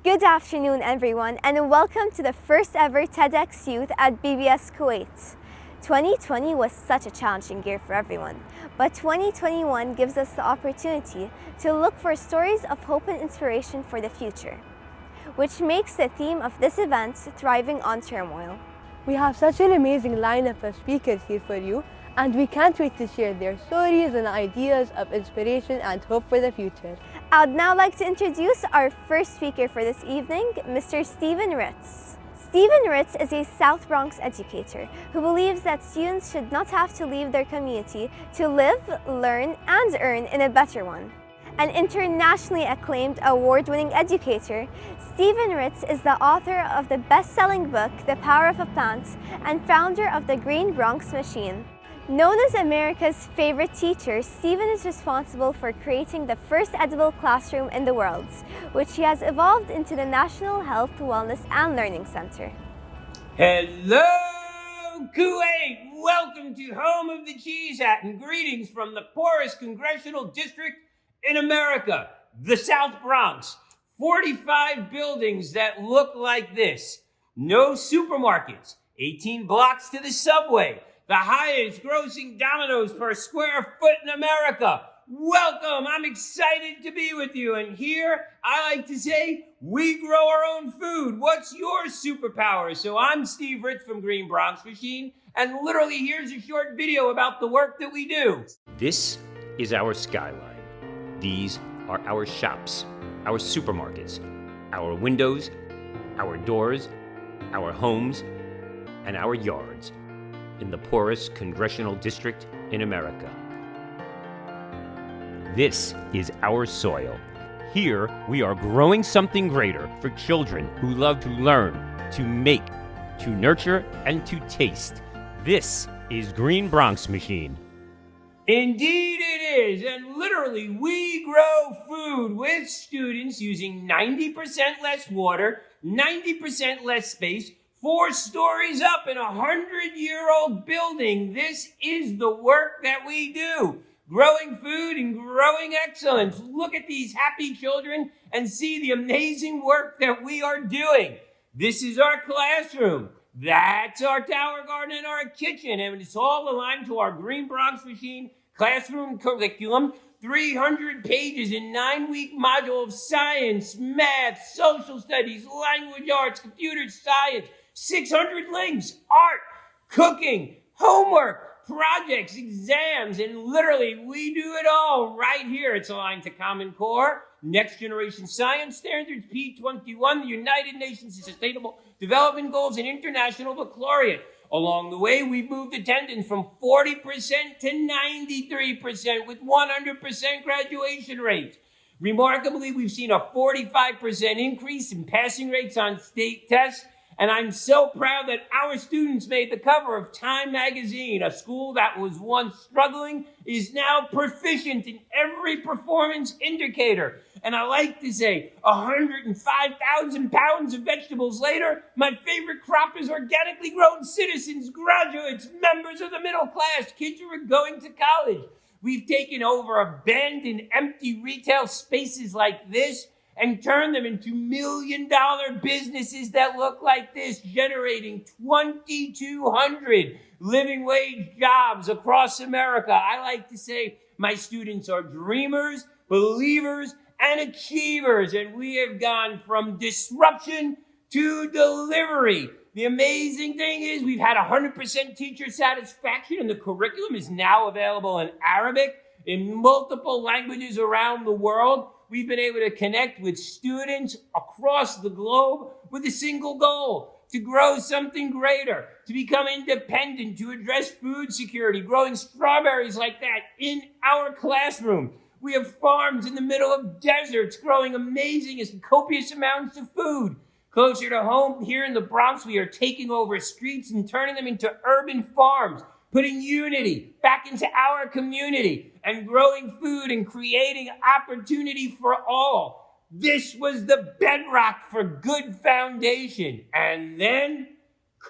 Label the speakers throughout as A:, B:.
A: Good afternoon, everyone, and welcome to the first ever TEDxYouth at BBSkuwait. 2020 was such a challenging year for everyone, but 2021 gives us the opportunity to look for stories of hope and inspiration for the future, which makes the theme of this event Thriving on Turmoil.
B: We have such an amazing lineup of speakers here for you, and we can't wait to share their stories and ideas of inspiration and hope for the future.
A: I'd now like to introduce our first speaker for this evening, Mr. Stephen Ritz. Stephen Ritz is a South Bronx educator who believes that students should not have to leave their community to live, learn, and earn in a better one. An internationally acclaimed award-winning educator, Stephen Ritz is the author of the best-selling book, The Power of a Plant, and founder of the Bronx Machine. Known as America's favorite teacher, Stephen is responsible for creating the first edible classroom in the world, which he has evolved into the National Health, Wellness and Learning Center.
C: Hello, Kuwait! Welcome to home of the cheese hat and greetings from the poorest congressional district in America, the South Bronx. 45 buildings that look like this. No supermarkets, 18 blocks to the subway. The highest grossing Domino's per square foot in America. Welcome, I'm excited to be with you. And here, I like to say, we grow our own food. What's your superpower? So I'm Steve Ritz from Bronx Machine, and literally here's a short video about the work that we do.
D: This is our skyline. These are our shops, our supermarkets, our windows, our doors, our homes, and our yards in the poorest congressional district in America. This is our soil. Here, we are growing something greater for children who love to learn, to make, to nurture, and to taste. This is Bronx Machine.
C: Indeed it is, and literally we grow food with students using 90% less water, 90% less space, 4 stories up in a 100-year-old building. This is the work that we do. Growing food and growing excellence. Look at these happy children and see the amazing work that we are doing. This is our classroom. That's our tower garden and our kitchen. And it's all aligned to our Bronx Machine classroom curriculum. 300 pages in 9-week module of science, math, social studies, language arts, computer science, 600 links, art, cooking, homework, projects, exams, and literally we do it all right here. It's aligned to Common Core, Next Generation Science Standards, P21, the United Nations Sustainable Development Goals, and International Baccalaureate. Along the way, we've moved attendance from 40% to 93% with 100% graduation rates. Remarkably, we've seen a 45% increase in passing rates on state tests. And I'm so proud that our students made the cover of Time magazine. A school that was once struggling is now proficient in every performance indicator. And I like to say, 105,000 pounds of vegetables later, my favorite crop is organically grown citizens, graduates, members of the middle class, kids who are going to college. We've taken over abandoned, empty retail spaces like this and turn them into million-dollar businesses that look like this, generating 2,200 living wage jobs across America. I like to say my students are dreamers, believers, and achievers, and we have gone from disruption to delivery. The amazing thing is we've had 100% teacher satisfaction, and the curriculum is now available in Arabic, in multiple languages around the world. We've been able to connect with students across the globe with a single goal: to grow something greater, to become independent, to address food security, growing strawberries like that in our classroom. We have farms in the middle of deserts growing amazing and copious amounts of food. Closer to home, here in the Bronx, we are taking over streets and turning them into urban farms, putting unity back into our community and growing food and creating opportunity for all. This was the bedrock for good foundation. And then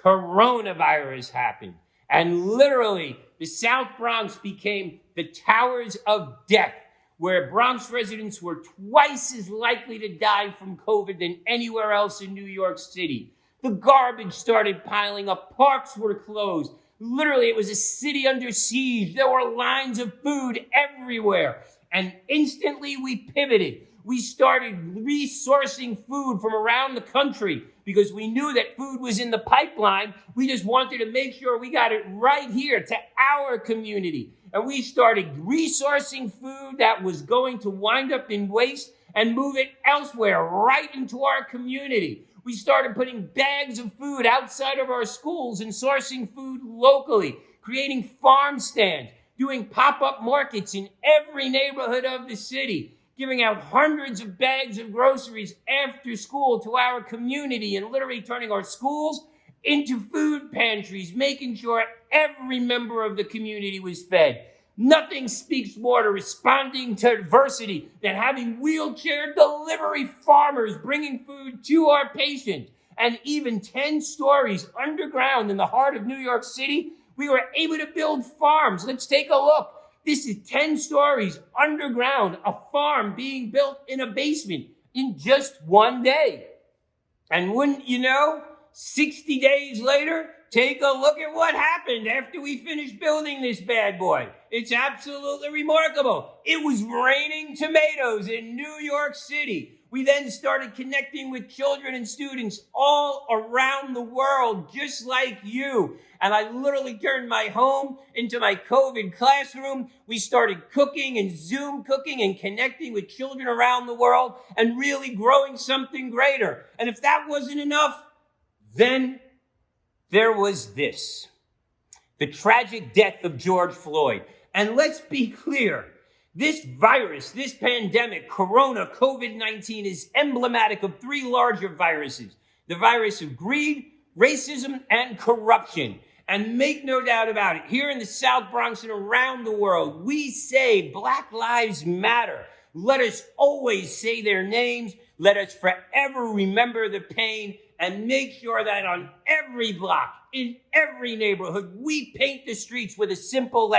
C: coronavirus happened. And literally, the South Bronx became the towers of death. where Bronx residents were twice as likely to die from COVID than anywhere else in New York City. The garbage started piling up. Parks were closed. Literally, it was a city under siege. There were lines of food everywhere. And instantly we pivoted. We started resourcing food from around the country because we knew that food was in the pipeline. We just wanted to make sure we got it right here to our community. And we started resourcing food that was going to wind up in waste and move it elsewhere, right into our community. We started putting bags of food outside of our schools and sourcing food locally, creating farm stands, doing pop-up markets in every neighborhood of the city, giving out hundreds of bags of groceries after school to our community, and literally turning our schools into food pantries, making sure every member of the community was fed. Nothing speaks more to responding to adversity than having wheelchair delivery farmers bringing food to our patients. And even 10 stories underground in the heart of New York City, we were able to build farms. Let's take a look. This is 10 stories underground, a farm being built in a basement in just one day. And wouldn't you know, 60 days later, take a look at what happened after we finished building this bad boy. It's absolutely remarkable. It was raining tomatoes in New York City. We then started connecting with children and students all around the world, just like you. And I literally turned my home into my COVID classroom. We started cooking and Zoom cooking and connecting with children around the world and really growing something greater. And if that wasn't enough, then there was this, the tragic death of George Floyd. And let's be clear, this virus, this pandemic, Corona, COVID-19, is emblematic of three larger viruses: the virus of greed, racism, and corruption. And make no doubt about it, here in the South Bronx and around the world, we say Black Lives Matter. Let us always say their names. Let us forever remember the pain, and make sure that on every block, in every neighborhood, we paint the streets with a simple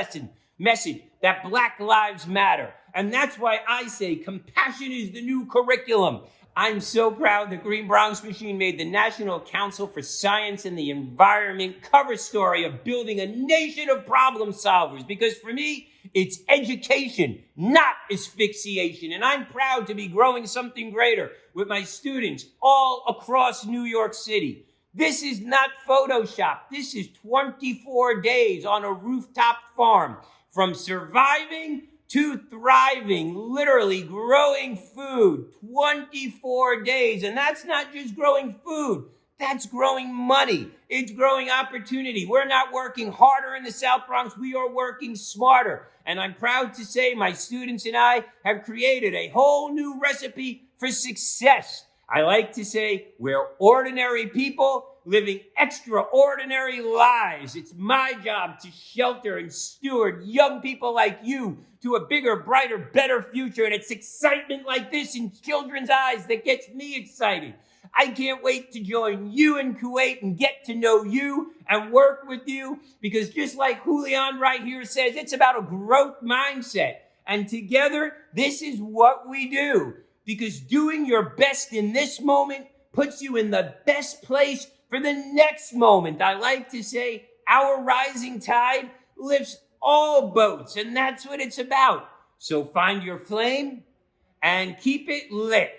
C: message that Black Lives Matter. And that's why I say compassion is the new curriculum. I'm so proud that Bronx Machine made the National Council for Science and the Environment cover story of building a nation of problem solvers, because for me, it's education, not asphyxiation. And I'm proud to be growing something greater with my students all across New York City. This is not Photoshop. This is 24 days on a rooftop farm, from surviving to thriving, literally growing food, 24 days. And that's not just growing food. That's growing money. It's growing opportunity. We're not working harder in the South Bronx. We are working smarter. And I'm proud to say my students and I have created a whole new recipe for success. I like to say we're ordinary people living extraordinary lives. It's my job to shelter and steward young people like you to a bigger, brighter, better future. And it's excitement like this in children's eyes that gets me excited. I can't wait to join you in Kuwait and get to know you and work with you, because just like Julian right here says, it's about a growth mindset. And together, this is what we do, because doing your best in this moment puts you in the best place for the next moment. I like to say our rising tide lifts all boats, and that's what it's about. So find your flame and keep it lit.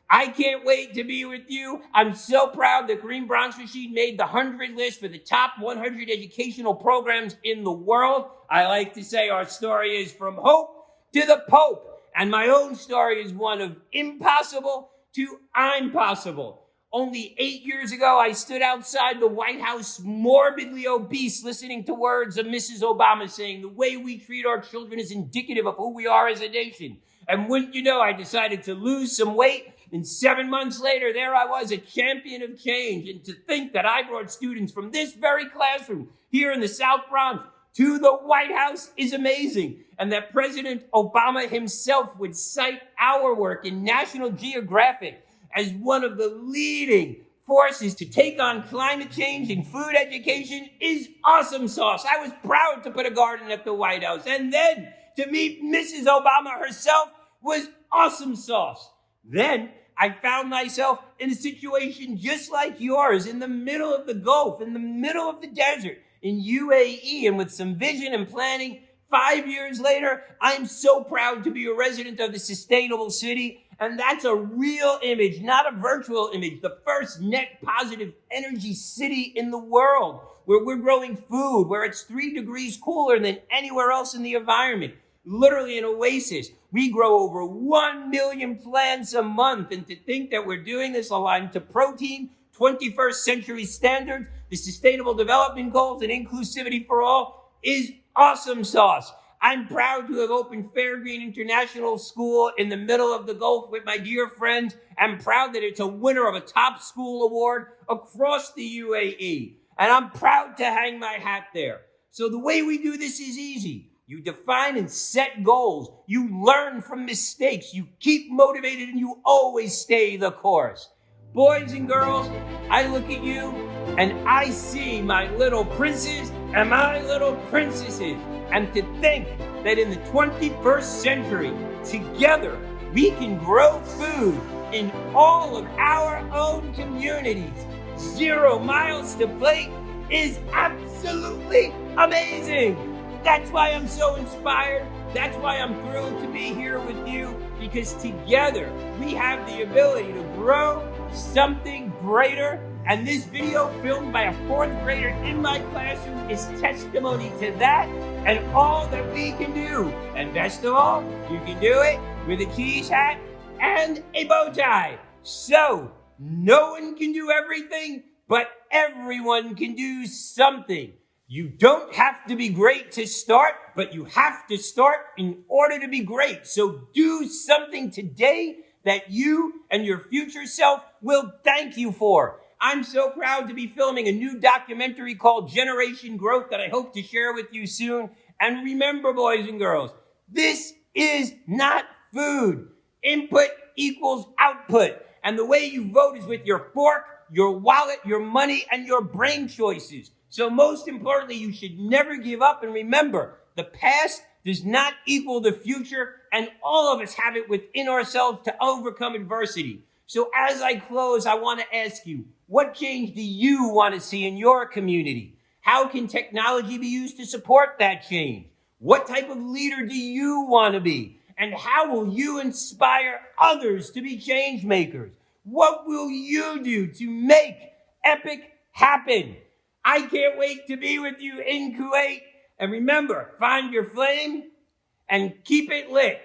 C: I can't wait to be with you. I'm so proud that Bronx Machine made the 100 list for the top 100 educational programs in the world. I like to say our story is from hope to the Pope. And my own story is one of impossible to I'm possible. Only 8 years ago, I stood outside the White House, morbidly obese, listening to words of Mrs. Obama saying, the way we treat our children is indicative of who we are as a nation. And wouldn't you know, I decided to lose some weight. And 7 months later, there I was, a champion of change. And to think that I brought students from this very classroom here in the South Bronx to the White House is amazing. And that President Obama himself would cite our work in National Geographic as one of the leading forces to take on climate change and food education is awesome sauce. I was proud to put a garden at the White House. And then to meet Mrs. Obama herself was awesome sauce. Then I found myself in a situation just like yours, in the middle of the Gulf, in the middle of the desert, in UAE, and with some vision and planning, 5 years later, I'm so proud to be a resident of the sustainable city. And that's a real image, not a virtual image. The first net positive energy city in the world, where we're growing food, where it's 3 degrees cooler than anywhere else in the environment. Literally an oasis. We grow over 1 million plants a month. And to think that we're doing this aligned to protein, 21st century standards, the Sustainable Development Goals, and inclusivity for all is awesome sauce. I'm proud to have opened Fairgreen International School in the middle of the Gulf with my dear friends. I'm proud that it's a winner of a top school award across the UAE. And I'm proud to hang my hat there. So the way we do this is easy. You define and set goals. You learn from mistakes. You keep motivated, and you always stay the course. Boys and girls, I look at you and I see my little princes and my little princesses. And to think that in the 21st century, together, we can grow food in all of our own communities. 0 miles to plate is absolutely amazing. That's why I'm so inspired. That's why I'm thrilled to be here with you, because together we have the ability to grow something greater. And this video filmed by a 4th grader in my classroom is testimony to that and all that we can do. And best of all, you can do it with a cheese hat and a bow tie. So no one can do everything, but everyone can do something. You don't have to be great to start, but you have to start in order to be great. So do something today that you and your future self will thank you for. I'm so proud to be filming a new documentary called Generation Growth that I hope to share with you soon. And remember, boys and girls, this is not food. Input equals output. And the way you vote is with your fork, your wallet, your money, and your brain choices. So most importantly, you should never give up. And remember, the past does not equal the future, and all of us have it within ourselves to overcome adversity. So as I close, I want to ask you, what change do you want to see in your community? How can technology be used to support that change? What type of leader do you want to be? And how will you inspire others to be change makers? What will you do to make epic happen? I can't wait to be with you in Kuwait. And remember, find your flame and keep it lit.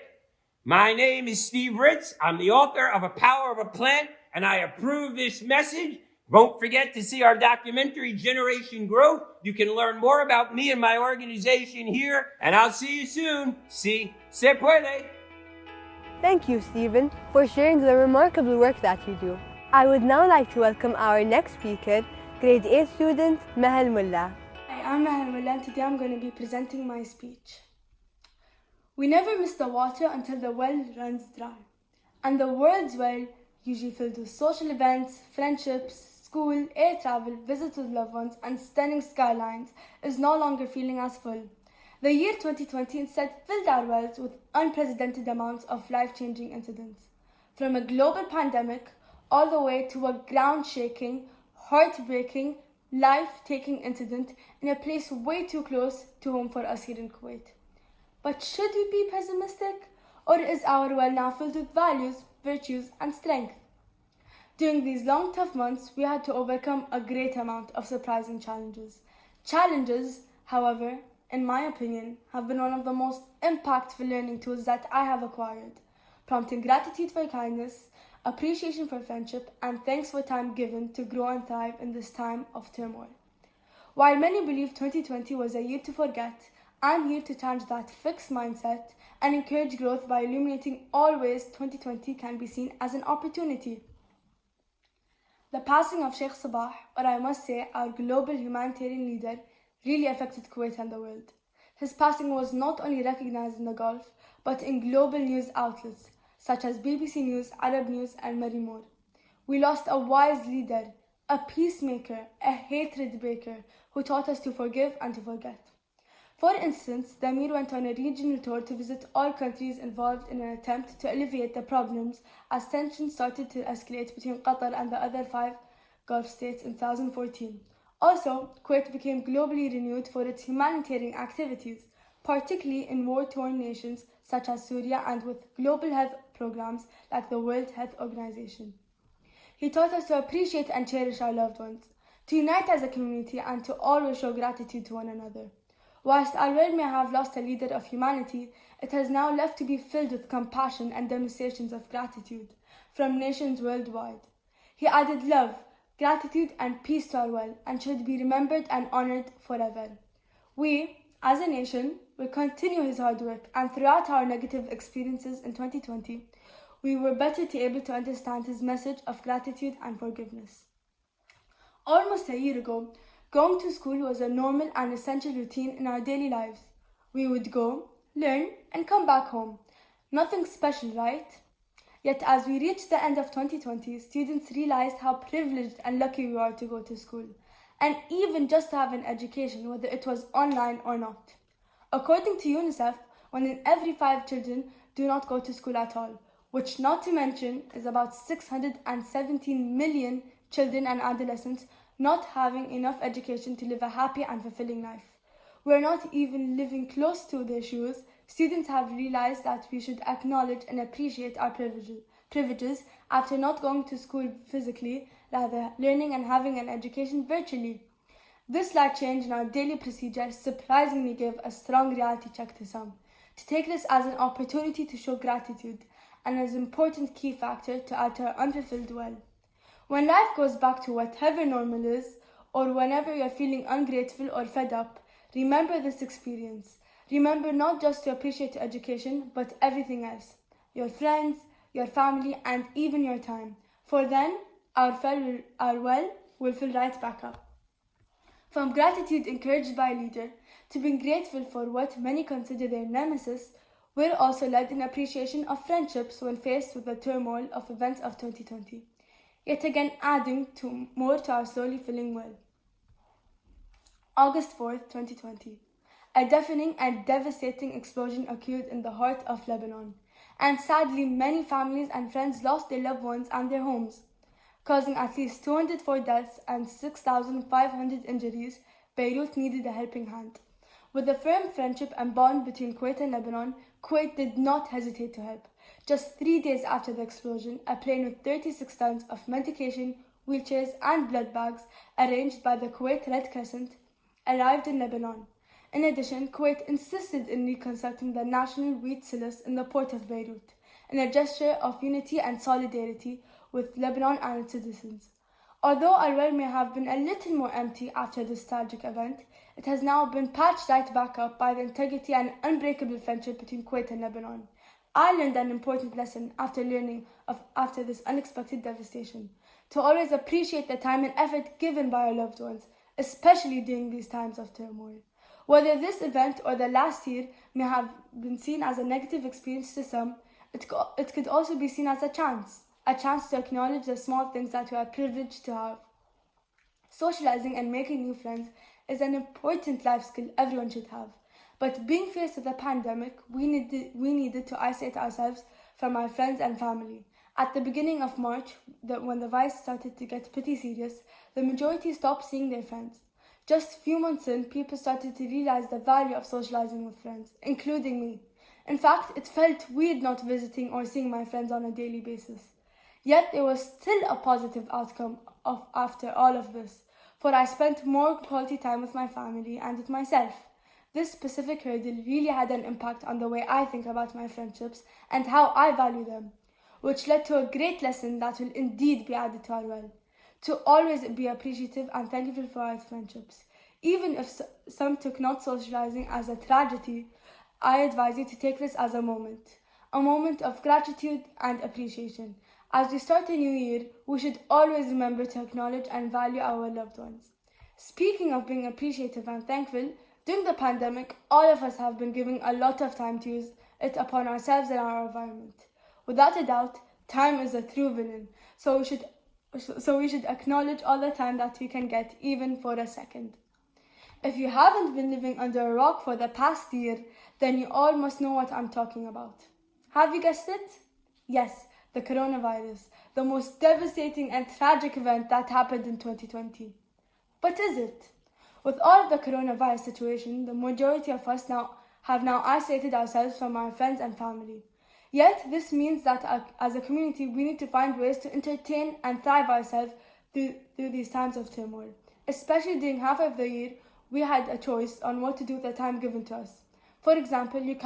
C: My name is Steve Ritz. I'm the author of A Power of a Plant, and I approve this message. Don't forget to see our documentary, Generation Growth. You can learn more about me and my organization here, and I'll see you soon. Si se puede.
B: Thank you, Stephen, for sharing the remarkable work that you do. I would now like to welcome our next speaker, Grade 8 student, Mulla.
E: Hi, I'm Mulla, and today I'm going to be presenting my speech. We never miss the water until the well runs dry. And the world's well, usually filled with social events, friendships, school, air travel, visits with loved ones, and stunning skylines, is no longer feeling as full. The year 2020 instead filled our wells with unprecedented amounts of life-changing incidents. From a global pandemic, all the way to a ground-shaking, heartbreaking, life-taking incident in a place way too close to home for us here in Kuwait. But should we be pessimistic? Or is our well now filled with values, virtues, and strength? During these long, tough months, we had to overcome a great amount of surprising challenges. Challenges, however, in my opinion, have been one of the most impactful learning tools that I have acquired, prompting gratitude for kindness, appreciation for friendship, and thanks for time given to grow and thrive in this time of turmoil. While many believe 2020 was a year to forget, I'm here to challenge that fixed mindset and encourage growth by illuminating all ways 2020 can be seen as an opportunity. The passing of Sheikh Sabah, or I must say our global humanitarian leader, really affected Kuwait and the world. His passing was not only recognized in the Gulf, but in global news outlets such as BBC News, Arab News, and many more. We lost a wise leader, a peacemaker, a hatred breaker, who taught us to forgive and to forget. For instance, the Emir went on a regional tour to visit all countries involved in an attempt to alleviate the problems as tensions started to escalate between Qatar and the other 5 Gulf states in 2014. Also, Kuwait became globally renewed for its humanitarian activities, particularly in war-torn nations such as Syria and with global health programs like the World Health Organization. He taught us to appreciate and cherish our loved ones, to unite as a community and to always show gratitude to one another. Whilst Al-Bayan may have lost a leader of humanity, it has now left to be filled with compassion and demonstrations of gratitude from nations worldwide. He added love, gratitude and peace to our well and should be remembered and honored forever. We, as a nation, will continue his hard work, and throughout our negative experiences in 2020, we were better able to understand his message of gratitude and forgiveness. Almost a year ago, going to school was a normal and essential routine in our daily lives. We would go, learn, and come back home. Nothing special, right? Yet as we reached the end of 2020, students realized how privileged and lucky we are to go to school, and even just to have an education, whether it was online or not. According to UNICEF, 1 in every 5 children do not go to school at all, which not to mention is about 617 million children and adolescents not having enough education to live a happy and fulfilling life. We are not even living close to their shoes. Students have realized that we should acknowledge and appreciate our privileges after not going to school physically, rather learning and having an education virtually. This slight change in our daily procedure surprisingly gave a strong reality check to some, to take this as an opportunity to show gratitude and as an important key factor to add to our unfulfilled well. When life goes back to whatever normal is, or whenever you're feeling ungrateful or fed up, remember this experience. Remember not just to appreciate education, but everything else. Your friends, your family, and even your time. For then, our well will fill right back up. From gratitude encouraged by a leader, to being grateful for what many consider their nemesis, we're also led in appreciation of friendships when faced with the turmoil of events of 2020. Yet again adding more to our slowly filling well. August 4th, 2020. A deafening and devastating explosion occurred in the heart of Lebanon, and sadly many families and friends lost their loved ones and their homes. Causing at least 204 deaths and 6,500 injuries, Beirut needed a helping hand. With the firm friendship and bond between Kuwait and Lebanon, Kuwait did not hesitate to help. Just 3 days after the explosion, a plane with 36 tons of medication, wheelchairs and blood bags, arranged by the Kuwait Red Crescent, arrived in Lebanon. In addition, Kuwait insisted in reconstructing the national wheat silos in the port of Beirut, in a gesture of unity and solidarity with Lebanon and its citizens. Although our well may have been a little more empty after this tragic event, it has now been patched right back up by the integrity and unbreakable friendship between Kuwait and Lebanon. I learned an important lesson after this unexpected devastation, to always appreciate the time and effort given by our loved ones, especially during these times of turmoil. Whether this event or the last year may have been seen as a negative experience to some, it could also be seen as a chance to acknowledge the small things that we are privileged to have. Socializing and making new friends is an important life skill everyone should have. But being faced with a pandemic, we needed to isolate ourselves from our friends and family. At the beginning of March, when the virus started to get pretty serious, the majority stopped seeing their friends. Just a few months in, people started to realize the value of socializing with friends, including me. In fact, it felt weird not visiting or seeing my friends on a daily basis. Yet there was still a positive outcome after all of this, for I spent more quality time with my family and with myself. This specific hurdle really had an impact on the way I think about my friendships and how I value them, which led to a great lesson that will indeed be added to our well. To always be appreciative and thankful for our friendships. Even if some took not socializing as a tragedy, I advise you to take this as a moment of gratitude and appreciation. As we start a new year, we should always remember to acknowledge and value our loved ones. Speaking of being appreciative and thankful, during the pandemic, all of us have been giving a lot of time to use it upon ourselves and our environment. Without a doubt, time is a true villain, so we should acknowledge all the time that we can get, even for a second. If you haven't been living under a rock for the past year, then you all must know what I'm talking about. Have you guessed it? Yes, the coronavirus, the most devastating and tragic event that happened in 2020. But is it? With all of the coronavirus situation, the majority of us have isolated ourselves from our friends and family. Yet, this means that as a community, we need to find ways to entertain and thrive ourselves through these times of turmoil. Especially during half of the year, we had a choice on what to do with the time given to us. For example, you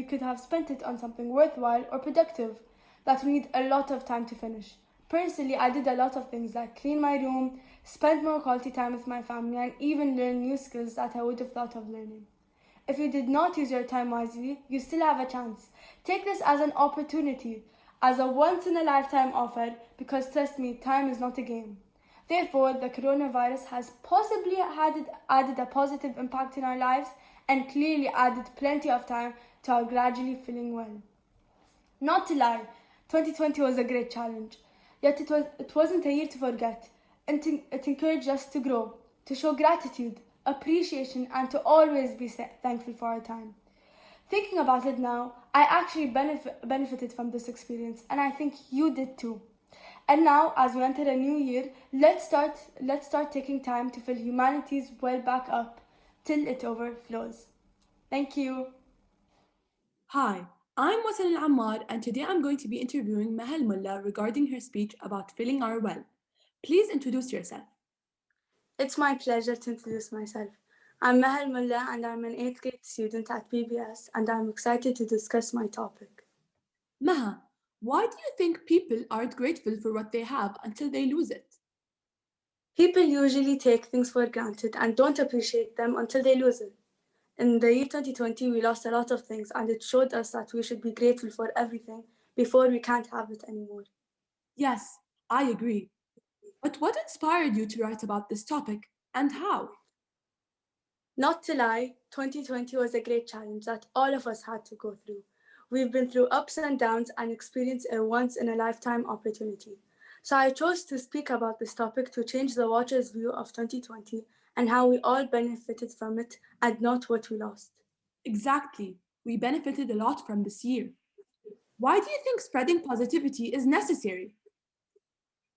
E: could have spent it on something worthwhile or productive that we need a lot of time to finish. Personally, I did a lot of things like clean my room, spend more quality time with my family, and even learn new skills that I would have thought of learning. If you did not use your time wisely, you still have a chance. Take this as an opportunity, as a once-in-a-lifetime offer, because trust me, time is not a game. Therefore, the coronavirus has possibly added a positive impact in our lives and clearly added plenty of time to our gradually feeling well. Not to lie, 2020 was a great challenge, yet it wasn't a year to forget. It encouraged us to grow, to show gratitude, appreciation, and to always be thankful for our time. Thinking about it now, I actually benefited from this experience, and I think you did too. And now, as we enter a new year, let's start taking time to fill humanity's well back up till it overflows. Thank you.
F: Hi, I'm Wasan Al-Ammar, and today I'm going to be interviewing Maha Mulla regarding her speech about filling our well. Please introduce yourself.
E: It's my pleasure to introduce myself. I'm Maha Mulla, and I'm an 8th grade student at BBS, and I'm excited to discuss my topic.
F: Maha, why do you think people aren't grateful for what they have until they lose it?
E: People usually take things for granted and don't appreciate them until they lose it. In the year 2020, we lost a lot of things, and it showed us that we should be grateful for everything before we can't have it anymore.
F: Yes, I agree. But what inspired you to write about this topic, and how?
E: Not to lie, 2020 was a great challenge that all of us had to go through. We've been through ups and downs and experienced a once-in-a-lifetime opportunity. So I chose to speak about this topic to change the watcher's view of 2020 and how we all benefited from it and not what we lost.
F: Exactly. We benefited a lot from this year. Why do you think spreading positivity is necessary?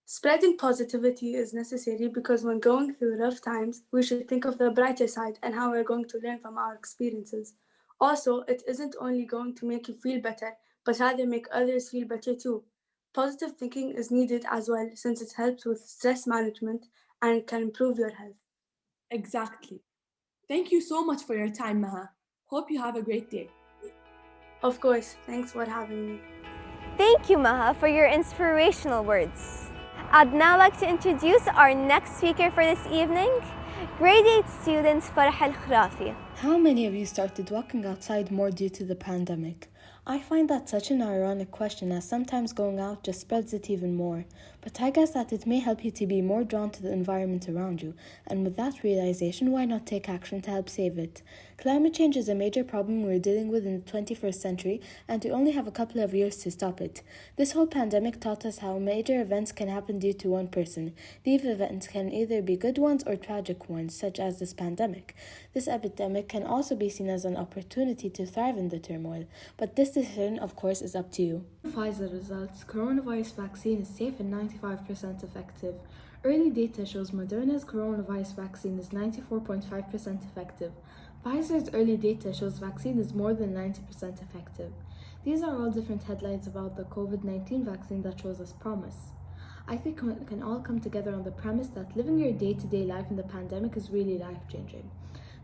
E: Spreading positivity is necessary because when going through rough times, we should think of the brighter side and how we're going to learn from our experiences. Also, it isn't only going to make you feel better, but rather make others feel better too. Positive thinking is needed as well since it helps with stress management and can improve your health.
F: Exactly. Thank you so much for your time, Maha. Hope you have a great day.
E: Of course, thanks for having me.
A: Thank you, Maha, for your inspirational words. I'd now like to introduce our next speaker for this evening, Grade 8 student Farah Al-Kharafi.
G: How many of you started walking outside more due to the pandemic? I find that such an ironic question, as sometimes going out just spreads it even more. But I guess that it may help you to be more drawn to the environment around you, and with that realization, why not take action to help save it? Climate change is a major problem we're dealing with in the 21st century, and we only have a couple of years to stop it. This whole pandemic taught us how major events can happen due to one person. These events can either be good ones or tragic ones, such as this pandemic. This epidemic can also be seen as an opportunity to thrive in the turmoil, but this decision, of course, is up to you.
H: Pfizer results, coronavirus vaccine is safe and 95% effective. Early data shows Moderna's coronavirus vaccine is 94.5% effective. Pfizer's early data shows vaccine is more than 90% effective. These are all different headlines about the COVID-19 vaccine that shows us promise. I think it can all come together on the premise that living your day-to-day life in the pandemic is really life-changing.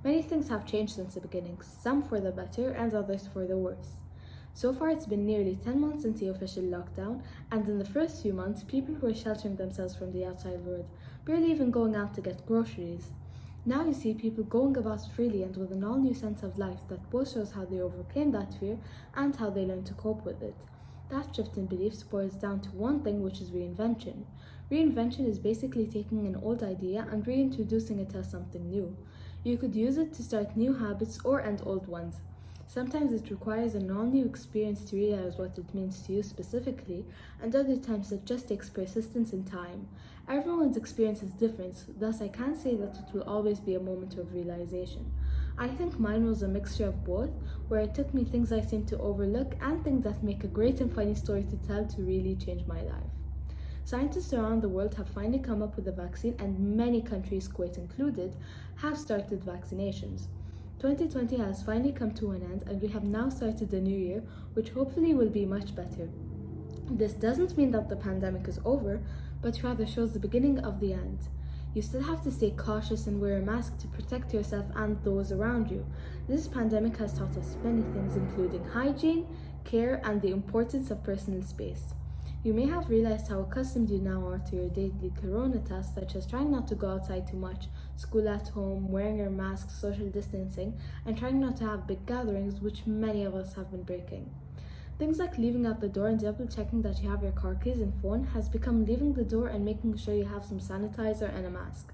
H: Many things have changed since the beginning, some for the better and others for the worse. So far, it's been nearly 10 months since the official lockdown, and in the first few months, people were sheltering themselves from the outside world, barely even going out to get groceries. Now you see people going about freely and with an all-new sense of life that both shows how they overcame that fear and how they learned to cope with it. That shift in beliefs boils down to one thing, which is reinvention. Reinvention is basically taking an old idea and reintroducing it as something new. You could use it to start new habits or end old ones. Sometimes it requires an all-new experience to realize what it means to you specifically, and other times it just takes persistence and time. Everyone's experience is different, thus I can't say that it will always be a moment of realization. I think mine was a mixture of both, where it took me things I seem to overlook and things that make a great and funny story to tell to really change my life. Scientists around the world have finally come up with a vaccine, and many countries, Kuwait included, have started vaccinations. 2020 has finally come to an end, and we have now started a new year, which hopefully will be much better. This doesn't mean that the pandemic is over, but rather shows the beginning of the end. You still have to stay cautious and wear a mask to protect yourself and those around you. This pandemic has taught us many things, including hygiene, care, and the importance of personal space. You may have realized how accustomed you now are to your daily corona tasks, such as trying not to go outside too much, school at home, wearing your mask, social distancing, and trying not to have big gatherings, which many of us have been breaking. Things like leaving out the door and double checking that you have your car keys and phone has become leaving the door and making sure you have some sanitizer and a mask.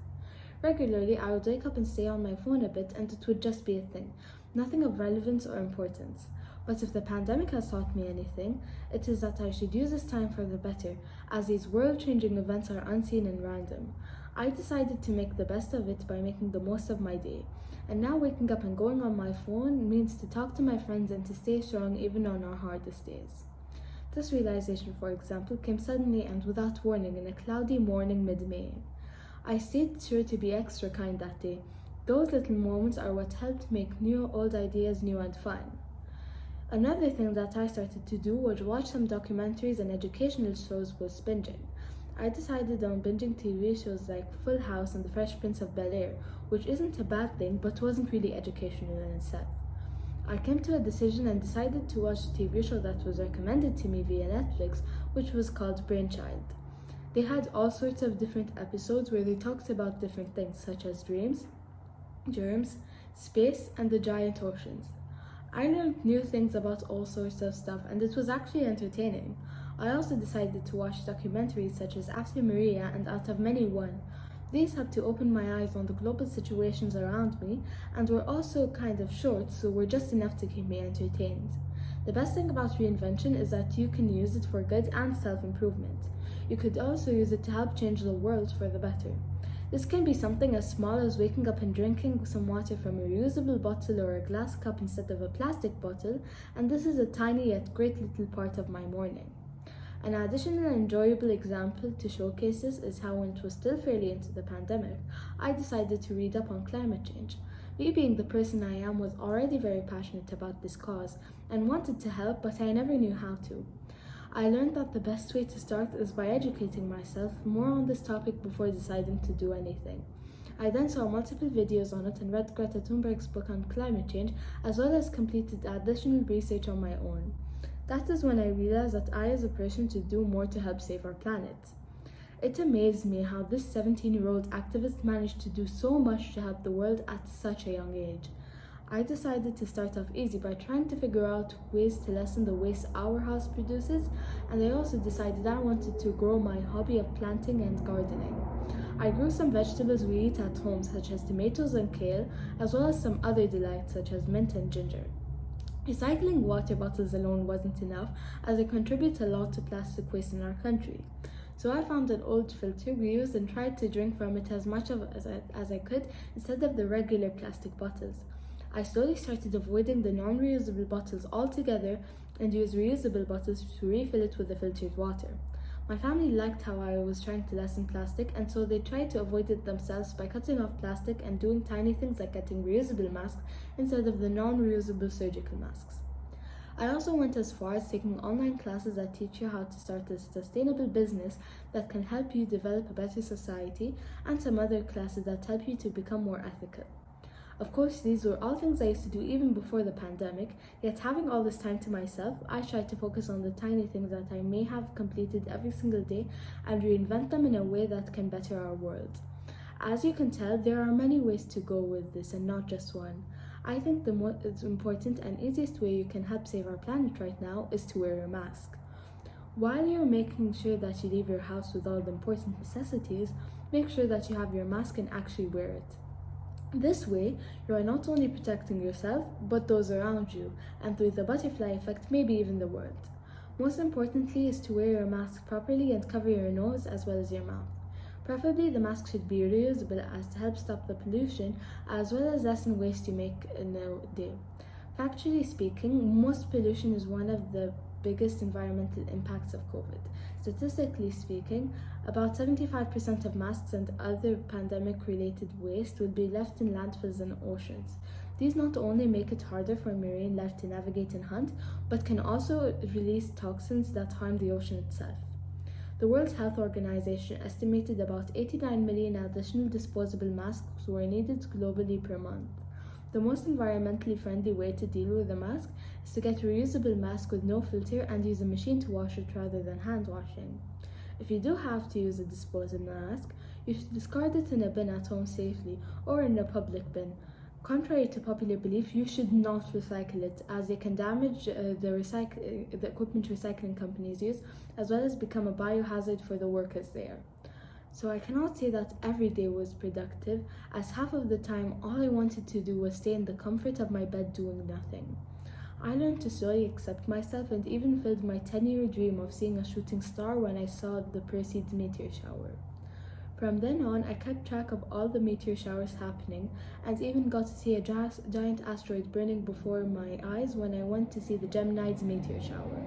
H: Regularly, I would wake up and stay on my phone a bit, and it would just be a thing, nothing of relevance or importance. But if the pandemic has taught me anything, it is that I should use this time for the better, as these world-changing events are unseen and random. I decided to make the best of it by making the most of my day. And now waking up and going on my phone means to talk to my friends and to stay strong even on our hardest days. This realization, for example, came suddenly and without warning in a cloudy morning mid-May. I stayed sure to be extra kind that day. Those little moments are what helped make old ideas new and fun. Another thing that I started to do was watch some documentaries and educational shows while binging. I decided on binging TV shows like Full House and The Fresh Prince of Bel-Air, which isn't a bad thing but wasn't really educational in itself. I came to a decision and decided to watch a TV show that was recommended to me via Netflix, which was called Brainchild. They had all sorts of different episodes where they talked about different things such as dreams, germs, space, and the giant oceans. I learned new things about all sorts of stuff, and it was actually entertaining. I also decided to watch documentaries such as After Maria and Out of Many One. These helped to open my eyes on the global situations around me, and were also kind of short, so were just enough to keep me entertained. The best thing about reinvention is that you can use it for good and self-improvement. You could also use it to help change the world for the better. This can be something as small as waking up and drinking some water from a reusable bottle or a glass cup instead of a plastic bottle, and this is a tiny yet great little part of my morning. An additional enjoyable example to showcase this is how, when it was still fairly into the pandemic, I decided to read up on climate change. Me being the person I am was already very passionate about this cause and wanted to help, but I never knew how to. I learned that the best way to start is by educating myself more on this topic before deciding to do anything. I then saw multiple videos on it and read Greta Thunberg's book on climate change, as well as completed additional research on my own. That is when I realized that I as a person should do more to help save our planet. It amazed me how this 17-year-old activist managed to do so much to help the world at such a young age. I decided to start off easy by trying to figure out ways to lessen the waste our house produces, and I also decided I wanted to grow my hobby of planting and gardening. I grew some vegetables we eat at home, such as tomatoes and kale, as well as some other delights such as mint and ginger. Recycling water bottles alone wasn't enough, as it contributes a lot to plastic waste in our country. So I found an old filter we used and tried to drink from it as much as I could instead of the regular plastic bottles. I slowly started avoiding the non-reusable bottles altogether and used reusable bottles to refill it with the filtered water. My family liked how I was trying to lessen plastic, and so they tried to avoid it themselves by cutting off plastic and doing tiny things like getting reusable masks instead of the non-reusable surgical masks. I also went as far as taking online classes that teach you how to start a sustainable business that can help you develop a better society, and some other classes that help you to become more ethical. Of course, these were all things I used to do even before the pandemic, yet having all this time to myself, I tried to focus on the tiny things that I may have completed every single day and reinvent them in a way that can better our world. As you can tell, there are many ways to go with this and not just one. I think the most important and easiest way you can help save our planet right now is to wear a mask. While you're making sure that you leave your house with all the important necessities, make sure that you have your mask and actually wear it. This way, you are not only protecting yourself, but those around you, and through the butterfly effect, maybe even the world. Most importantly is to wear your mask properly and cover your nose as well as your mouth. Preferably, the mask should be reusable as to help stop the pollution as well as lessen waste you make in a day. Factually speaking, most pollution is one of the biggest environmental impacts of COVID. Statistically speaking, about 75% of masks and other pandemic-related waste will be left in landfills and oceans. These not only make it harder for marine life to navigate and hunt, but can also release toxins that harm the ocean itself. The World Health Organization estimated about 89 million additional disposable masks were needed globally per month. The most environmentally friendly way to deal with a mask is to get a reusable mask with no filter and use a machine to wash it rather than hand washing. If you do have to use a disposable mask, you should discard it in a bin at home safely or in a public bin. Contrary to popular belief, you should not recycle it as it can damage the equipment recycling companies use, as well as become a biohazard for the workers there. So I cannot say that every day was productive, as half of the time all I wanted to do was stay in the comfort of my bed doing nothing. I learned to slowly accept myself and even filled my 10-year dream of seeing a shooting star when I saw the Perseid meteor shower. From then on, I kept track of all the meteor showers happening and even got to see a giant asteroid burning before my eyes when I went to see the Geminids meteor shower.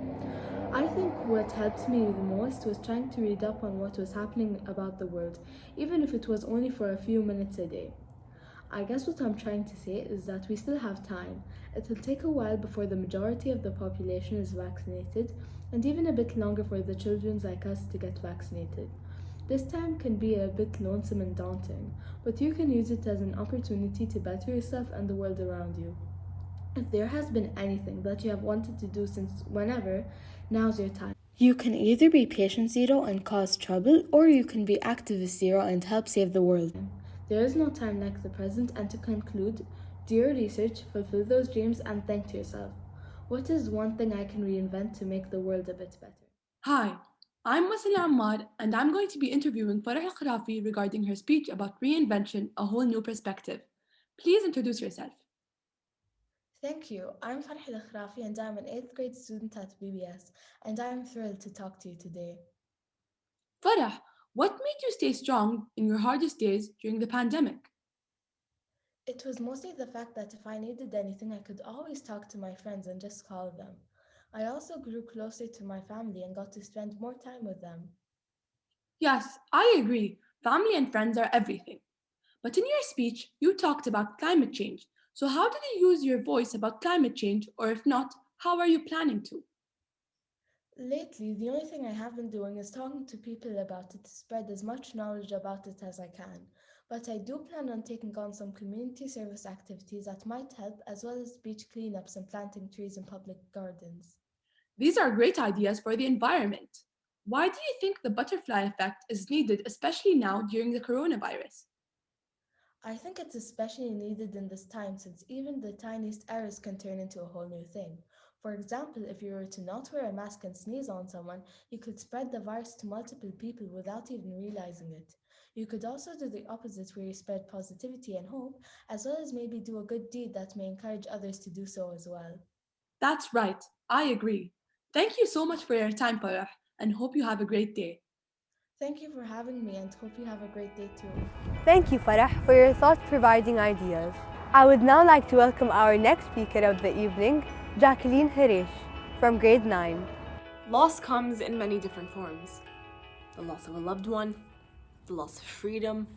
H: I think what helped me the most was trying to read up on what was happening about the world, even if it was only for a few minutes a day. I guess what I'm trying to say is that we still have time. It will take a while before the majority of the population is vaccinated, and even a bit longer for the children like us to get vaccinated. This time can be a bit lonesome and daunting, but you can use it as an opportunity to better yourself and the world around you. If there has been anything that you have wanted to do since whenever, now's your time.
G: You can either be patient zero and cause trouble, or you can be activist zero and help save the world.
H: There is no time like the present, and to conclude, do your research, fulfill those dreams, and think to yourself, what is one thing I can reinvent to make the world a bit better?
F: Hi, I'm Wasila Ammar, and I'm going to be interviewing Farah Kharafi regarding her speech about reinvention, a whole new perspective. Please introduce yourself.
H: Thank you. I'm Farah Kharafi, and I'm an 8th grade student at BBS, and I'm thrilled to talk to you today.
F: Farah, what made you stay strong in your hardest days during the pandemic?
H: It was mostly the fact that if I needed anything, I could always talk to my friends and just call them. I also grew closer to my family and got to spend more time with them.
F: Yes, I agree. Family and friends are everything. But in your speech, you talked about climate change. So how did you use your voice about climate change, or if not, how are you planning to?
H: Lately, the only thing I have been doing is talking to people about it to spread as much knowledge about it as I can. But I do plan on taking on some community service activities that might help, as well as beach cleanups and planting trees in public gardens.
F: These are great ideas for the environment. Why do you think the butterfly effect is needed, especially now during the coronavirus?
H: I think it's especially needed in this time since even the tiniest errors can turn into a whole new thing. For example, if you were to not wear a mask and sneeze on someone, you could spread the virus to multiple people without even realizing it. You could also do the opposite where you spread positivity and hope, as well as maybe do a good deed that may encourage others to do so as well.
F: That's right, I agree. Thank you so much for your time, Farah, and hope you have a great day.
H: Thank you for having me and hope you have a great day too.
B: Thank you, Farah, for your thought-providing ideas. I would now like to welcome our next speaker of the evening, Jacqueline Harish, from grade 9.
I: Loss comes in many different forms. The loss of a loved one, the loss of freedom,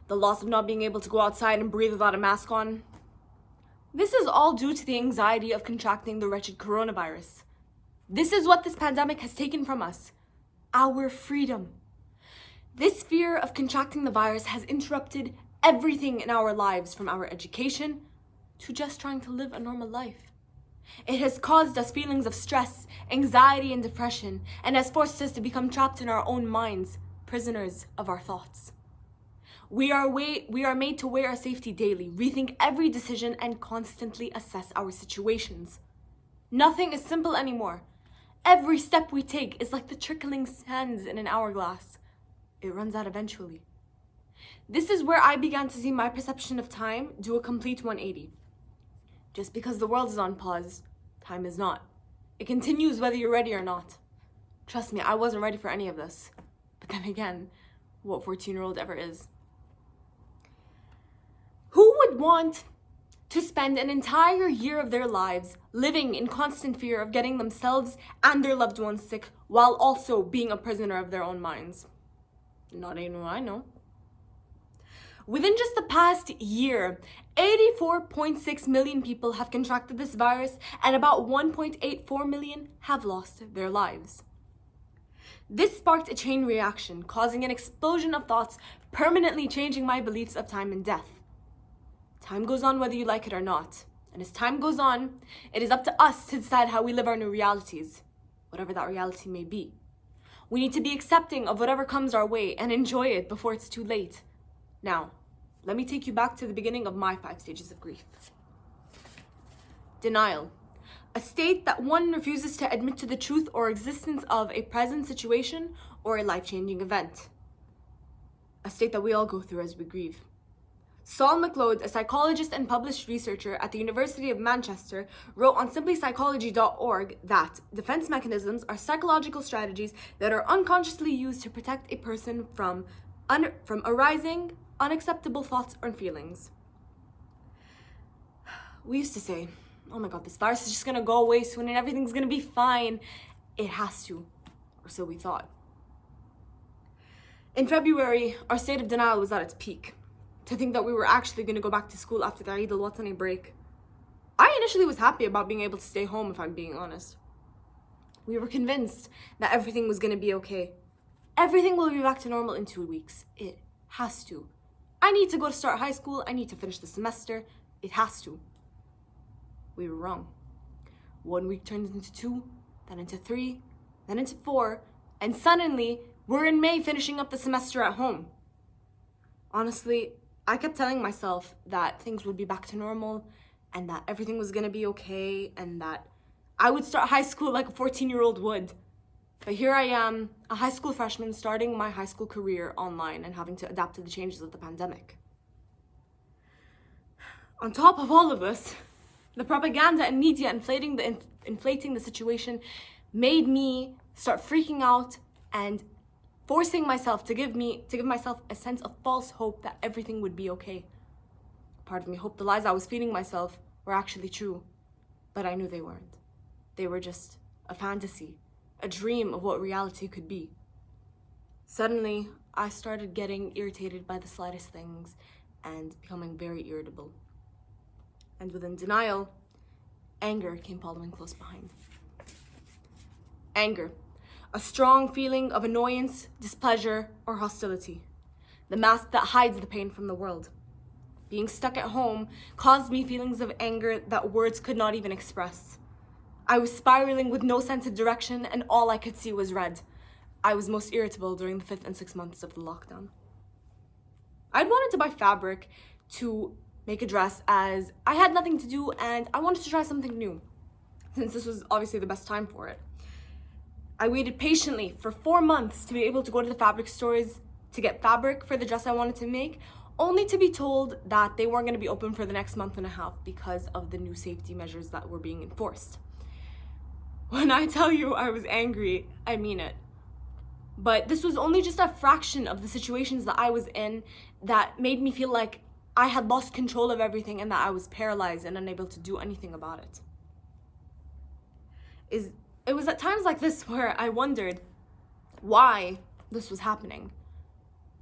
I: the loss of not being able to go outside and breathe without a mask on. This is all due to the anxiety of contracting the wretched coronavirus. This is what this pandemic has taken from us, our freedom. This fear of contracting the virus has interrupted everything in our lives, from our education to just trying to live a normal life. It has caused us feelings of stress, anxiety, and depression, and has forced us to become trapped in our own minds, prisoners of our thoughts. We are made to wear our safety daily, rethink every decision, and constantly assess our situations. Nothing is simple anymore. Every step we take is like the trickling sands in an hourglass. It runs out eventually. This is where I began to see my perception of time do a complete 180. Just because the world is on pause, time is not. It continues whether you're ready or not. Trust me, I wasn't ready for any of this. But then again, what 14-year-old ever is? Who would want to spend an entire year of their lives living in constant fear of getting themselves and their loved ones sick while also being a prisoner of their own minds? Not anyone I know. Within just the past year, 84.6 million people have contracted this virus and about 1.84 million have lost their lives. This sparked a chain reaction, causing an explosion of thoughts, permanently changing my beliefs of time and death. Time goes on whether you like it or not. And as time goes on, it is up to us to decide how we live our new realities, whatever that reality may be. We need to be accepting of whatever comes our way and enjoy it before it's too late. Now, let me take you back to the beginning of my 5 stages of grief. Denial. A state that one refuses to admit to the truth or existence of a present situation or a life-changing event. A state that we all go through as we grieve. Saul McLeod, a psychologist and published researcher at the University of Manchester, wrote on simplypsychology.org that defense mechanisms are psychological strategies that are unconsciously used to protect a person from arising unacceptable thoughts or feelings. We used to say, oh my God, this virus is just gonna go away soon and everything's gonna be fine. It has to, or so we thought. In February, our state of denial was at its peak. To think that we were actually gonna go back to school after the Eid al-Watani break. I initially was happy about being able to stay home, if I'm being honest. We were convinced that everything was gonna be okay. Everything will be back to normal in 2 weeks. It has to. I need to go to start high school. I need to finish the semester. It has to. We were wrong. 1 week turned into 2, then into 3, then into 4, and suddenly we're in May finishing up the semester at home. Honestly, I kept telling myself that things would be back to normal and that everything was gonna be okay and that I would start high school like a 14-year-old would. But here I am, a high school freshman starting my high school career online and having to adapt to the changes of the pandemic. On top of all of this, the propaganda and media inflating the situation made me start freaking out and forcing myself to give myself a sense of false hope that everything would be okay. Part of me hoped the lies I was feeding myself were actually true, but I knew they weren't. They were just a fantasy, a dream of what reality could be. Suddenly, I started getting irritated by the slightest things and becoming very irritable. And within denial, anger came following close behind. Anger, a strong feeling of annoyance, displeasure, or hostility. The mask that hides the pain from the world. Being stuck at home caused me feelings of anger that words could not even express. I was spiraling with no sense of direction and all I could see was red. I was most irritable during the 5th and 6th months of the lockdown. I'd wanted to buy fabric to make a dress as I had nothing to do and I wanted to try something new, since this was obviously the best time for it. I waited patiently for 4 months to be able to go to the fabric stores to get fabric for the dress I wanted to make, only to be told that they weren't going to be open for the next month and a half because of the new safety measures that were being enforced. When I tell you I was angry, I mean it. But this was only just a fraction of the situations that I was in that made me feel like I had lost control of everything and that I was paralyzed and unable to do anything about it. It was at times like this where I wondered why this was happening.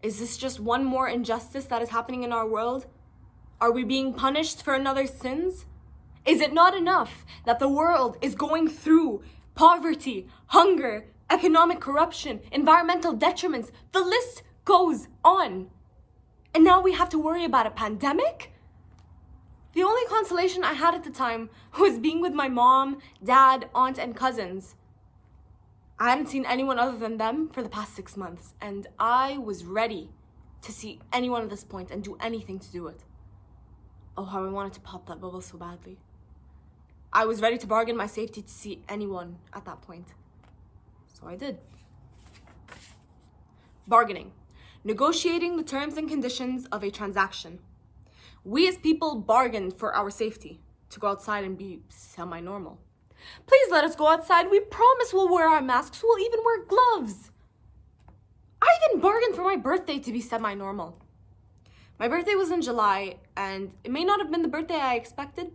I: Is this just one more injustice that is happening in our world? Are we being punished for another's sins? Is it not enough that the world is going through poverty, hunger, economic corruption, environmental detriments? The list goes on. And now we have to worry about a pandemic? The only consolation I had at the time was being with my mom, dad, aunt, and cousins. I hadn't seen anyone other than them for the past 6 months, and I was ready to see anyone at this point and do anything to do it. Oh, how I wanted to pop that bubble so badly. I was ready to bargain my safety to see anyone at that point. So I did. Bargaining. negotiating the terms and conditions of a transaction. We as people bargained for our safety, to go outside and be semi-normal. Please let us go outside. We promise we'll wear our masks. We'll even wear gloves. I even bargained for my birthday to be semi-normal. My birthday was in July, and it may not have been the birthday I expected,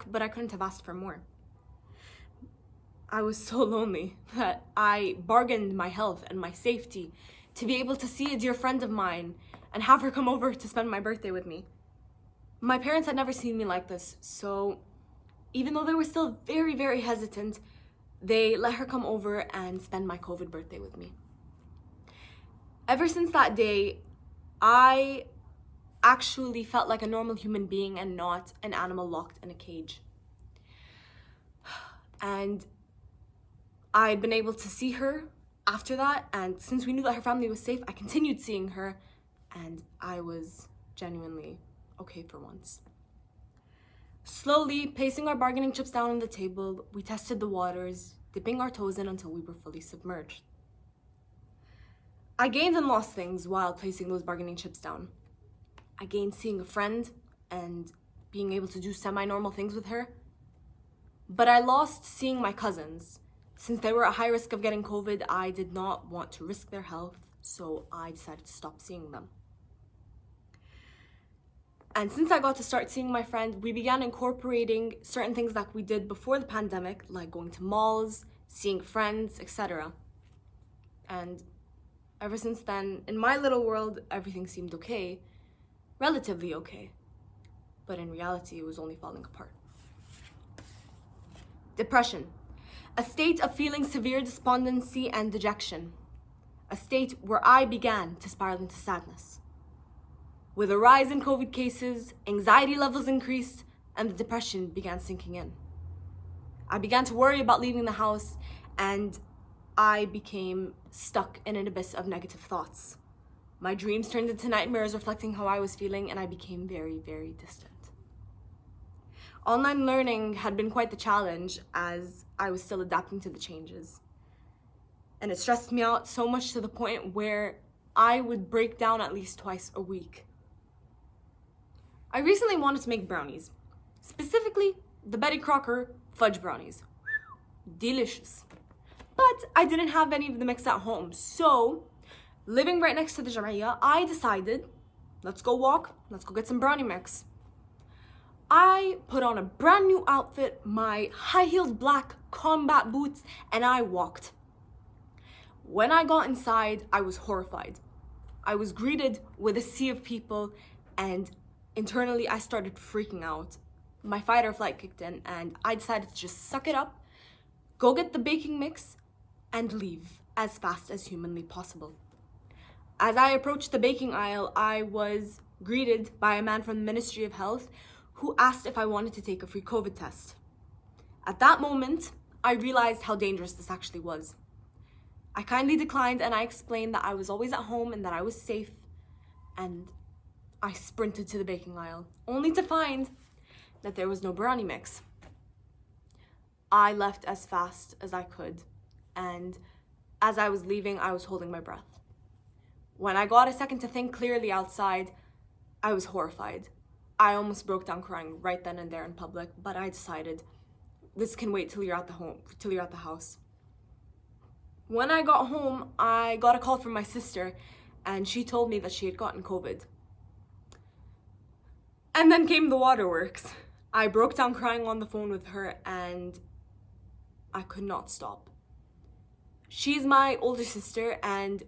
I: but I couldn't have asked for more. I was so lonely that I bargained my health and my safety to be able to see a dear friend of mine and have her come over to spend my birthday with me. My parents had never seen me like this, so even though they were still very, very hesitant, they let her come over and spend my COVID birthday with me. Ever since that day, I actually felt like a normal human being and not an animal locked in a cage. And I'd been able to see her after that, and since we knew that her family was safe, I continued seeing her, and I was genuinely okay for once. Slowly, placing our bargaining chips down on the table, we tested the waters, dipping our toes in until we were fully submerged. I gained and lost things while placing those bargaining chips down. I gained seeing a friend and being able to do semi-normal things with her. But I lost seeing my cousins. Since they were at high risk of getting COVID, I did not want to risk their health, so I decided to stop seeing them. And since I got to start seeing my friend, we began incorporating certain things that we did before the pandemic, like going to malls, seeing friends, etc. And ever since then, in my little world, everything seemed okay, relatively okay. But in reality, it was only falling apart. Depression, a state of feeling severe despondency and dejection, a state where I began to spiral into sadness. With a rise in COVID cases, anxiety levels increased, and the depression began sinking in. I began to worry about leaving the house, and I became stuck in an abyss of negative thoughts. My dreams turned into nightmares reflecting how I was feeling, and I became very, very distant. Online learning had been quite the challenge as I was still adapting to the changes. And it stressed me out so much to the point where I would break down at least twice a week. I recently wanted to make brownies, specifically the Betty Crocker fudge brownies. Delicious. But I didn't have any of the mix at home, so living right next to the Jamia, I decided, let's go walk, let's go get some brownie mix. I put on a brand new outfit, my high-heeled black combat boots, and I walked. When I got inside, I was horrified. I was greeted with a sea of people, and internally I started freaking out. My fight or flight kicked in, and I decided to just suck it up, go get the baking mix, and leave as fast as humanly possible. As I approached the baking aisle, I was greeted by a man from the Ministry of Health who asked if I wanted to take a free COVID test. At that moment, I realized how dangerous this actually was. I kindly declined, and I explained that I was always at home and that I was safe, and I sprinted to the baking aisle, only to find that there was no brownie mix. I left as fast as I could, and as I was leaving, I was holding my breath. When I got a second to think clearly outside, I was horrified. I almost broke down crying right then and there in public, but I decided this can wait till you're at the house. When I got home, I got a call from my sister, and she told me that she had gotten COVID. And then came the waterworks. I broke down crying on the phone with her, and I could not stop. She's my older sister, and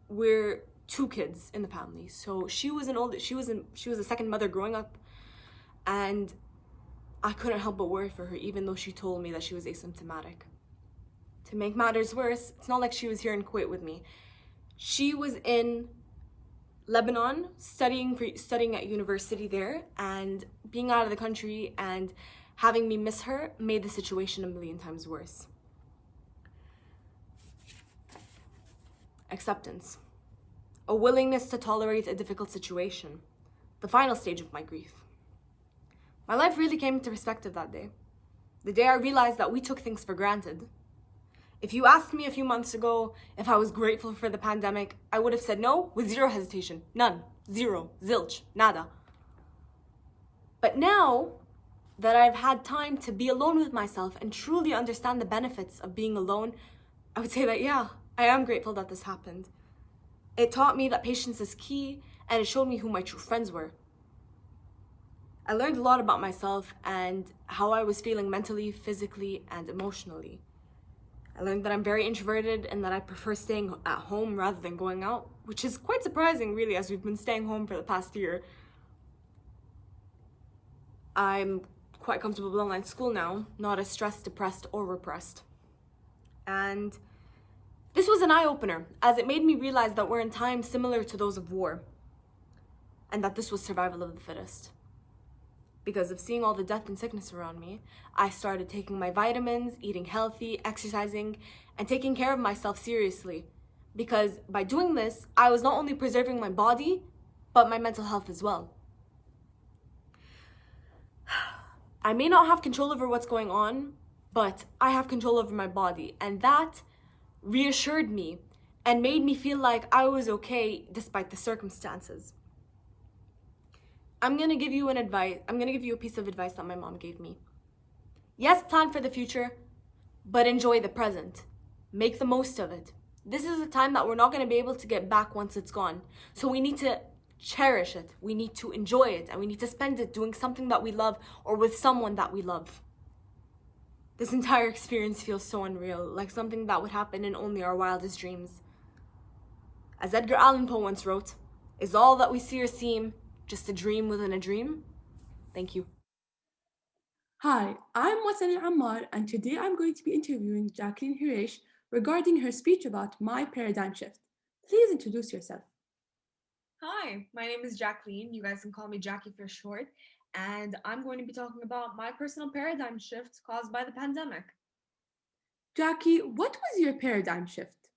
I: we're two kids in the family. So she was a second mother growing up, and I couldn't help but worry for her, even though she told me that she was asymptomatic. To make matters worse, it's not like she was here in Kuwait with me. She was in Lebanon studying at university there, and being out of the country and having me miss her made the situation a million times worse. Acceptance. A willingness to tolerate a difficult situation. The final stage of my grief. My life really came into perspective that day. The day I realized that we took things for granted. If you asked me a few months ago if I was grateful for the pandemic, I would have said no with zero hesitation. None. Zero. Zilch. Nada. But now that I've had time to be alone with myself and truly understand the benefits of being alone, I would say that, yeah, I am grateful that this happened. It taught me that patience is key, and it showed me who my true friends were. I learned a lot about myself and how I was feeling mentally, physically, and emotionally. I learned that I'm very introverted and that I prefer staying at home rather than going out, which is quite surprising, really, as we've been staying home for the past year. I'm quite comfortable with online school now, not as stressed, depressed, or repressed. And this was an eye-opener, as it made me realize that we're in times similar to those of war, and that this was survival of the fittest. Because of seeing all the death and sickness around me, I started taking my vitamins, eating healthy, exercising, and taking care of myself seriously. Because by doing this, I was not only preserving my body, but my mental health as well. I may not have control over what's going on, but I have control over my body, and that reassured me and made me feel like I was okay despite the circumstances. I'm gonna give you a piece of advice that my mom gave me. Yes, plan for the future, but enjoy the present. Make the most of it. This is a time that we're not gonna be able to get back once it's gone. So we need to cherish it. We need to enjoy it, and we need to spend it doing something that we love or with someone that we love. This entire experience feels so unreal, like something that would happen in only our wildest dreams. As Edgar Allan Poe once wrote, "Is all that we see or seem just a dream within a dream?" Thank you.
F: Hi, I'm Wasan Ammar, and today I'm going to be interviewing Jacqueline Hirish regarding her speech about my paradigm shift. Please introduce yourself.
J: Hi, my name is Jacqueline. You guys can call me Jackie for short. And I'm going to be talking about my personal paradigm shift caused by the pandemic.
F: Jackie, what was your paradigm shift?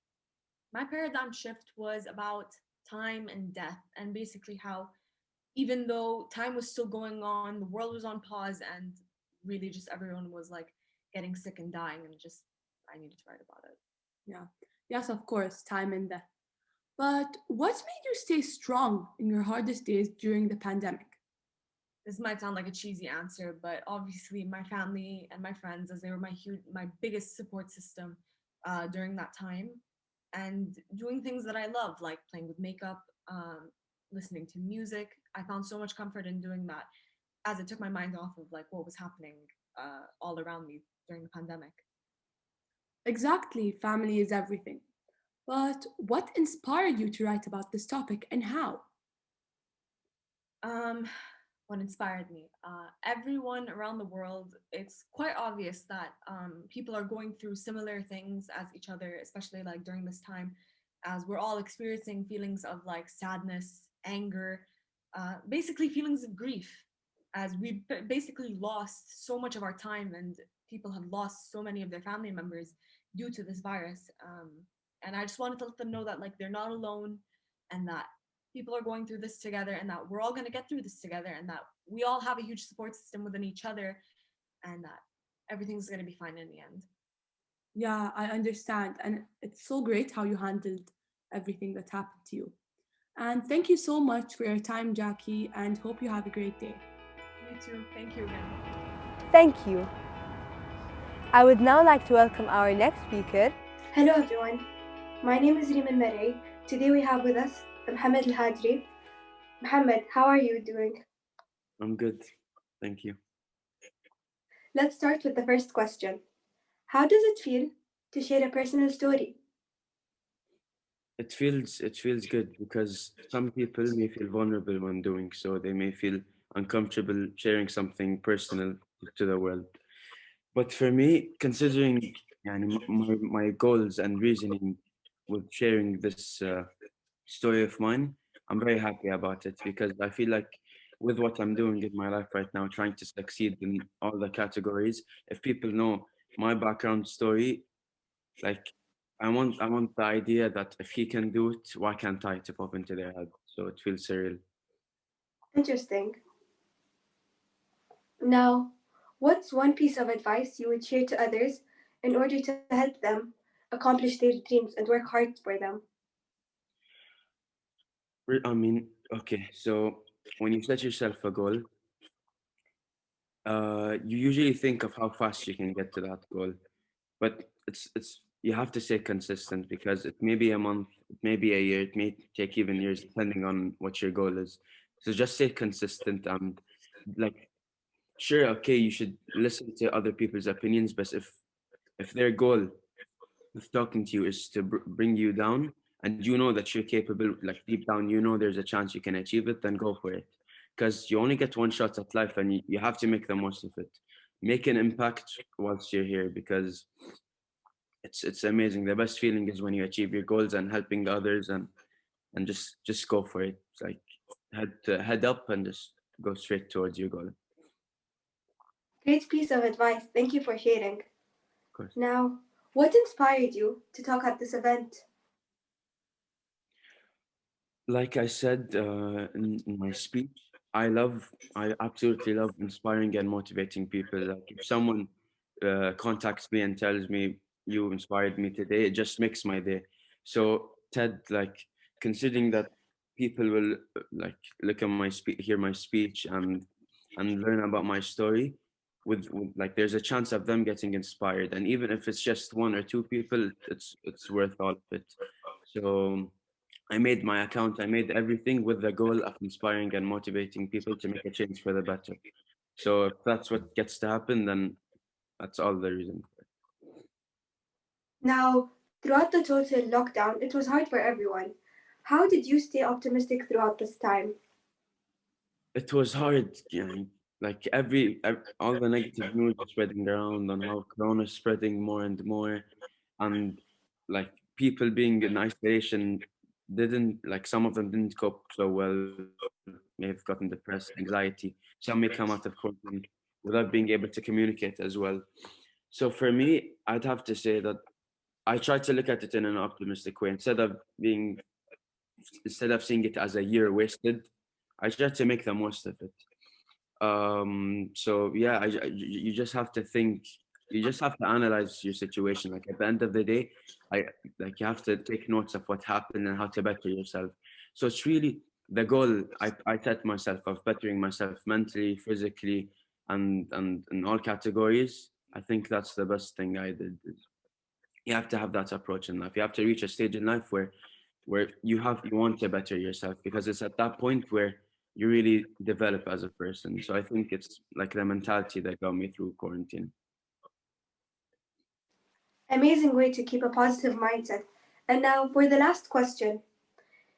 J: My paradigm shift was about time and death, and basically how, even though time was still going on, the world was on pause, and really just everyone was like getting sick and dying, and I needed to write about it.
F: Yeah. Yes, of course, time and death. But what made you stay strong in your hardest days during the pandemic?
J: This might sound like a cheesy answer, but obviously my family and my friends, as they were my biggest support system during that time, and doing things that I love, like playing with makeup, listening to music. I found so much comfort in doing that, as it took my mind off of like what was happening all around me during the pandemic.
F: Exactly, family is everything. But what inspired you to write about this topic and how?
J: What inspired me? Everyone around the world, it's quite obvious that people are going through similar things as each other, especially like during this time, as we're all experiencing feelings of like sadness, anger, basically feelings of grief, as we basically lost so much of our time, and people have lost so many of their family members due to this virus. And I just wanted to let them know that like they're not alone, and that people are going through this together, and that we're all going to get through this together, and that we all have a huge support system within each other, and that everything's going to be fine in the end.
F: Yeah, I understand. And it's so great how you handled everything that happened to you. And thank you so much for your time, Jackie, and hope you have a great day.
J: You too. Thank you again.
B: Thank you. I would now like to welcome our next speaker.
K: Hello everyone. My name is Rima Marey. Today we have with us Mohammed Al-Hadri. Mohammed, how are you doing?
L: I'm good. Thank you.
K: Let's start with the first question. How does it feel to share a personal story?
L: It feels good because some people may feel vulnerable when doing so. They may feel uncomfortable sharing something personal to the world. But for me, considering my goals and reasoning with sharing this story of mine, I'm very happy about it because I feel like with what I'm doing in my life right now, trying to succeed in all the categories, if people know my background story, like I want the idea that if he can do it, why can't I, to pop into their head? So it feels surreal.
K: Interesting. Now, what's one piece of advice you would share to others in order to help them accomplish their dreams and work hard for them?
L: I mean, okay, so when you set yourself a goal, you usually think of how fast you can get to that goal, but it's you have to stay consistent because it may be a month, it may be a year, it may take even years depending on what your goal is. So just stay consistent and like sure, okay, you should listen to other people's opinions, but if their goal of talking to you is to bring you down and you know that you're capable, like deep down you know there's a chance you can achieve it, then go for it because you only get one shot at life and you have to make the most of it. Make an impact whilst you're here because it's amazing. The best feeling is when you achieve your goals and helping others and just go for it. It's like head up and just go straight towards your goal. Of
K: Great piece of advice. Thank you for sharing.
L: course.
K: Now, what inspired you to talk at this event?
L: Like I said in my speech, I absolutely love inspiring and motivating people. Like if someone contacts me and tells me you inspired me today, it just makes my day. So Ted, like considering that people will like look at my speech, hear my speech, and learn about my story, with like there's a chance of them getting inspired, and even if it's just one or two people, it's worth all of it. So I made my account, I made everything with the goal of inspiring and motivating people to make a change for the better. So if that's what gets to happen, then that's all the reason.
K: Now, throughout the total lockdown, it was hard for everyone. How did you stay optimistic throughout this time?
L: It was hard, like all the negative news was spreading around on how Corona is spreading more and more, and like people being in isolation didn't like some of them didn't cope so well, may have gotten depressed, anxiety. Some may come out of quarantine without being able to communicate as well. So for me, I'd have to say that I try to look at it in an optimistic way instead of seeing it as a year wasted. I try to make the most of it. So yeah, you just have to think, you just have to analyze your situation. Like at the end of the day, I like you have to take notes of what happened and how to better yourself. So it's really the goal I set myself of bettering myself mentally, physically, and in all categories. I think that's the best thing I did. You have to have that approach in life. You have to reach a stage in life where you want to better yourself because it's at that point where you really develop as a person. So I think it's like the mentality that got me through quarantine.
K: Amazing way to keep a positive mindset. And now, for the last question.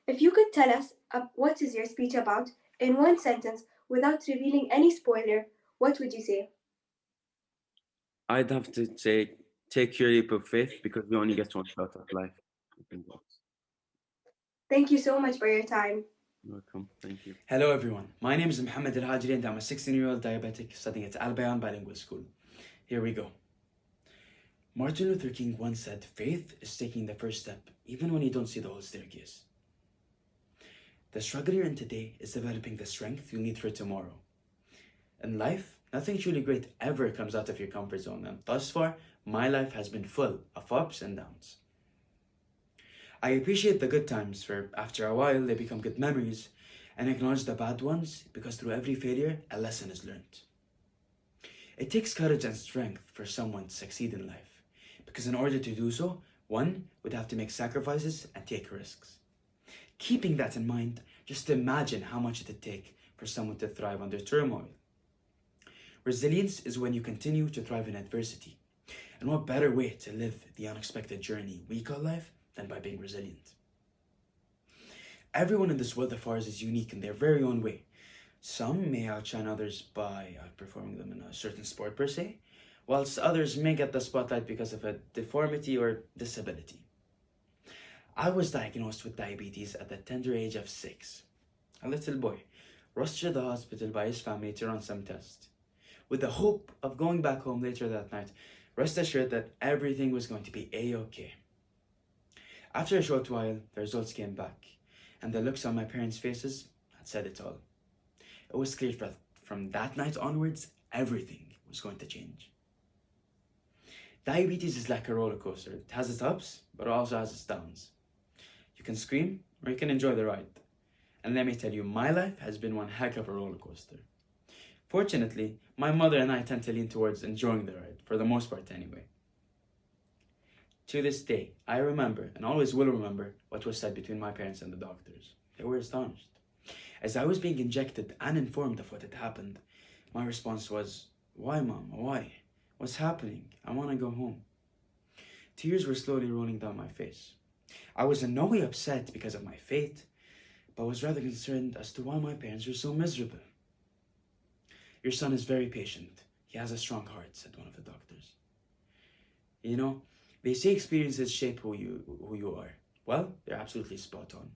K: If you could tell us what is your speech about in one sentence without revealing any spoiler, what would you say?
L: I'd have to say take your leap of faith because we only get one shot at life. I think that's
K: Thank you so much for your time.
L: welcome. Thank you.
M: Hello everyone, my name is Mohammed Al-Hajri and I'm a 16-year-old diabetic studying at Al-Bayan Bilingual School. Here we go. Martin Luther King once said, faith is taking the first step, even when you don't see the whole staircase. The struggle you're in today is developing the strength you'll need for tomorrow. In life, nothing truly great ever comes out of your comfort zone, and thus far, my life has been full of ups and downs. I appreciate the good times, for after a while they become good memories, and acknowledge the bad ones because through every failure, a lesson is learned. It takes courage and strength for someone to succeed in life, because in order to do so, one would have to make sacrifices and take risks. Keeping that in mind, just imagine how much it would take for someone to thrive under turmoil. Resilience is when you continue to thrive in adversity. And what better way to live the unexpected journey we call life than by being resilient? Everyone in this world of ours is unique in their very own way. Some may outshine others by outperforming them in a certain sport per se, whilst others may get the spotlight because of a deformity or disability. I was diagnosed with diabetes at the tender age of 6. A little boy, rushed to the hospital by his family to run some tests. With the hope of going back home later that night, rest assured that everything was going to be A-okay. After a short while, the results came back, and the looks on my parents' faces had said it all. It was clear that from that night onwards, everything was going to change. Diabetes is like a roller coaster. It has its ups, but it also has its downs. You can scream or you can enjoy the ride. And let me tell you, my life has been one heck of a roller coaster. Fortunately, my mother and I tend to lean towards enjoying the ride, for the most part anyway. To this day, I remember, and always will remember, what was said between my parents and the doctors. They were astonished. As I was being injected and informed of what had happened, my response was, "Why, Mom? Why? What's happening? I want to go home." Tears were slowly rolling down my face. I was in no way upset because of my fate, but was rather concerned as to why my parents were so miserable. "Your son is very patient. He has a strong heart," said one of the doctors. You know, they say experiences shape who you are. Well, they're absolutely spot on.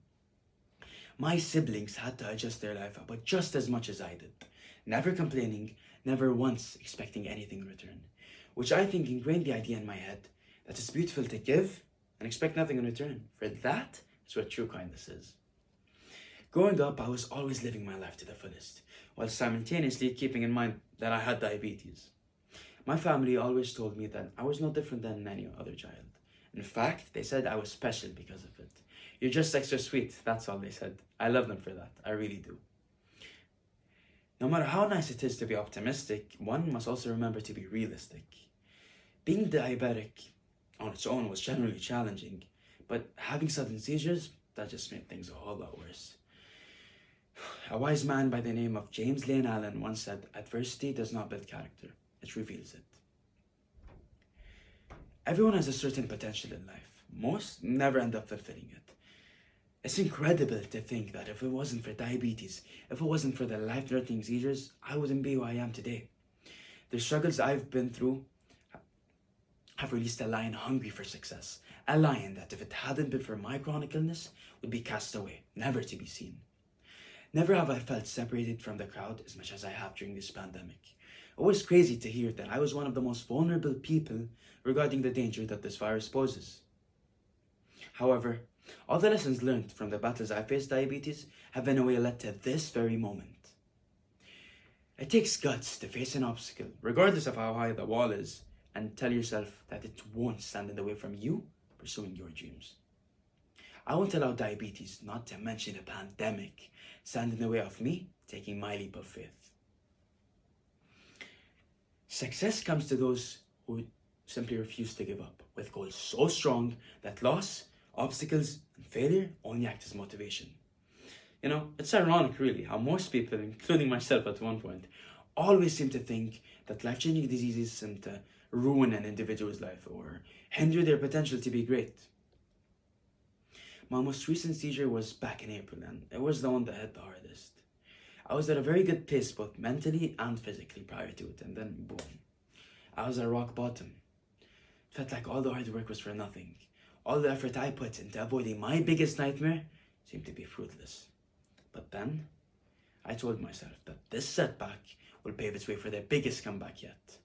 M: My siblings had to adjust their life about just as much as I did, never complaining, never once expecting anything in return, which I think ingrained the idea in my head that it's beautiful to give and expect nothing in return. For that is what true kindness is. Growing up, I was always living my life to the fullest, while simultaneously keeping in mind that I had diabetes. My family always told me that I was no different than any other child. In fact, they said I was special because of it. "You're just extra sweet," that's all they said. I love them for that, I really do. No matter how nice it is to be optimistic, one must also remember to be realistic. Being diabetic on its own was generally challenging, but having sudden seizures, that just made things a whole lot worse. A wise man by the name of James Lane Allen once said, "Adversity does not build character, it reveals it." Everyone has a certain potential in life. Most never end up fulfilling it. It's incredible to think that if it wasn't for diabetes, if it wasn't for the life-threatening seizures, I wouldn't be who I am today. The struggles I've been through have released a lion hungry for success. A lion that, if it hadn't been for my chronic illness, would be cast away, never to be seen. Never have I felt separated from the crowd as much as I have during this pandemic. It was crazy to hear that I was one of the most vulnerable people regarding the danger that this virus poses. However, all the lessons learned from the battles I faced diabetes have in a way led to this very moment. It takes guts to face an obstacle, regardless of how high the wall is, and tell yourself that it won't stand in the way from you pursuing your dreams. I won't allow diabetes, not to mention a pandemic, stand in the way of me taking my leap of faith. Success comes to those who simply refuse to give up, with goals so strong that loss, obstacles, and failure only act as motivation. You know, it's ironic really how most people, including myself at one point, always seem to think that life-changing diseases seem to ruin an individual's life or hinder their potential to be great. My most recent seizure was back in April, and it was the one that hit the hardest. I was at a very good pace both mentally and physically prior to it, and then boom, I was at rock bottom. It felt like all the hard work was for nothing. All the effort I put into avoiding my biggest nightmare seemed to be fruitless. But then, I told myself that this setback will pave its way for the biggest comeback yet.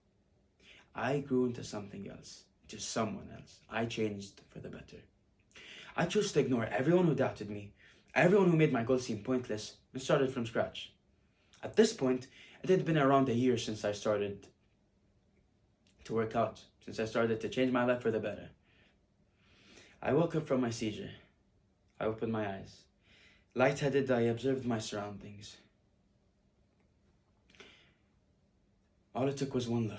M: I grew into something else, into someone else. I changed for the better. I chose to ignore everyone who doubted me, everyone who made my goals seem pointless, and started from scratch. At this point, it had been around a year since I started to work out, since I started to change my life for the better. I woke up from my seizure. I opened my eyes. Lightheaded, I observed my surroundings. All it took was one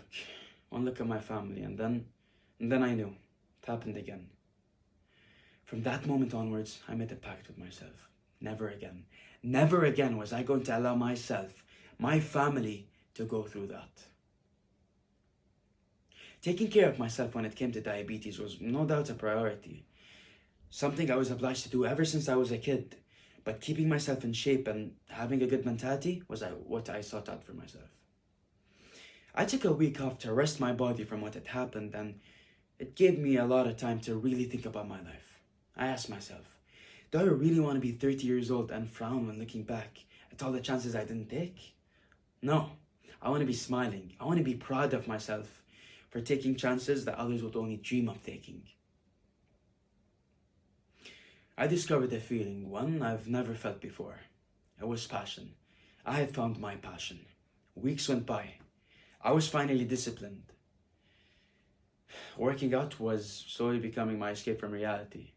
M: look at my family, and then I knew. It happened again. From that moment onwards, I made a pact with myself. Never again was I going to allow myself, my family, to go through that. Taking care of myself when it came to diabetes was no doubt a priority. Something I was obliged to do ever since I was a kid. But keeping myself in shape and having a good mentality was what I sought out for myself. I took a week off to rest my body from what had happened, and it gave me a lot of time to really think about my life. I asked myself, do I really want to be 30 years old and frown when looking back at all the chances I didn't take? No, I want to be smiling. I want to be proud of myself for taking chances that others would only dream of taking. I discovered a feeling, one I've never felt before. It was passion. I had found my passion. Weeks went by. I was finally disciplined. Working out was slowly becoming my escape from reality.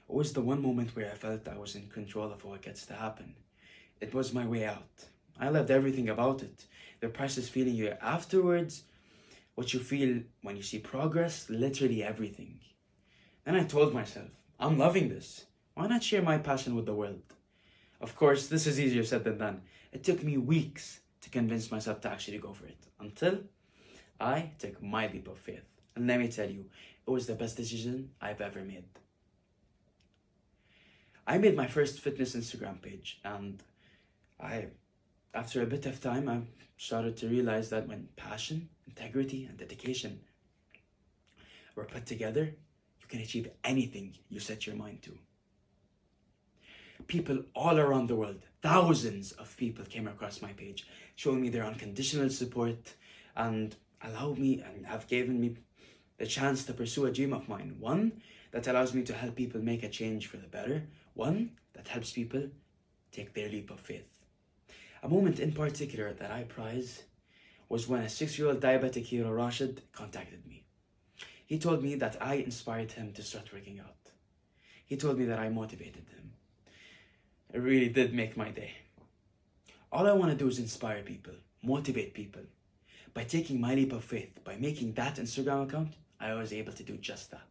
M: It was the one moment where I felt I was in control of what gets to happen. It was my way out. I loved everything about it. The priceless feeling you get afterwards, what you feel when you see progress, literally everything. Then I told myself, I'm loving this. Why not share my passion with the world? Of course, this is easier said than done. It took me weeks to convince myself to actually go for it, until I took my leap of faith. And let me tell you, it was the best decision I've ever made. I made my first fitness Instagram page, and after a bit of time, I started to realize that when passion, integrity, and dedication were put together, you can achieve anything you set your mind to. People all around the world, thousands of people came across my page, showing me their unconditional support and have given me the chance to pursue a dream of mine. One that allows me to help people make a change for the better. One that helps people take their leap of faith. A moment in particular that I prize was when a 6-year-old diabetic hero, Rashid, contacted me. He told me that I inspired him to start working out. He told me that I motivated him. It really did make my day. All I want to do is inspire people, motivate people. By taking my leap of faith, by making that Instagram account, I was able to do just that.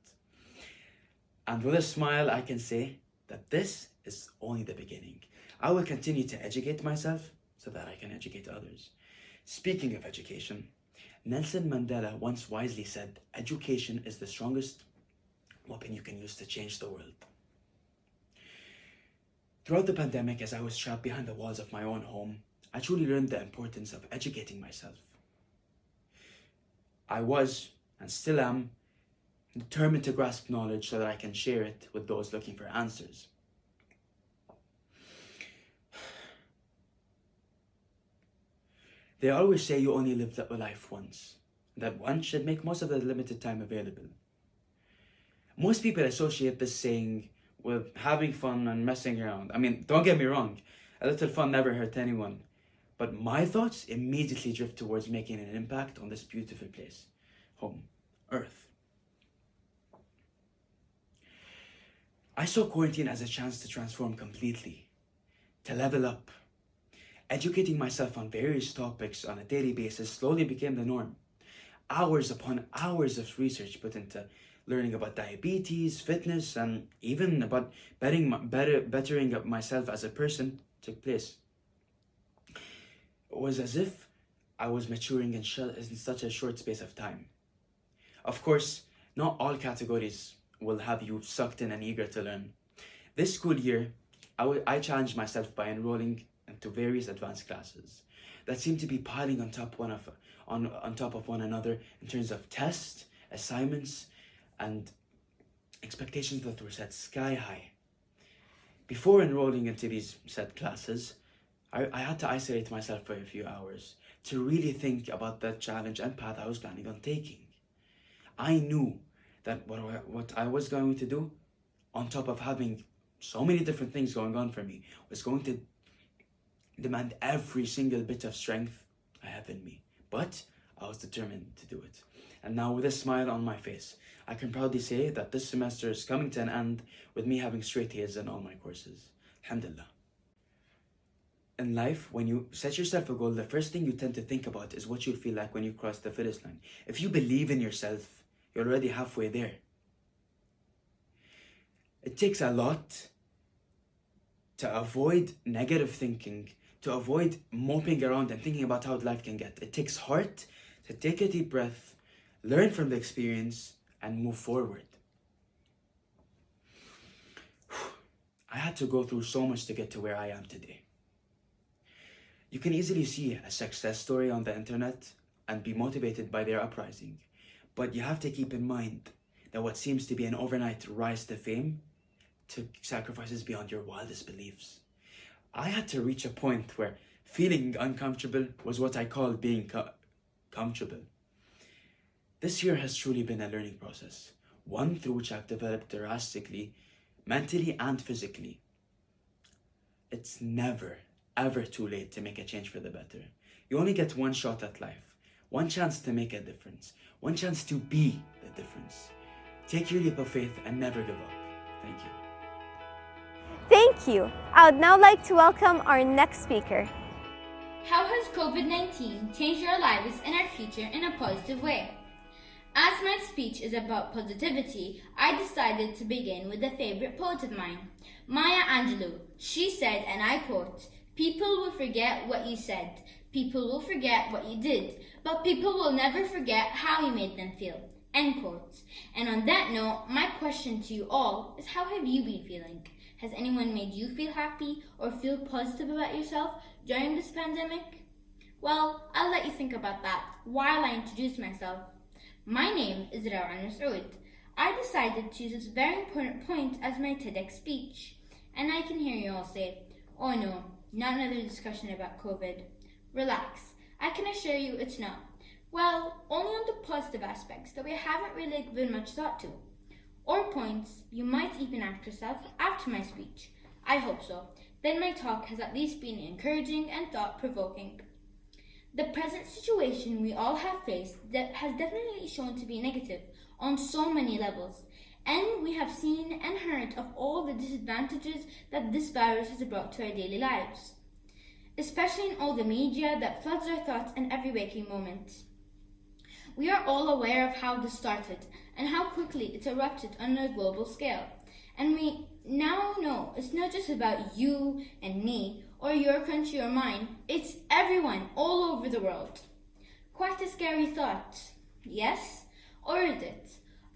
M: And with a smile, I can say that this is only the beginning. I will continue to educate myself so that I can educate others. Speaking of education, Nelson Mandela once wisely said, education is the strongest weapon you can use to change the world. Throughout the pandemic, as I was trapped behind the walls of my own home, I truly learned the importance of educating myself. I was, and still am, determined to grasp knowledge so that I can share it with those looking for answers. They always say you only live life once, that one should make most of the limited time available. Most people associate this saying with having fun and messing around. I mean, don't get me wrong, a little fun never hurt anyone. But my thoughts immediately drift towards making an impact on this beautiful place, home, Earth. I saw quarantine as a chance to transform completely, to level up. Educating myself on various topics on a daily basis slowly became the norm. Hours upon hours of research put into learning about diabetes, fitness, and even about bettering myself as a person took place. It was as if I was maturing in such a short space of time. Of course, not all categories will have you sucked in and eager to learn. This school year, I challenged myself by enrolling into various advanced classes that seemed to be piling on top of one another in terms of tests, assignments, and expectations that were set sky high. Before enrolling into these set classes, I had to isolate myself for a few hours to really think about the challenge and path I was planning on taking. I knew that what I was going to do, on top of having so many different things going on for me, was going to demand every single bit of strength I have in me. But I was determined to do it. And now with a smile on my face, I can proudly say that this semester is coming to an end with me having straight A's in all my courses. Alhamdulillah. In life, when you set yourself a goal, the first thing you tend to think about is what you feel like when you cross the finish line. If you believe in yourself, you're already halfway there. It takes a lot to avoid negative thinking, to avoid moping around and thinking about how life can get. It takes heart to take a deep breath, learn from the experience, and move forward. I had to go through so much to get to where I am today. You can easily see a success story on the internet and be motivated by their uprising, but you have to keep in mind that what seems to be an overnight rise to fame took sacrifices beyond your wildest beliefs. I had to reach a point where feeling uncomfortable was what I called being comfortable. This year has truly been a learning process, one through which I've developed drastically, mentally and physically. It's never, ever too late to make a change for the better. You only get one shot at life. one chance to make a difference, one chance to be the difference. Take your leap of faith and never give up. Thank you.
A: Thank you. I would now like to welcome our next speaker.
N: How has COVID-19 changed our lives and our future in a positive way? As my speech is about positivity, I decided to begin with a favorite poet of mine, Maya Angelou. She said, and I quote, "People will forget what you said, people will forget what you did, but people will never forget how you made them feel." End quote. And on that note, my question to you all is, how have you been feeling? Has anyone made you feel happy or feel positive about yourself during this pandemic? Well, I'll let you think about that while I introduce myself. My name is Rawan Masood. I decided to use this very important point as my TEDx speech. And I can hear you all say, "Oh no, not another discussion about COVID." Relax, I can assure you it's not. Well, only on the positive aspects that we haven't really given much thought to. Or points you might even ask yourself after my speech. I hope so. Then my talk has at least been encouraging and thought-provoking. The present situation we all have faced has definitely shown to be negative on so many levels, and we have seen and heard of all the disadvantages that this virus has brought to our daily lives, especially in all the media that floods our thoughts in every waking moment. We are all aware of how this started and how quickly it erupted on a global scale, and we now know it's not just about you and me, or your country or mine, it's everyone all over the world. Quite a scary thought, yes? Or is it?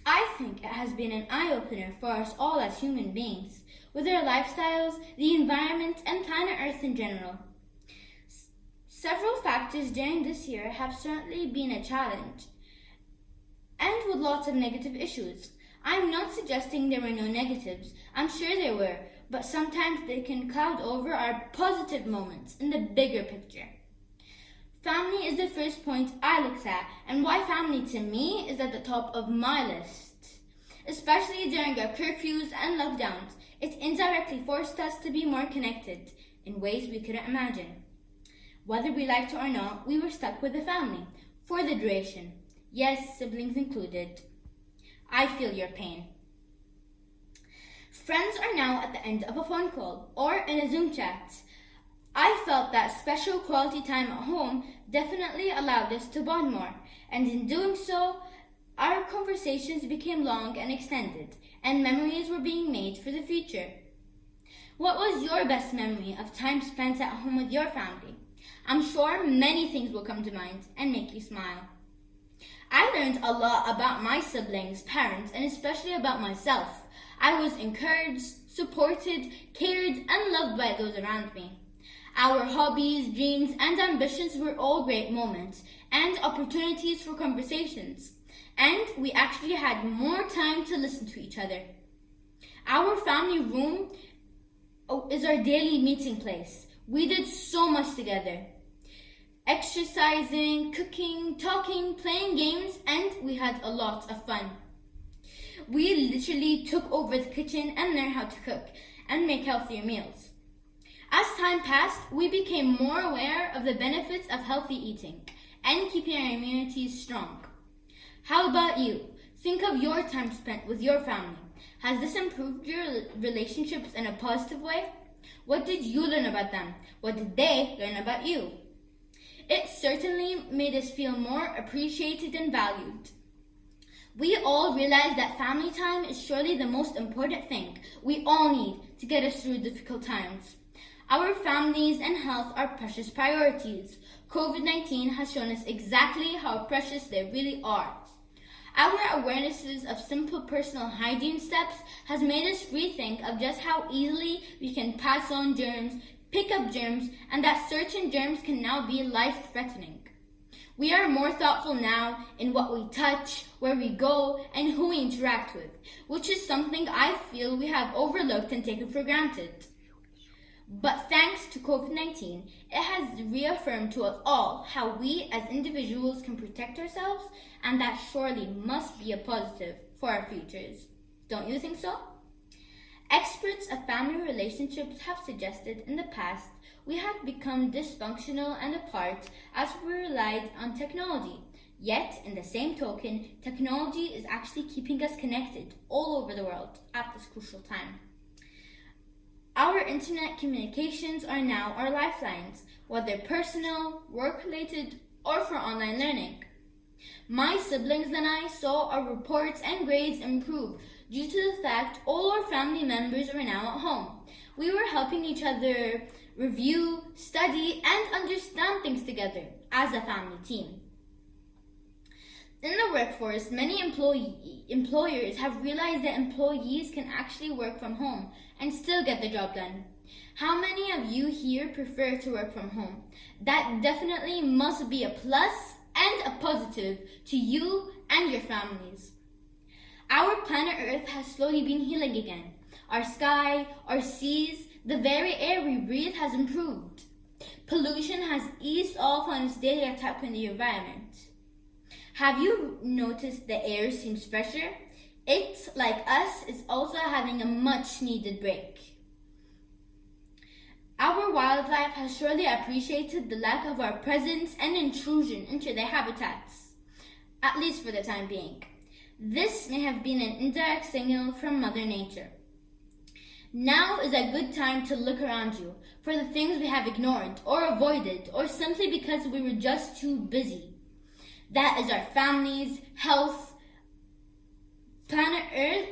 N: I think it has been an eye-opener for us all as human beings, with our lifestyles, the environment, and planet Earth in general. Several factors during this year have certainly been a challenge, and with lots of negative issues. I'm not suggesting there were no negatives, I'm sure there were, but sometimes they can cloud over our positive moments in the bigger picture. Family is the first point I looked at, and why family to me is at the top of my list. Especially during our curfews and lockdowns, it indirectly forced us to be more connected in ways we couldn't imagine. Whether we liked it or not, we were stuck with the family for the duration. Yes, siblings included. I feel your pain. Friends are now at the end of a phone call or in a Zoom chat. I felt that special quality time at home definitely allowed us to bond more, and in doing so, our conversations became long and extended, and memories were being made for the future. What was your best memory of time spent at home with your family? I'm sure many things will come to mind and make you smile. I learned a lot about my siblings, parents, and especially about myself. I was encouraged, supported, cared, and loved by those around me. Our hobbies, dreams, and ambitions were all great moments and opportunities for conversations. And we actually had more time to listen to each other. Our family room is our daily meeting place. We did so much together. Exercising, cooking, talking, playing games, and we had a lot of fun. We literally took over the kitchen and learned how to cook and make healthier meals. As time passed, we became more aware of the benefits of healthy eating and keeping our immunities strong. How about you? Think of your time spent with your family. Has this improved your relationships in a positive way? What did you learn about them? What did they learn about you? It certainly made us feel more appreciated and valued. We all realize that family time is surely the most important thing we all need to get us through difficult times. Our families and health are precious priorities. COVID-19 has shown us exactly how precious they really are. Our awarenesses of simple personal hygiene steps has made us rethink of just how easily we can pass on germs, pick up germs, and that certain germs can now be life-threatening. We are more thoughtful now in what we touch, where we go, and who we interact with, which is something I feel we have overlooked and taken for granted. But thanks to COVID-19, it has reaffirmed to us all how we as individuals can protect ourselves, and that surely must be a positive for our futures. Don't you think so? Experts of family relationships have suggested in the past we had become dysfunctional and apart as we relied on technology. Yet, in the same token, technology is actually keeping us connected all over the world at this crucial time. Our internet communications are now our lifelines, whether personal, work-related, or for online learning. My siblings and I saw our reports and grades improve due to the fact all our family members are now at home. We were helping each other review, study, and understand things together as a family team. In the workforce, many employers have realized that employees can actually work from home and still get the job done. How many of you here prefer to work from home? That definitely must be a plus and a positive to you and your families. Our planet Earth has slowly been healing again. Our sky, our seas, the very air we breathe has improved. Pollution has eased off on its daily attack on the environment. Have you noticed the air seems fresher? It, like us, is also having a much needed break. Our wildlife has surely appreciated the lack of our presence and intrusion into their habitats, at least for the time being. This may have been an indirect signal from Mother Nature. Now is a good time to look around you for the things we have ignored or avoided, or simply because we were just too busy. That is our families, health, planet Earth,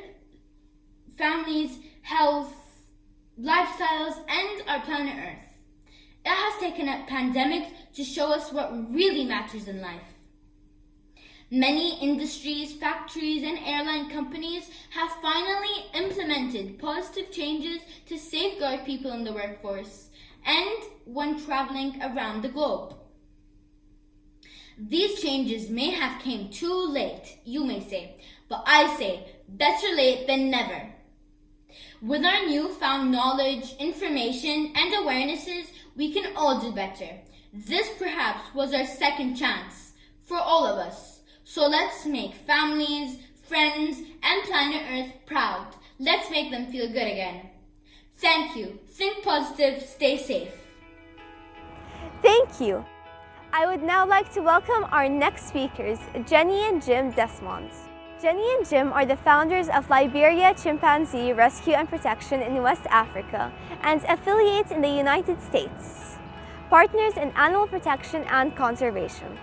N: families, health, lifestyles, and our planet Earth. It has taken a pandemic to show us what really matters in life. Many industries, factories, and airline companies have finally implemented positive changes to safeguard people in the workforce and when traveling around the globe. These changes may have came too late, you may say, but I say better late than never. With our newfound knowledge, information, and awarenesses, we can all do better. This perhaps was our second chance for all of us. So let's make families, friends, and planet Earth proud. Let's make them feel good again. Thank you. Think positive, stay safe.
A: Thank you. I would now like to welcome our next speakers, Jenny and Jim Desmond. Jenny and Jim are the founders of Liberia Chimpanzee Rescue and Protection in West Africa and affiliates in the United States, partners in animal protection and conservation.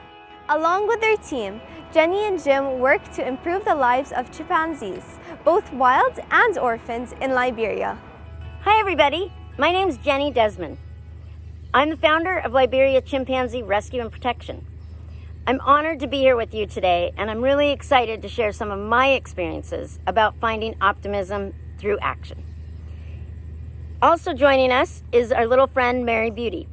A: Along with their team, Jenny and Jim work to improve the lives of chimpanzees, both wild and orphaned, in Liberia.
O: Hi everybody, my name's Jenny Desmond. I'm the founder of Liberia Chimpanzee Rescue and Protection. I'm honored to be here with you today, and I'm really excited to share some of my experiences about finding optimism through action. Also joining us is our little friend, Mary Beauty.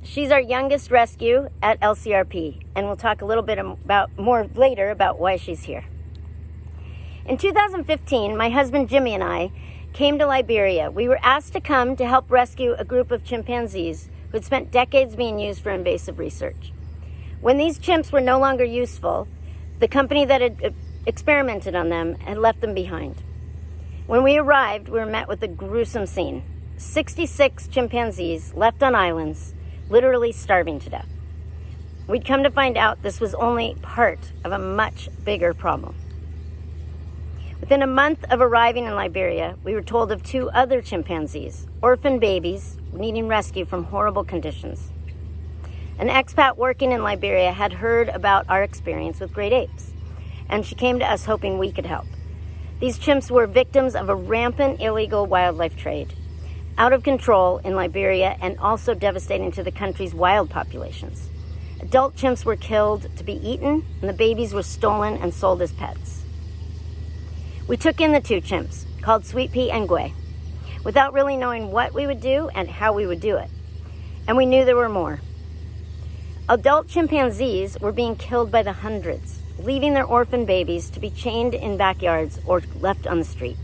O: She's our youngest rescue at LCRP, and we'll talk a little bit more later about why she's here. In 2015, my husband Jimmy and I came to Liberia. We were asked to come to help rescue a group of chimpanzees who had spent decades being used for invasive research. When these chimps were no longer useful, the company that had experimented on them had left them behind. When we arrived, we were met with a gruesome scene. 66 chimpanzees left on islands, literally starving to death. We'd come to find out this was only part of a much bigger problem. Within a month of arriving in Liberia, we were told of 2 other chimpanzees, orphan babies, needing rescue from horrible conditions. An expat working in Liberia had heard about our experience with great apes, and she came to us hoping we could help. These chimps were victims of a rampant illegal wildlife trade, out of control in Liberia and also devastating to the country's wild populations. Adult chimps were killed to be eaten, and the babies were stolen and sold as pets. We took in the 2 chimps, called Sweet Pea and Gwe, without really knowing what we would do and how we would do it. And we knew there were more. Adult chimpanzees were being killed by the hundreds, leaving their orphan babies to be chained in backyards or left on the street.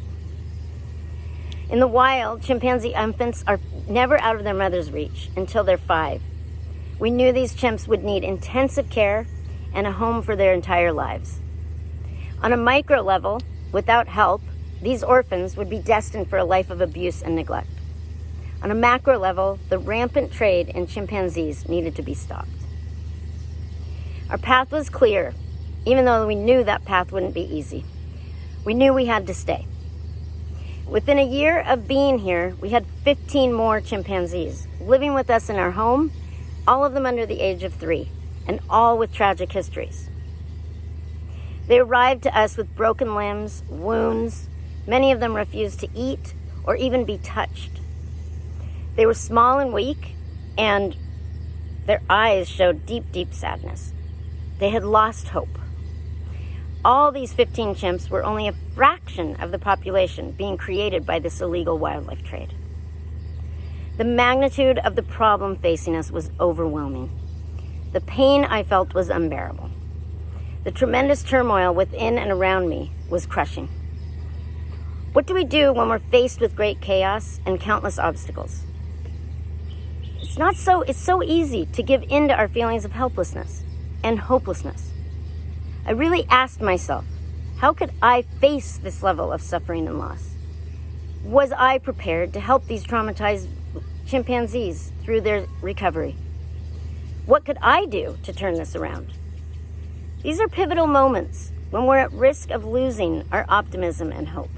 O: In the wild, chimpanzee infants are never out of their mother's reach until they're 5. We knew these chimps would need intensive care and a home for their entire lives. On a micro level, without help, these orphans would be destined for a life of abuse and neglect. On a macro level, the rampant trade in chimpanzees needed to be stopped. Our path was clear, even though we knew that path wouldn't be easy. We knew we had to stay. Within a year of being here, we had 15 more chimpanzees living with us in our home, all of them under the age of 3, and all with tragic histories. They arrived to us with broken limbs, wounds. Many of them refused to eat or even be touched. They were small and weak, and their eyes showed deep, deep sadness. They had lost hope. All these 15 chimps were only a fraction of the population being created by this illegal wildlife trade. The magnitude of the problem facing us was overwhelming. The pain I felt was unbearable. The tremendous turmoil within and around me was crushing. What do we do when we're faced with great chaos and countless obstacles? It's so easy to give in to our feelings of helplessness and hopelessness. I really asked myself, how could I face this level of suffering and loss? Was I prepared to help these traumatized chimpanzees through their recovery? What could I do to turn this around? These are pivotal moments when we're at risk of losing our optimism and hope.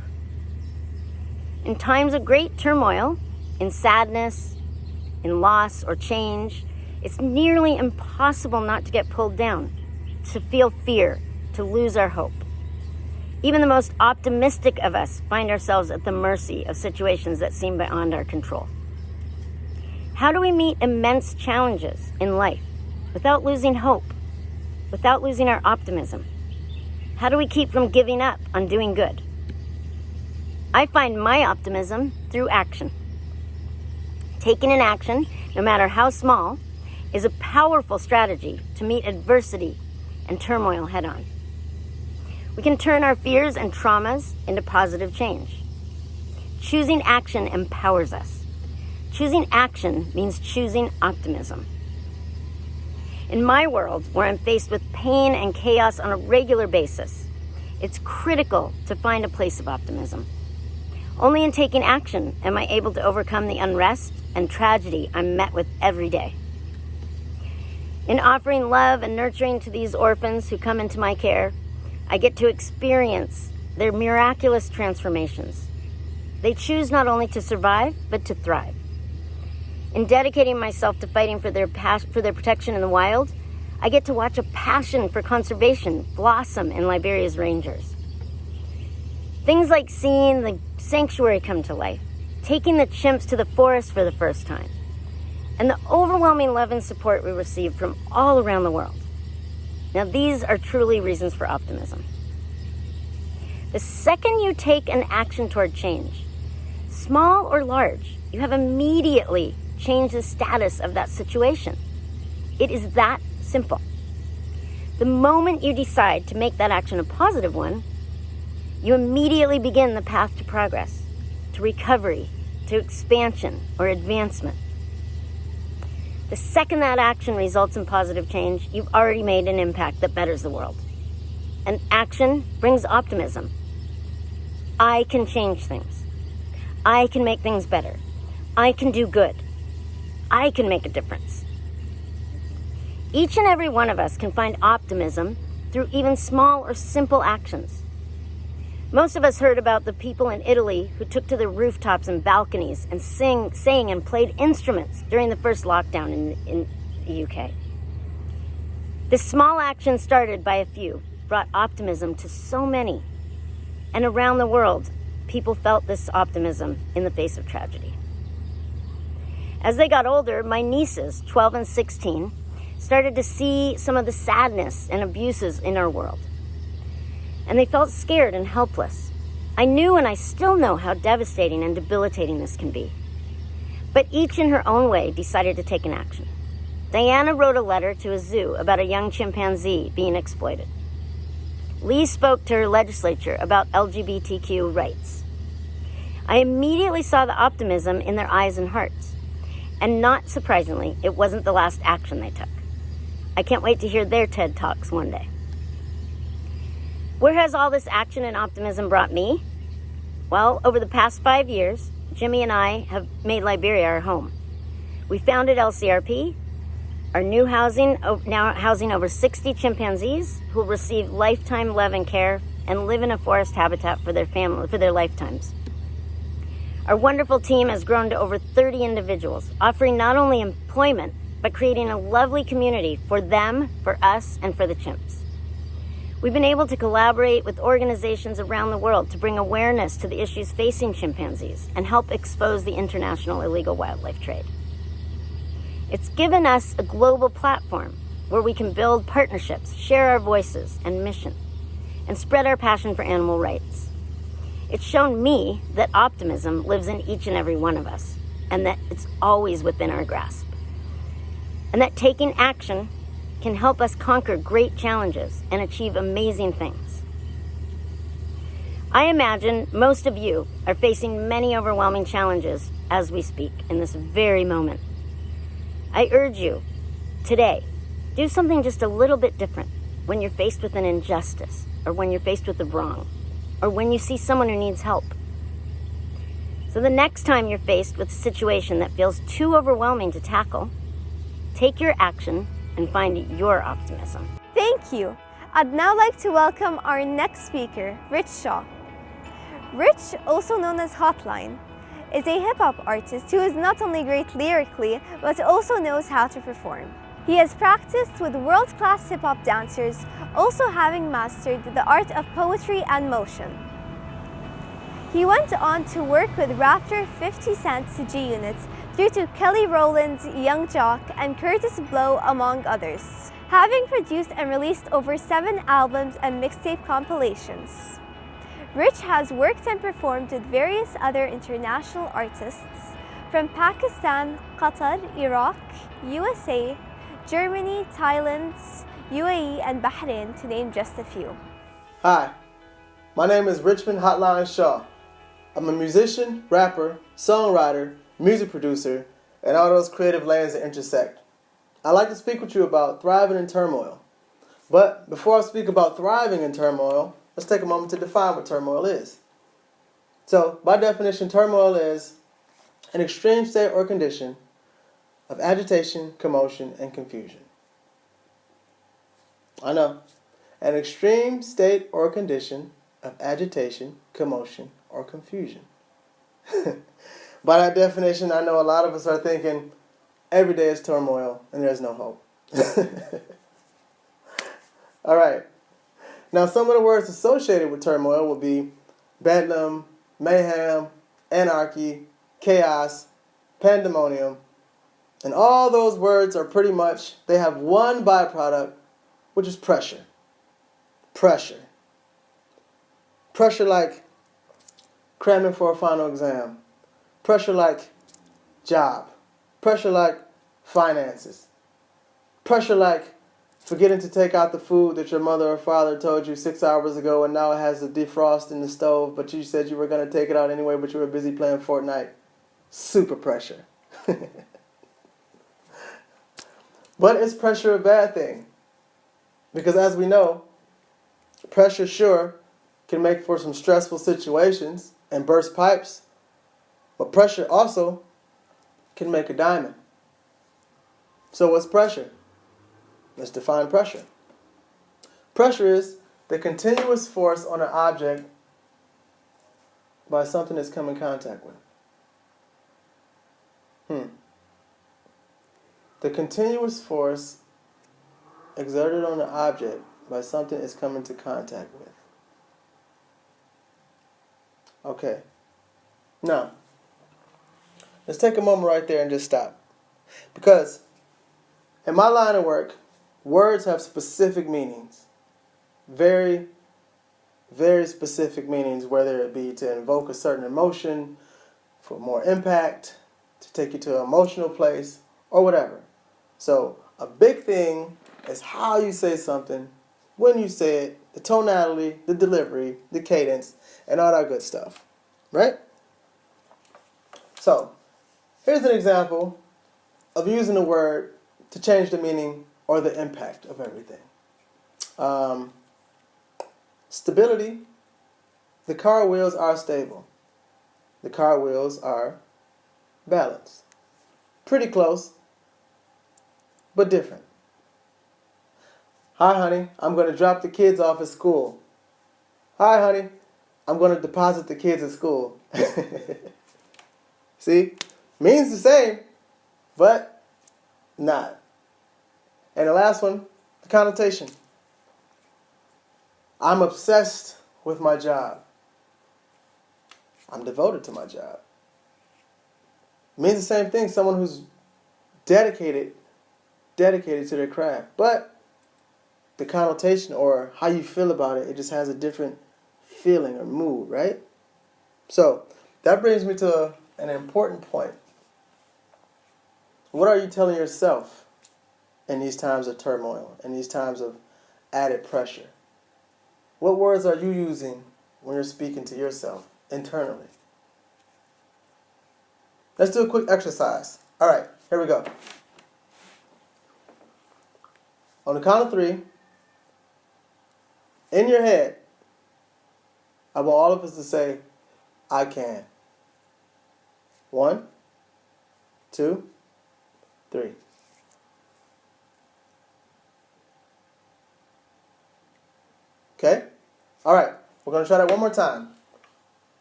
O: In times of great turmoil, in sadness, in loss or change, it's nearly impossible not to get pulled down, to feel fear, to lose our hope. Even the most optimistic of us find ourselves at the mercy of situations that seem beyond our control. How do we meet immense challenges in life without losing hope, without losing our optimism? How do we keep from giving up on doing good? I find my optimism through action. Taking an action, no matter how small, is a powerful strategy to meet adversity and turmoil head-on. We can turn our fears and traumas into positive change. Choosing action empowers us. Choosing action means choosing optimism. In my world, where I'm faced with pain and chaos on a regular basis, it's critical to find a place of optimism. Only in taking action am I able to overcome the unrest and tragedy I'm met with every day. In offering love and nurturing to these orphans who come into my care, I get to experience their miraculous transformations. They choose not only to survive, but to thrive. In dedicating myself to fighting for their protection in the wild, I get to watch a passion for conservation blossom in Liberia's rangers. Things like seeing the sanctuary come to life, taking the chimps to the forest for the first time, and the overwhelming love and support we receive from all around the world. Now, these are truly reasons for optimism. The second you take an action toward change, small or large, you have immediately changed the status of that situation. It is that simple. The moment you decide to make that action a positive one, you immediately begin the path to progress, to recovery, to expansion or advancement. The second that action results in positive change, you've already made an impact that betters the world. And action brings optimism. I can change things. I can make things better. I can do good. I can make a difference. Each and every one of us can find optimism through even small or simple actions. Most of us heard about the people in Italy who took to the rooftops and balconies and sang and played instruments during the first lockdown in the UK. This small action, started by a few, brought optimism to so many. And around the world, people felt this optimism in the face of tragedy. As they got older, my nieces, 12 and 16, started to see some of the sadness and abuses in our world. And they felt scared and helpless. I knew, and I still know, how devastating and debilitating this can be. But each in her own way decided to take an action. Diana wrote a letter to a zoo about a young chimpanzee being exploited. Lee spoke to her legislature about LGBTQ rights. I immediately saw the optimism in their eyes and hearts. And not surprisingly, it wasn't the last action they took. I can't wait to hear their TED Talks one day. Where has all this action and optimism brought me? Well, over the past 5 years, Jimmy and I have made Liberia our home. We founded LCRP, our new housing, now housing over 60 chimpanzees who will receive lifetime love and care and live in a forest habitat for their lifetimes. Our wonderful team has grown to over 30 individuals, offering not only employment, but creating a lovely community for them, for us, and for the chimps. We've been able to collaborate with organizations around the world to bring awareness to the issues facing chimpanzees and help expose the international illegal wildlife trade. It's given us a global platform where we can build partnerships, share our voices and mission, and spread our passion for animal rights. It's shown me that optimism lives in each and every one of us, and that it's always within our grasp. And that taking action can help us conquer great challenges and achieve amazing things. I imagine most of you are facing many overwhelming challenges as we speak in this very moment. I urge you, today, do something just a little bit different when you're faced with an injustice, or when you're faced with a wrong, or when you see someone who needs help. So the next time you're faced with a situation that feels too overwhelming to tackle, take your action and find your optimism.
A: Thank you. I'd now like to welcome our next speaker, Rich Shaw. Rich, also known as Hotline, is a hip-hop artist who is not only great lyrically, but also knows how to perform. He has practiced with world-class hip-hop dancers, also having mastered the art of poetry and motion. He went on to work with rapper 50 Cent's G-Unit through to Kelly Rowland's Young Jock and Curtis Blow, among others, having produced and released over 7 albums and mixtape compilations. Rich has worked and performed with various other international artists from Pakistan, Qatar, Iraq, USA, Germany, Thailand, UAE, and Bahrain, to name just a few.
P: Hi, my name is Richmond Hotline Shaw. I'm a musician, rapper, songwriter, music producer, and all those creative lanes that intersect. I'd like to speak with you about thriving in turmoil. But before I speak about thriving in turmoil, let's take a moment to define what turmoil is. So, by definition, turmoil is an extreme state or condition of agitation, commotion, and confusion. I know. An extreme state or condition of agitation, commotion, or confusion. By that definition, I know a lot of us are thinking every day is turmoil and there's no hope. All right. Now, some of the words associated with turmoil will be bedlam, mayhem, anarchy, chaos, pandemonium. And all those words are pretty much, they have one byproduct, which is pressure. Pressure. Pressure like cramming for a final exam. Pressure like job. Pressure like finances. Pressure like forgetting to take out the food that your mother or father told you 6 hours ago and now it has to defrost in the stove, but you said you were going to take it out anyway, but you were busy playing Fortnite. Super pressure. But is pressure a bad thing? Because as we know, pressure sure can make for some stressful situations and burst pipes, but pressure also can make a diamond. So what's pressure? Let's define pressure. Pressure is the continuous force on an object by something it's come in contact with. The continuous force exerted on an object by something it's come into contact with. Okay. Now, let's take a moment right there and just stop. Because in my line of work, words have specific meanings. Very, very specific meanings, whether it be to invoke a certain emotion, for more impact, to take you to an emotional place, or whatever. So, a big thing is how you say something, when you say it, the tonality, the delivery, the cadence, and all that good stuff. Right? So, here's an example of using a word to change the meaning or the impact of everything. Stability. The car wheels are stable. the car wheels are balanced. Pretty close, but different. Hi, honey, I'm going to drop the kids off at school. Hi, honey, I'm going to deposit the kids at school. See? Means the same, but not. And the last one, the connotation. I'm obsessed with my job. I'm devoted to my job. Means the same thing, someone who's dedicated to their craft. But the connotation or how you feel about it, it just has a different feeling or mood, right? So that brings me to an important point. What are you telling yourself in these times of turmoil, in these times of added pressure? What words are you using when you're speaking to yourself internally? Let's do a quick exercise. All right, here we go. On the count of 3, in your head, I want all of us to say, I can. 1, 2, 3. Okay? All right, we're going to try that one more time.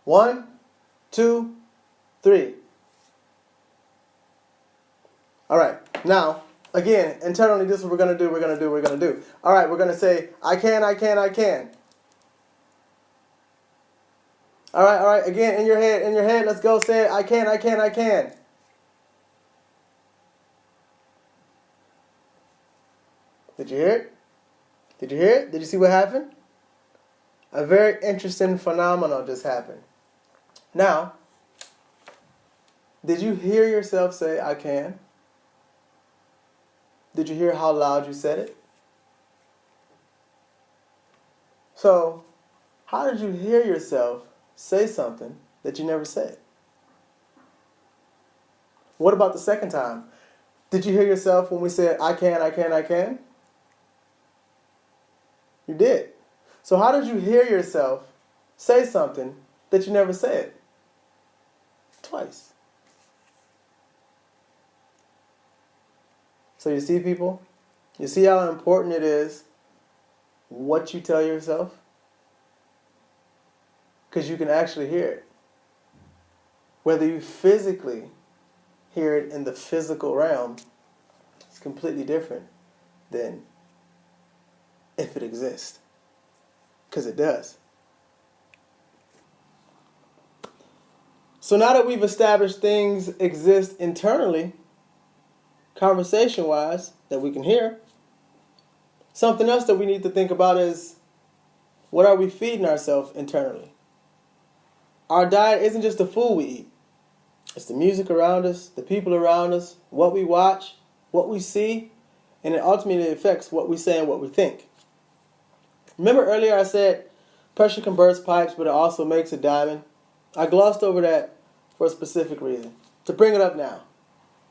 P: 1, 2, 3. All right, now, again, internally, this is what we're going to do, we're going to do. All right, we're going to say, I can, I can, I can. All right, again, in your head, let's go, say it, I can, I can, I can. Did you hear it? Did you hear it? Did you see what happened? A very interesting phenomenon just happened. Now, did you hear yourself say, I can? Did you hear how loud you said it? So, how did you hear yourself say something that you never said? What about the second time? Did you hear yourself when we said, I can, I can, I can? You did. So how did you hear yourself say something that you never said? Twice. So you see, people? You see how important it is what you tell yourself? Because you can actually hear it. Whether you physically hear it in the physical realm, it's completely different than if it exists. Because it does. So now that we've established things exist internally, conversation-wise, that we can hear, something else that we need to think about is, what are we feeding ourselves internally? Our diet isn't just the food we eat. It's the music around us, the people around us, what we watch, what we see, and it ultimately affects what we say and what we think. Remember earlier I said pressure can burst pipes, but it also makes a diamond? I glossed over that for a specific reason. To bring it up now.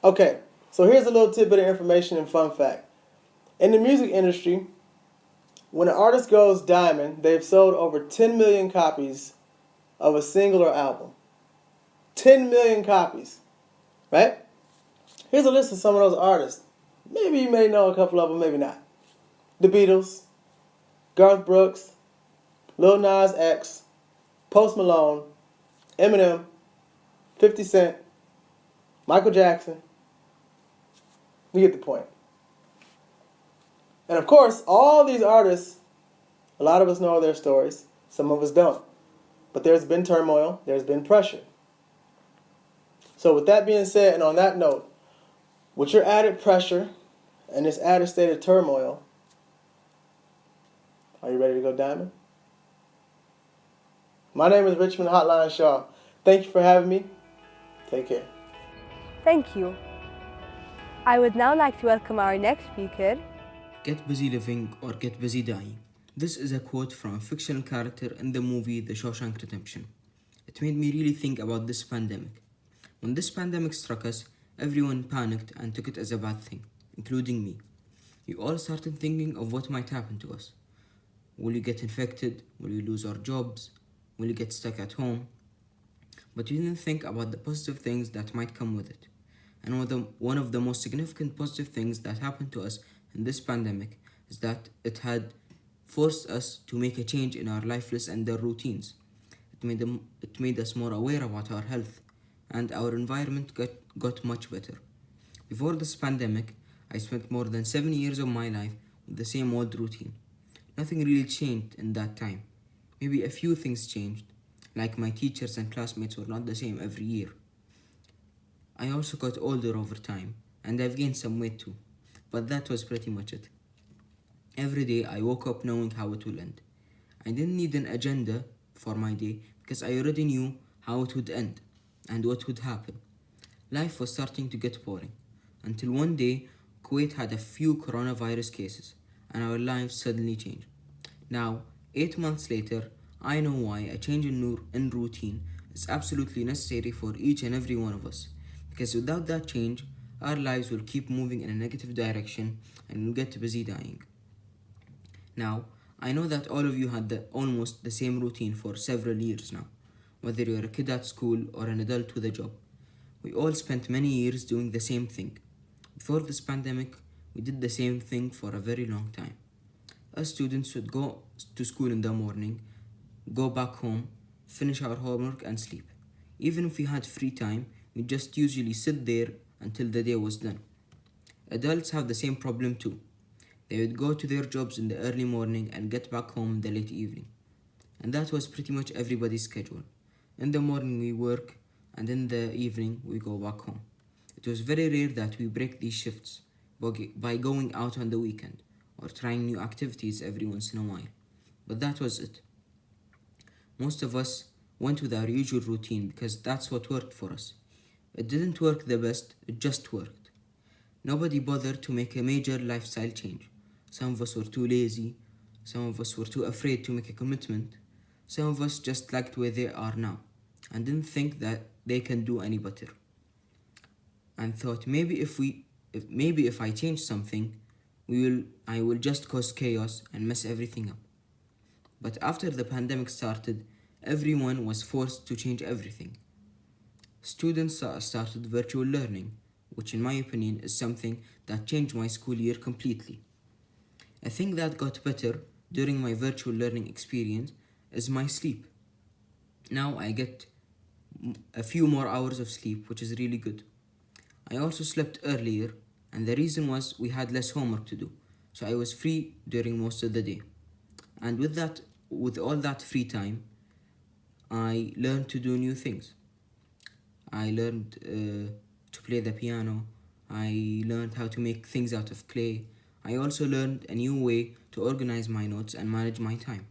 P: Okay, so here's a little tidbit of information and fun fact. In the music industry, when an artist goes diamond, they've sold over 10 million copies of a single or album. 10 million copies, right? Here's a list of some of those artists. Maybe you may know a couple of them, maybe not. The Beatles, Garth Brooks, Lil Nas X, Post Malone, Eminem, 50 Cent, Michael Jackson. You get the point. And of course, all these artists, a lot of us know their stories, some of us don't. But there's been turmoil, there's been pressure. So with that being said, and on that note, with your added pressure and this added state of turmoil, are you ready to go diamond? My name is Richmond Hotline Shaw. Thank you for having me. Take care.
B: Thank you. I would now like to welcome our next speaker.
Q: Get busy living or get busy dying. This is a quote from a fictional character in the movie The Shawshank Redemption. It made me really think about this pandemic. When this pandemic struck us, everyone panicked and took it as a bad thing, including me. We all started thinking of what might happen to us. Will you get infected? Will you lose our jobs? Will you get stuck at home? but we didn't think about the positive things that might come with it. And one of the most significant positive things that happened to us in this pandemic is that it had forced us to make a change in our lifeless and their routines. It made us more aware about our health, and our environment got much better. Before this pandemic, I spent more than 7 years of my life with the same old routine. Nothing really changed in that time. Maybe a few things changed, like my teachers and classmates were not the same every year. I also got older over time, and I've gained some weight too, but that was pretty much it. Every day I woke up knowing how it will end. I didn't need an agenda for my day because I already knew how it would end and what would happen. Life was starting to get boring, until one day Kuwait had a few coronavirus cases and our lives suddenly changed. Now, 8 months later, I know why a change in routine is absolutely necessary for each and every one of us, because without that change, our lives will keep moving in a negative direction and we'll get busy dying. Now, I know that all of you had almost the same routine for several years now, whether you're a kid at school or an adult with a job. We all spent many years doing the same thing. Before this pandemic, we did the same thing for a very long time. Us students would go to school in the morning, go back home, finish our homework and sleep. Even if we had free time, we'd just usually sit there until the day was done. Adults have the same problem too. They would go to their jobs in the early morning and get back home in the late evening. And that was pretty much everybody's schedule. In the morning we work, and in the evening we go back home. It was very rare that we break these shifts by going out on the weekend or trying new activities every once in a while. But that was it. Most of us went with our usual routine because that's what worked for us. It didn't work the best, it just worked. Nobody bothered to make a major lifestyle change. Some of us were too lazy, some of us were too afraid to make a commitment, some of us just liked where they are now and didn't think that they can do any better. And thought maybe if I change something, I will just cause chaos and mess everything up. But after the pandemic started, everyone was forced to change everything. Students started virtual learning, which in my opinion is something that changed my school year completely. A thing that got better during my virtual learning experience is my sleep. Now I get a few more hours of sleep, which is really good. I also slept earlier, and the reason was we had less homework to do, so I was free during most of the day. And with all that free time, I learned to do new things. I learned to play the piano. I learned how to make things out of clay. I also learned a new way to organize my notes and manage my time.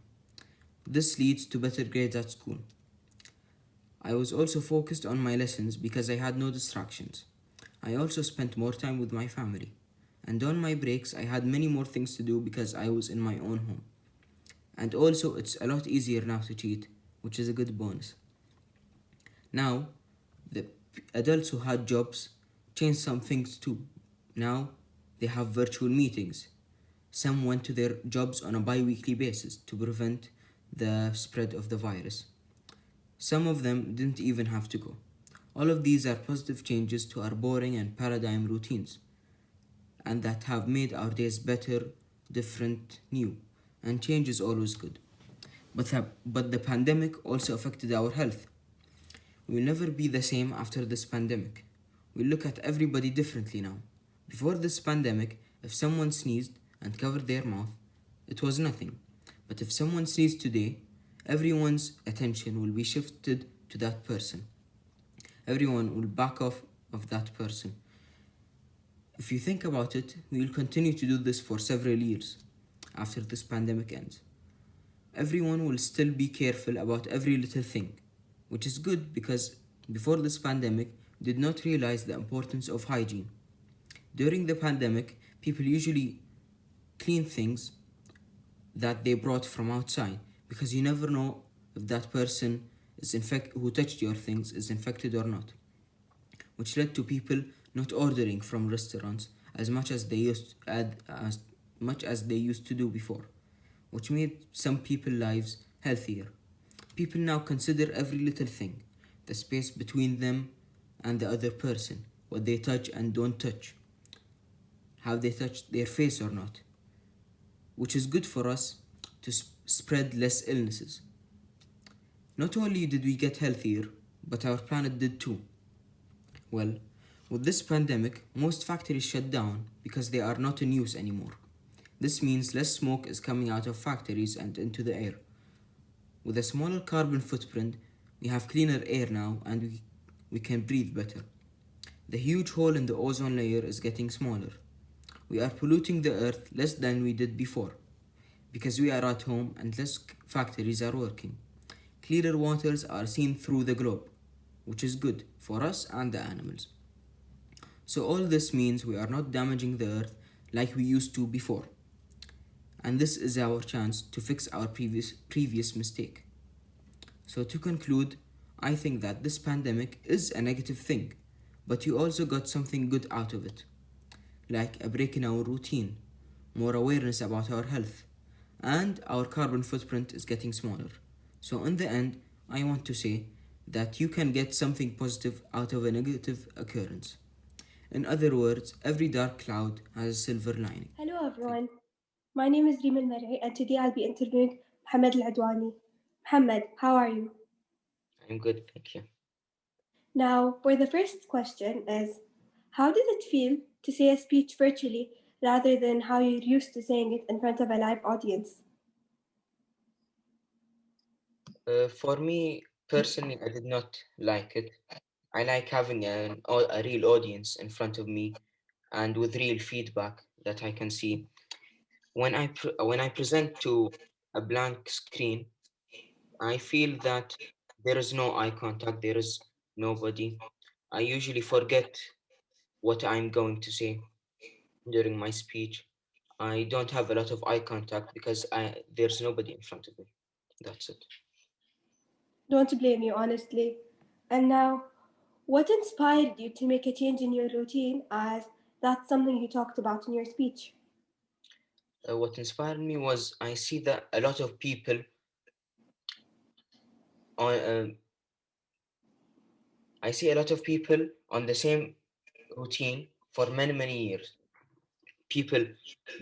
Q: This leads to better grades at school. I was also focused on my lessons because I had no distractions. I also spent more time with my family. And on my breaks, I had many more things to do because I was in my own home. And also, it's a lot easier now to cheat, which is a good bonus. Now, the adults who had jobs changed some things too. Now, they have virtual meetings. Some went to their jobs on a bi-weekly basis to prevent the spread of the virus. Some of them didn't even have to go. All of these are positive changes to our boring and paradigm routines, and that have made our days better, different, new, and change is always good. But the pandemic also affected our health. We will never be the same after this pandemic. We look at everybody differently now. Before this pandemic, if someone sneezed and covered their mouth, it was nothing. But if someone sneezed today, everyone's attention will be shifted to that person. Everyone will back off of that person. If you think about it, we will continue to do this for several years after this pandemic ends. Everyone will still be careful about every little thing, which is good because before this pandemic, we did not realize the importance of hygiene. During the pandemic, people usually clean things that they brought from outside because you never know if that person who touched your things is infected or not, which led to people not ordering from restaurants as much as they used to do before, which made some people's lives healthier. People now consider every little thing. the space between them and the other person, what they touch and don't touch, how they touch their face or not, which is good for us to spread less illnesses. Not only did we get healthier, but our planet did too. Well, with this pandemic, most factories shut down because they are not in use anymore. This means less smoke is coming out of factories and into the air. With a smaller carbon footprint, we have cleaner air now and we can breathe better. The huge hole in the ozone layer is getting smaller. We are polluting the earth less than we did before because we are at home and less factories are working. Clearer waters are seen through the globe, which is good for us and the animals. So all this means we are not damaging the earth like we used to before. And this is our chance to fix our previous mistake. So to conclude, I think that this pandemic is a negative thing, but you also got something good out of it, like a break in our routine, more awareness about our health, and our carbon footprint is getting smaller. So in the end, I want to say that you can get something positive out of a negative occurrence. In other words, every dark cloud has a silver lining.
K: Hello everyone, my name is Rima Al-Mar'i and today I'll be interviewing Mohammed Al-Adwani. Mohammed, how are you?
Q: I'm good, thank you.
K: Now, for the first question is, how did it feel to say a speech virtually rather than how you're used to saying it in front of a live audience?
Q: For me, personally, I did not like it. I like having a real audience in front of me and with real feedback that I can see. When I present to a blank screen, I feel that there is no eye contact, there is nobody. I usually forget what I'm going to say during my speech. I don't have a lot of eye contact because there's nobody in front of me. That's it.
K: Don't blame you, honestly. And now, what inspired you to make a change in your routine as that's something you talked about in your speech?
Q: What inspired me was I see that a lot of people on I see a lot of people on the same routine for many years. People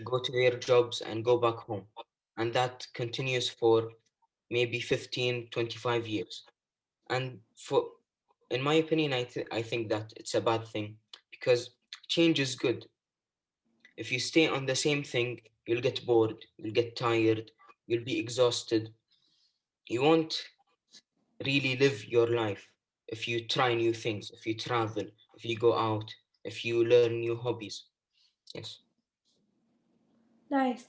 Q: go to their jobs and go back home, and that continues for maybe 15, 25 years. And in my opinion, I think that it's a bad thing because change is good. If you stay on the same thing, you'll get bored, you'll get tired, you'll be exhausted. You won't really live your life if you try new things, if you travel, if you go out, if you learn new hobbies. Yes.
K: Nice.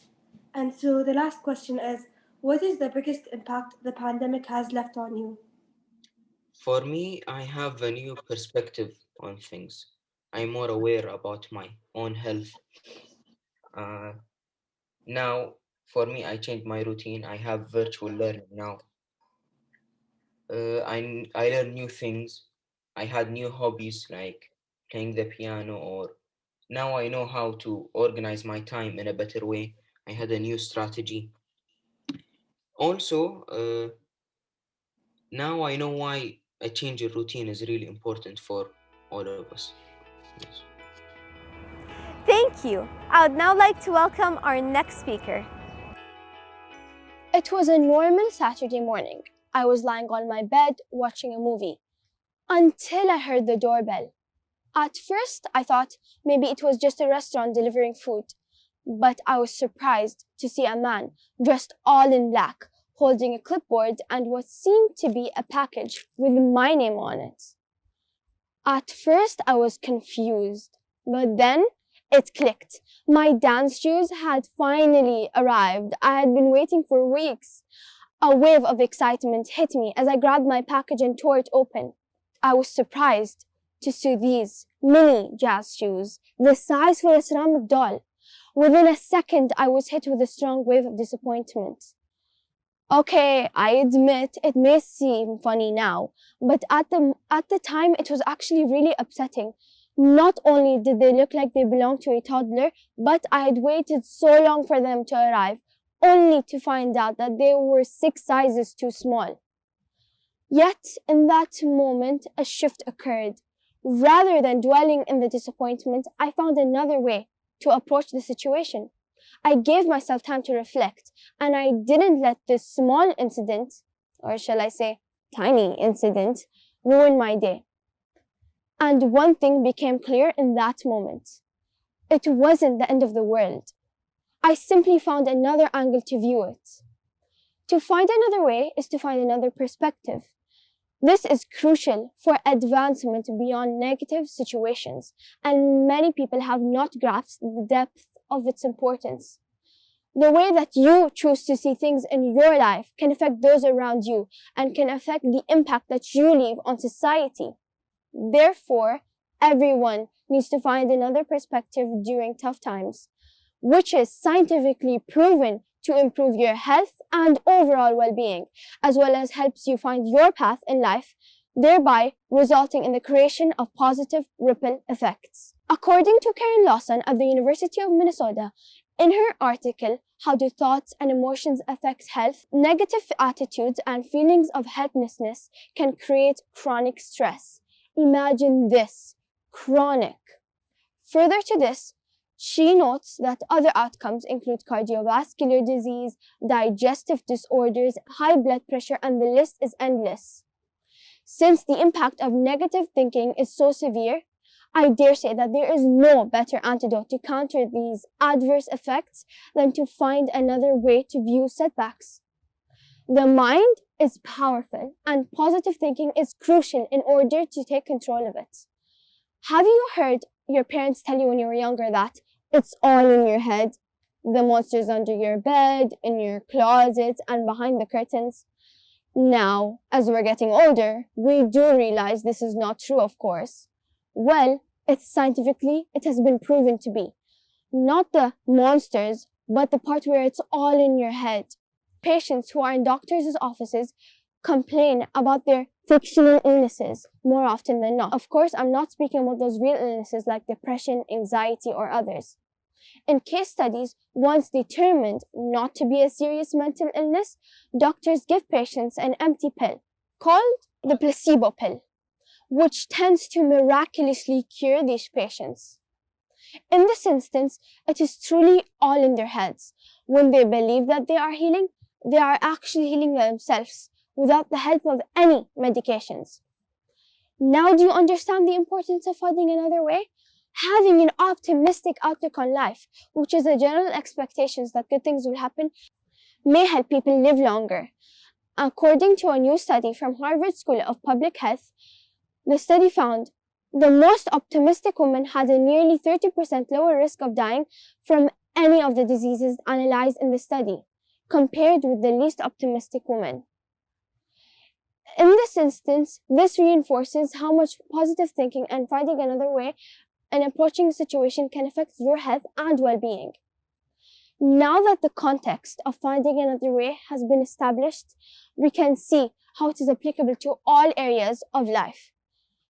K: And so the last question is, what is the biggest impact the pandemic has left on you?
Q: For me, I have a new perspective on things. I'm more aware about my own health. Uh, Now, for me, I changed my routine. I have virtual learning now. I learn new things. I had new hobbies like playing the piano, or now I know how to organize my time in a better way. I had a new strategy. Also, now I know why a change in routine is really important for all of us. Yes.
A: Thank you. I would now like to welcome our next speaker.
R: It was a normal Saturday morning. I was lying on my bed watching a movie until I heard the doorbell. At first, I thought maybe it was just a restaurant delivering food, but I was surprised to see a man dressed all in black, holding a clipboard and what seemed to be a package with my name on it. At first, I was confused, but then it clicked. My dance shoes had finally arrived. I had been waiting for weeks. A wave of excitement hit me as I grabbed my package and tore it open. I was surprised to see these mini jazz shoes, the size for a ceramic doll. Within a second, I was hit with a strong wave of disappointment. Okay, I admit it may seem funny now, but at the time it was actually really upsetting. Not only did they look like they belonged to a toddler, but I had waited so long for them to arrive, only to find out that they were 6 sizes too small. Yet, in that moment, a shift occurred. Rather than dwelling in the disappointment, I found another way to approach the situation. I gave myself time to reflect, and I didn't let this small incident, or shall I say, tiny incident, ruin my day. And one thing became clear in that moment. It wasn't the end of the world. I simply found another angle to view it. To find another way is to find another perspective. This is crucial for advancement beyond negative situations, and many people have not grasped the depth of its importance. The way that you choose to see things in your life can affect those around you and can affect the impact that you leave on society. Therefore, everyone needs to find another perspective during tough times, which is scientifically proven to improve your health and overall well-being, as well as helps you find your path in life, thereby resulting in the creation of positive ripple effects. According to Karen Lawson at the University of Minnesota, in her article, How Do Thoughts and Emotions Affect Health? Negative attitudes and feelings of helplessness can create chronic stress. Imagine this, chronic. Further to this, she notes that other outcomes include cardiovascular disease, digestive disorders, high blood pressure, and the list is endless. Since the impact of negative thinking is so severe, I dare say that there is no better antidote to counter these adverse effects than to find another way to view setbacks. The mind is powerful, and positive thinking is crucial in order to take control of it. Have you heard your parents tell you when you were younger that it's all in your head? The monsters under your bed, in your closet, and behind the curtains. Now, as we're getting older, we do realize this is not true, of course. Well, it has been proven to be. Not the monsters, but the part where it's all in your head. Patients who are in doctors' offices complain about their fictional illnesses more often than not. Of course, I'm not speaking about those real illnesses like depression, anxiety, or others. In case studies, once determined not to be a serious mental illness, doctors give patients an empty pill called the placebo pill, which tends to miraculously cure these patients. In this instance, it is truly all in their heads. When they believe that they are healing, they are actually healing themselves without the help of any medications. Now, do you understand the importance of finding another way? Having an optimistic outlook on life, which is a general expectation that good things will happen, may help people live longer. According to a new study from Harvard School of Public Health, the study found the most optimistic women had a nearly 30% lower risk of dying from any of the diseases analyzed in the study, compared with the least optimistic women. In this instance, this reinforces how much positive thinking and finding another way and approaching a situation can affect your health and well-being. Now that the context of finding another way has been established, we can see how it is applicable to all areas of life.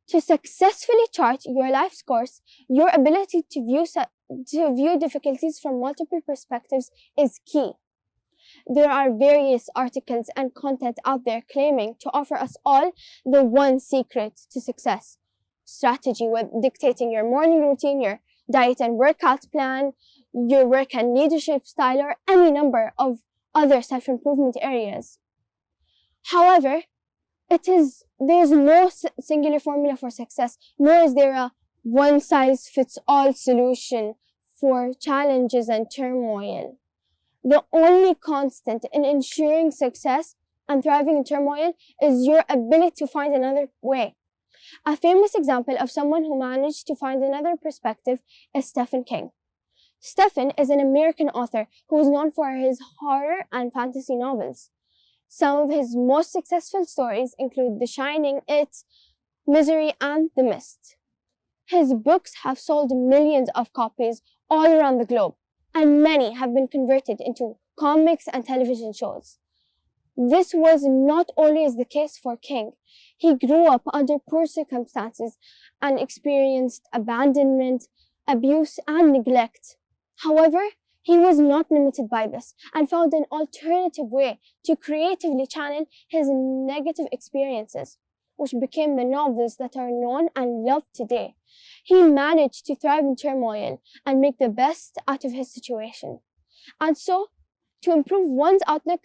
R: To successfully chart your life's course, your ability to view difficulties from multiple perspectives is key. There are various articles and content out there claiming to offer us all the one secret to success. Strategy with dictating your morning routine, your diet and workout plan, your work and leadership style, or any number of other self-improvement areas. However, there's no singular formula for success, nor is there a one-size-fits-all solution for challenges and turmoil. The only constant in ensuring success and thriving in turmoil is your ability to find another way. A famous example of someone who managed to find another perspective is Stephen King. Stephen is an American author who is known for his horror and fantasy novels. Some of his most successful stories include The Shining, It, Misery, and The Mist. His books have sold millions of copies all around the globe, and many have been converted into comics and television shows. This was not always the case for King. He grew up under poor circumstances and experienced abandonment, abuse, and neglect. However, He was not limited by this and found an alternative way to creatively channel his negative experiences, which became the novels that are known and loved today. He managed to thrive in turmoil and make the best out of his situation. And so, to improve one's outlook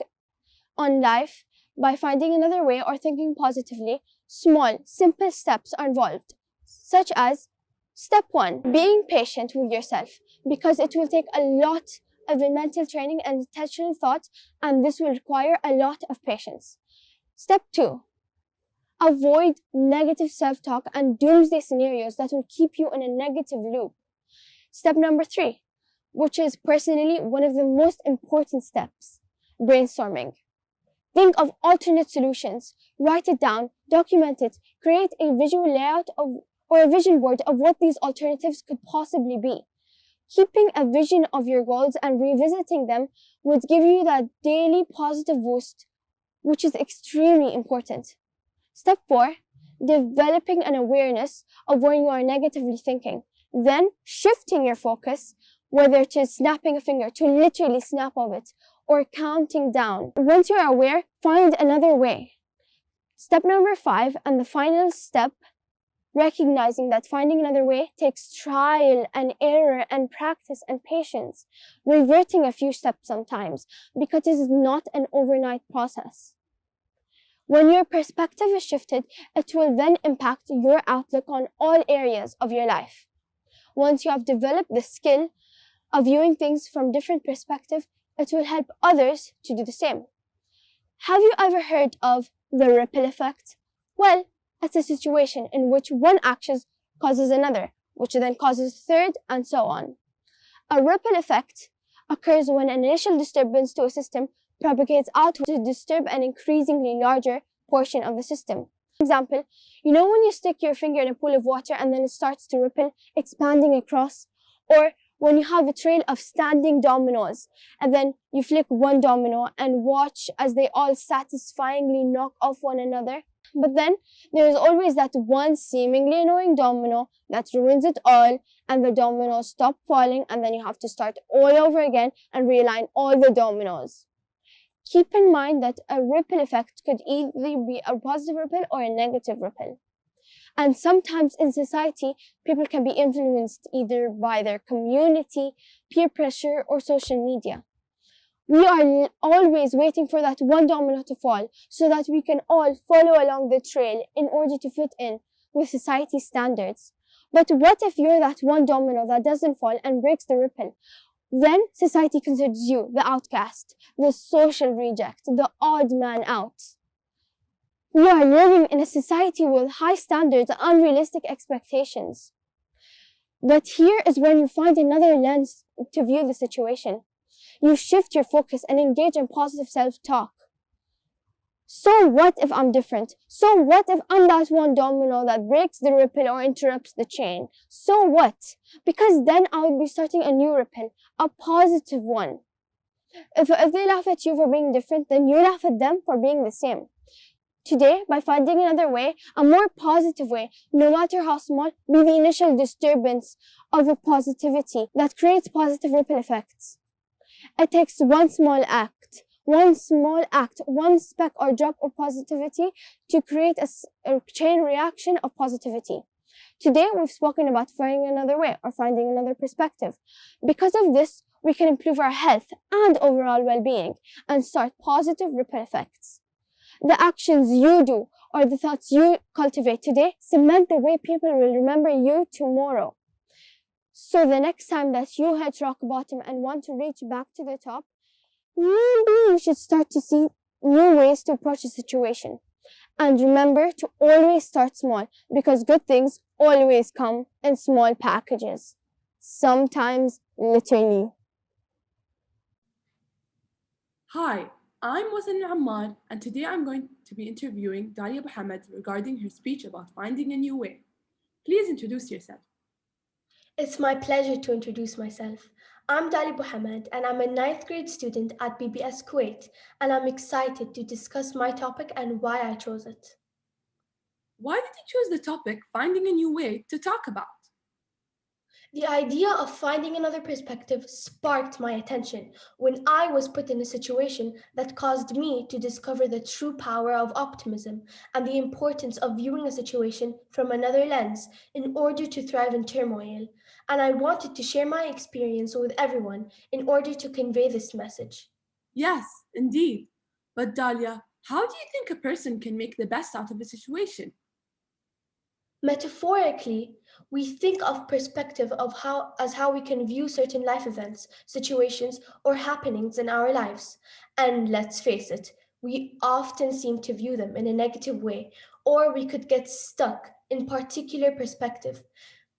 R: on life by finding another way or thinking positively, small, simple steps are involved, such as step 1, being patient with yourself, because it will take a lot of mental training and intentional thought, and this will require a lot of patience. Step 2, avoid negative self-talk and doomsday scenarios that will keep you in a negative loop. Step number 3, which is personally one of the most important steps, brainstorming. Think of alternate solutions, write it down, document it, create a visual layout or a vision board of what these alternatives could possibly be. Keeping a vision of your goals and revisiting them would give you that daily positive boost, which is extremely important. Step 4, developing an awareness of when you are negatively thinking. Then shifting your focus, whether it is snapping a finger to literally snap of it or counting down. Once you're aware, find another way. Step number 5, and the final step, recognizing that finding another way takes trial and error and practice and patience, reverting a few steps sometimes, because this is not an overnight process. When your perspective is shifted, it will then impact your outlook on all areas of your life. Once you have developed the skill of viewing things from different perspectives, it will help others to do the same. Have you ever heard of the ripple effect? Well, it's a situation in which one action causes another, which then causes a third, and so on. A ripple effect occurs when an initial disturbance to a system propagates out to disturb an increasingly larger portion of the system. For example, you know when you stick your finger in a pool of water and then it starts to ripple, expanding across? Or when you have a trail of standing dominoes and then you flick one domino and watch as they all satisfyingly knock off one another? But then there is always that one seemingly annoying domino that ruins it all, and the dominoes stop falling, and then you have to start all over again and realign all the dominoes. Keep in mind that a ripple effect could either be a positive ripple or a negative ripple. And sometimes in society, people can be influenced either by their community, peer pressure, or social media. We are always waiting for that one domino to fall so that we can all follow along the trail in order to fit in with society's standards. But what if you're that one domino that doesn't fall and breaks the ripple? Then society considers you the outcast, the social reject, the odd man out. We are living in a society with high standards and unrealistic expectations. But here is when you find another lens to view the situation. You shift your focus and engage in positive self-talk. So what if I'm different? So what if I'm that one domino that breaks the ripple or interrupts the chain? So what? Because then I would be starting a new ripple, a positive one. If they laugh at you for being different, then you laugh at them for being the same. Today, by finding another way, a more positive way, no matter how small, be the initial disturbance of a positivity that creates positive ripple effects. It takes one small act, one speck or drop of positivity to create a chain reaction of positivity. Today, we've spoken about finding another way or finding another perspective. Because of this, we can improve our health and overall well-being and start positive ripple effects. The actions you do or the thoughts you cultivate today cement the way people will remember you tomorrow. So the next time that you hit rock bottom and want to reach back to the top, maybe you should start to see new ways to approach the situation. And remember to always start small, because good things always come in small packages. Sometimes literally.
F: Hi, I'm Wasan Ammar, and today I'm going to be interviewing Dalia Mohammed regarding her speech about finding a new way. Please introduce yourself.
K: It's my pleasure to introduce myself. I'm Dalia Mohammed, and I'm a 9th grade student at BBSkuwait, and I'm excited to discuss my topic and why I chose it.
F: Why did you choose the topic, finding a new way, to talk about?
R: The idea of finding another perspective sparked my attention when I was put in a situation that caused me to discover the true power of optimism and the importance of viewing a situation from another lens in order to thrive in turmoil. And I wanted to share my experience with everyone in order to convey this message.
F: Yes, indeed. But Dahlia, how do you think a person can make the best out of a situation?
R: Metaphorically, we think of perspective as how we can view certain life events, situations, or happenings in our lives. And let's face it, we often seem to view them in a negative way, or we could get stuck in particular perspective.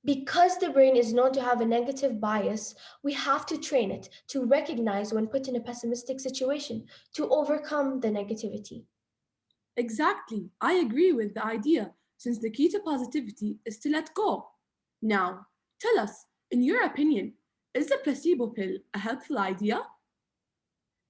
R: Because the brain is known to have a negative bias, we have to train it to recognize when put in a pessimistic situation to overcome the negativity.
F: Exactly. I agree with the idea, since the key to positivity is to let go. Now, tell us, in your opinion, is the placebo pill a helpful idea?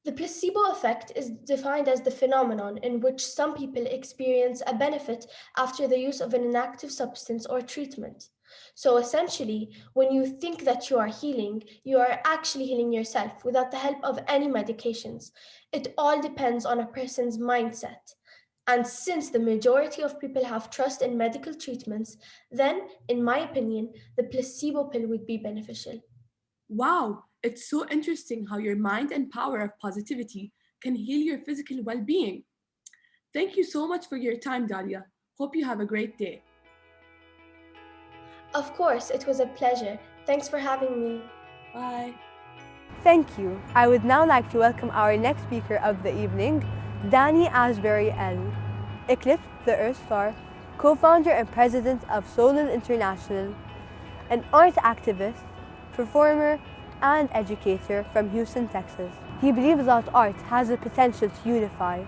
R: The placebo effect is defined as the phenomenon in which some people experience a benefit after the use of an inactive substance or treatment. So essentially, when you think that you are healing, you are actually healing yourself without the help of any medications. It all depends on a person's mindset. And since the majority of people have trust in medical treatments, then, in my opinion, the placebo pill would be beneficial.
F: Wow, it's so interesting how your mind and power of positivity can heal your physical well being. Thank you so much for your time, Dahlia. Hope you have a great day.
R: Of course, it was a pleasure. Thanks for having me.
F: Bye.
B: Thank you. I would now like to welcome our next speaker of the evening, Danny Asbury L. Eclipse, the Earth Star, co-founder and president of Solal International, an art activist, performer, and educator from Houston, Texas. He believes that art has the potential to unify.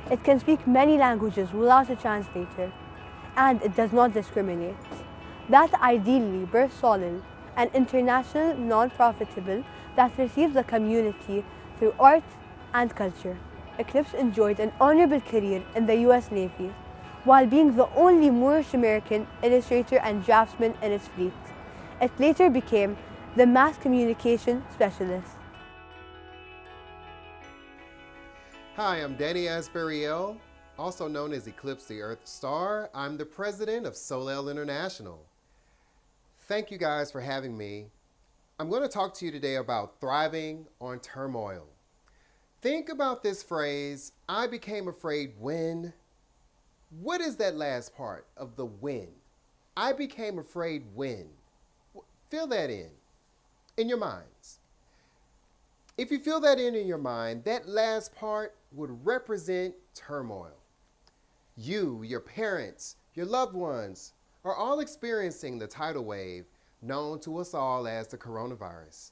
B: It can speak many languages without a translator, and it does not discriminate. That ideally births Solal, an international non-profitable that receives the community through art and culture. Eclipse enjoyed an honorable career in the US Navy, while being the only Moorish American illustrator and draftsman in its fleet. It later became the mass communication specialist.
S: Hi, I'm Danny Asbury-El, also known as Eclipse the Earth Star. I'm the president of Solal International. Thank you guys for having me. I'm going to talk to you today about thriving on turmoil. Think about this phrase, I became afraid when. What is that last part of the when? I became afraid when. Fill that in your minds. If you fill that in your mind, that last part would represent turmoil. You, your parents, your loved ones are all experiencing the tidal wave known to us all as the coronavirus.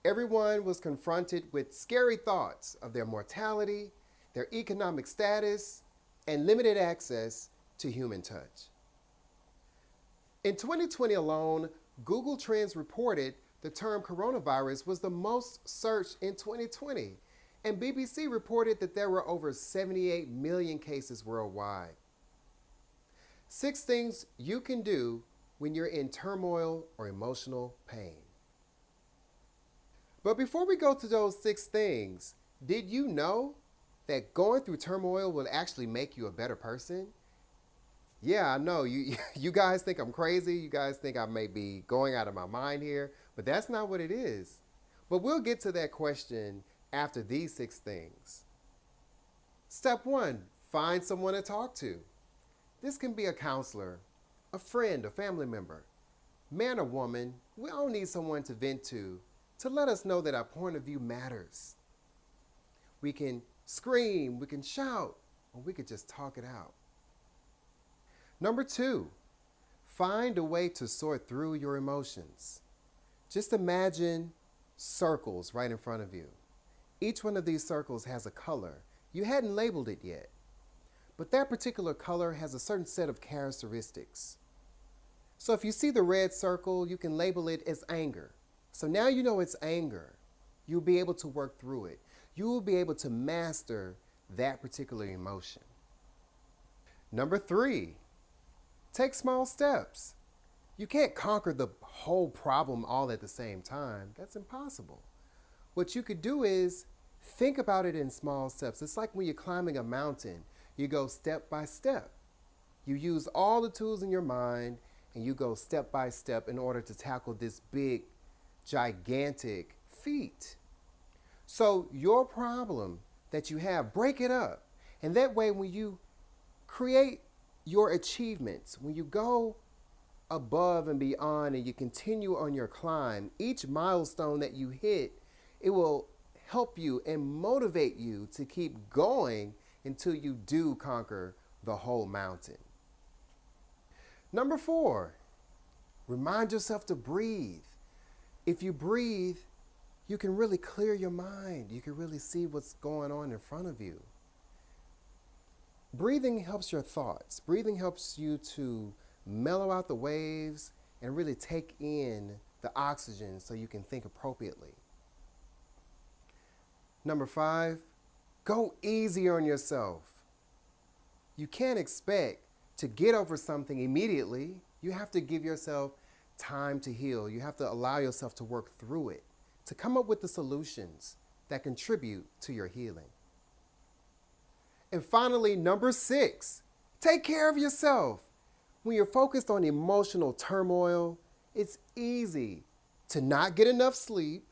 S: Everyone was confronted with scary thoughts of their mortality, their economic status, and limited access to human touch. In 2020 alone, Google Trends reported the term coronavirus was the most searched in 2020, and BBC reported that there were over 78 million cases worldwide. 6 things you can do when you're in turmoil or emotional pain. But before we go to those 6 things, did you know that going through turmoil will actually make you a better person? Yeah, I know, you guys think I'm crazy, you guys think I may be going out of my mind here, but that's not what it is. But we'll get to that question after these 6 things. Step 1, find someone to talk to. This can be a counselor, a friend, a family member. Man or woman, we all need someone to vent to let us know that our point of view matters. We can scream, we can shout, or we could just talk it out. Number 2, find a way to sort through your emotions. Just imagine circles right in front of you. Each one of these circles has a color. You hadn't labeled it yet, but that particular color has a certain set of characteristics. So if you see the red circle, you can label it as anger. So now you know it's anger. You'll be able to work through it. You will be able to master that particular emotion. Number 3, take small steps. You can't conquer the whole problem all at the same time. That's impossible. What you could do is think about it in small steps. It's like when you're climbing a mountain, you go step by step. You use all the tools in your mind and you go step by step in order to tackle this big, gigantic feat. So your problem that you have, break it up. And that way when you create your achievements, when you go above and beyond and you continue on your climb, each milestone that you hit, it will help you and motivate you to keep going until you do conquer the whole mountain. Number 4, remind yourself to breathe. If you breathe, you can really clear your mind. You can really see what's going on in front of you. Breathing helps your thoughts. Breathing helps you to mellow out the waves and really take in the oxygen so you can think appropriately. Number 5, go easy on yourself. You can't expect to get over something immediately. You have to give yourself time to heal. You have to allow yourself to work through it, to come up with the solutions that contribute to your healing. And finally, number 6, take care of yourself. When you're focused on emotional turmoil, it's easy to not get enough sleep,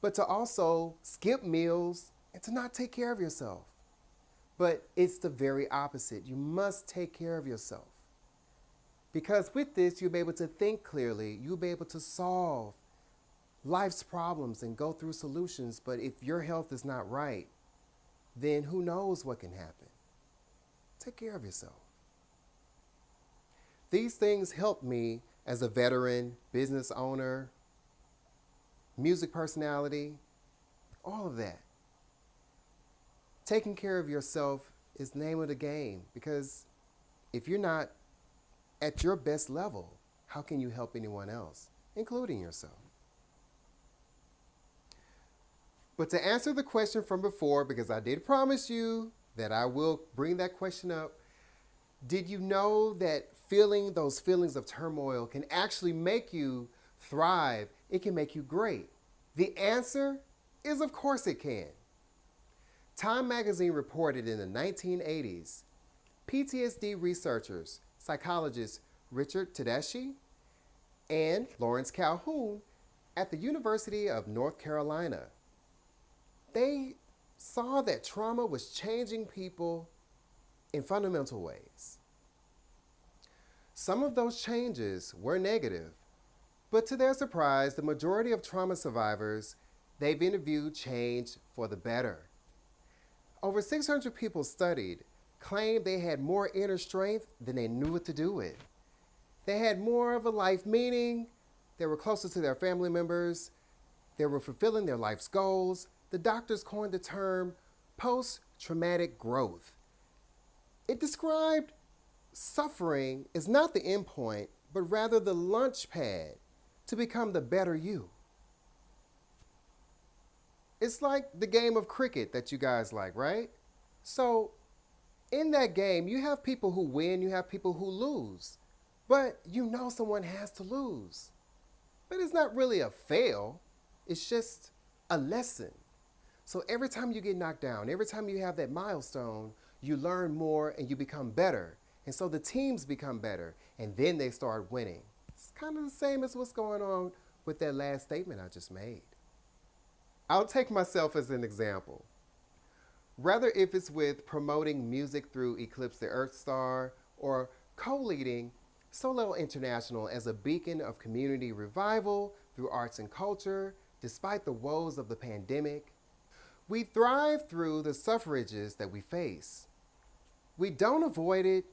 S: but to also skip meals and to not take care of yourself. But it's the very opposite. You must take care of yourself. Because with this, you'll be able to think clearly. You'll be able to solve life's problems and go through solutions. But if your health is not right, then who knows what can happen? Take care of yourself. These things helped me as a veteran, business owner, music personality, all of that. Taking care of yourself is the name of the game, because if you're not at your best level, how can you help anyone else, including yourself? But to answer the question from before, because I did promise you that I will bring that question up, did you know that feeling those feelings of turmoil can actually make you thrive? It can make you great. The answer is, of course it can. Time magazine reported in the 1980s, PTSD researchers, psychologists Richard Tedeschi and Lawrence Calhoun at the University of North Carolina, they saw that trauma was changing people in fundamental ways. Some of those changes were negative, but to their surprise, the majority of trauma survivors they've interviewed changed for the better. Over 600 people studied claimed they had more inner strength than they knew what to do with. They had more of a life meaning, they were closer to their family members, they were fulfilling their life's goals. The doctors coined the term post-traumatic growth. It described suffering as not the end point, but rather the launch pad to become the better you. It's like the game of cricket that you guys like, right? So in that game, you have people who win, you have people who lose. But you know someone has to lose. But it's not really a fail, it's just a lesson. So every time you get knocked down, every time you have that milestone, you learn more and you become better. And so the teams become better, and then they start winning. It's kind of the same as what's going on with that last statement I just made. I'll take myself as an example. Whether if it's with promoting music through Eclipse the Earth Star or co-leading Soleil International as a beacon of community revival through arts and culture, despite the woes of the pandemic, we thrive through the suffrages that we face. We don't avoid it,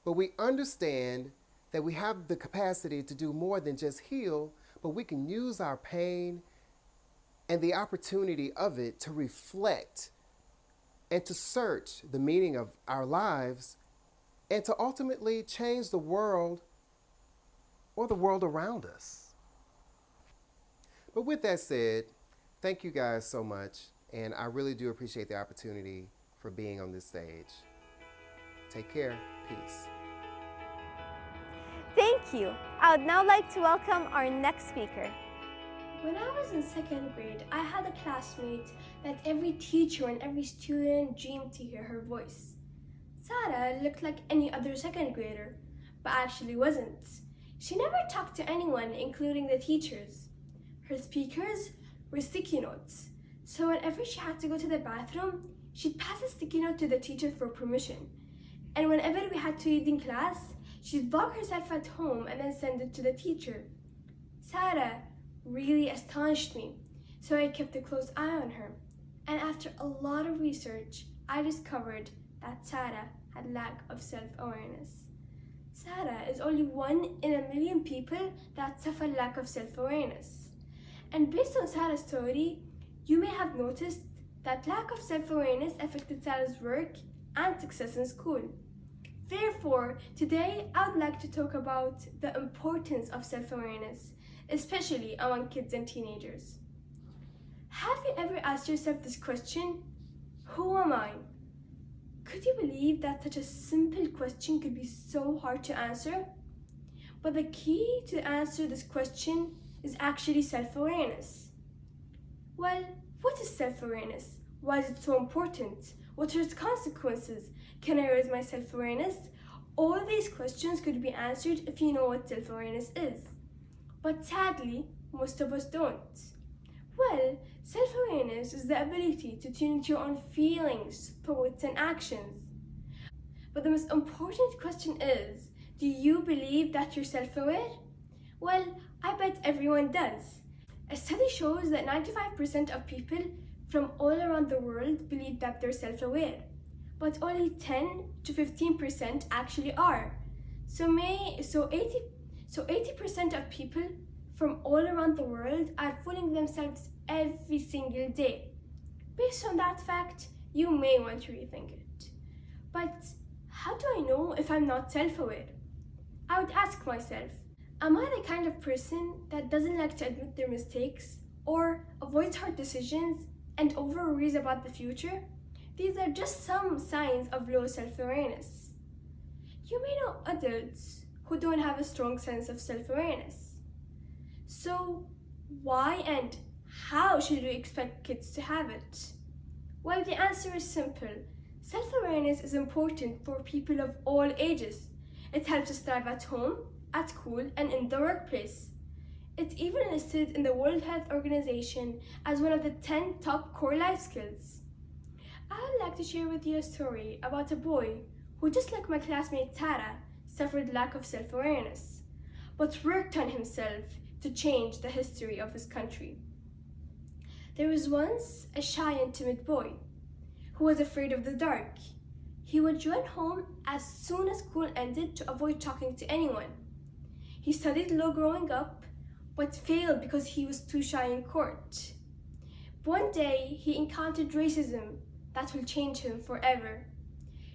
S: but we understand that we have the capacity to do more than just heal, but we can use our pain and the opportunity of it to reflect and to search the meaning of our lives and to ultimately change the world or the world around us. But with that said, thank you guys so much, and I really do appreciate the opportunity for being on this stage. Take care. Peace.
A: Thank Thank you. I would now like to welcome our next speaker.
K: When I was in second grade, I had a classmate that every teacher and every student dreamed to hear her voice. Sarah looked like any other second grader, but actually wasn't. She never talked to anyone, including the teachers. Her speakers were sticky notes, so whenever she had to go to the bathroom, she'd pass a sticky note to the teacher for permission. And whenever we had to read in class, she'd block herself at home and then send it to the teacher. Sarah really astonished me, so I kept a close eye on her. And after a lot of research, I discovered that Sarah had lack of self-awareness. Sarah is only 1 in a million people that suffer lack of self-awareness. And based on Sarah's story, you may have noticed that lack of self-awareness affected Sarah's work and success in school. Therefore, today I would like to talk about the importance of self-awareness, especially among kids and teenagers. Have you ever asked yourself this question? Who am I? Could you believe that such a simple question could be so hard to answer? But the key to answer this question is actually self-awareness. Well, what is self-awareness? Why is it so important? What are its consequences? Can I raise my self-awareness? All these questions could be answered if you know what self-awareness is. But sadly, most of us don't. Well, self-awareness is the ability to tune into your own feelings, thoughts, and actions. But the most important question is, do you believe that you're self-aware? Well, I bet everyone does. A study shows that 95% of people from all around the world believe that they're self-aware, but only 10 to 15% actually are. So 80% of people from all around the world are fooling themselves every single day. Based on that fact, you may want to rethink it. But how do I know if I'm not self-aware? I would ask myself, am I the kind of person that doesn't like to admit their mistakes or avoids hard decisions and over-worries about the future? These are just some signs of low self-awareness. You may know adults who don't have a strong sense of self-awareness. So why and how should we expect kids to have it? Well, the answer is simple. Self-awareness is important for people of all ages. It helps us thrive at home, at school, and in the workplace. It's even listed in the World Health Organization as one of the 10 top core life skills. I would like to share with you a story about a boy who, just like my classmate Tara, suffered lack of self-awareness, but worked on himself to change the history of his country. There was once a shy and timid boy who was afraid of the dark. He would run home as soon as school ended to avoid talking to anyone. He studied law growing up, but failed because he was too shy in court. One day, he encountered racism that will change him forever.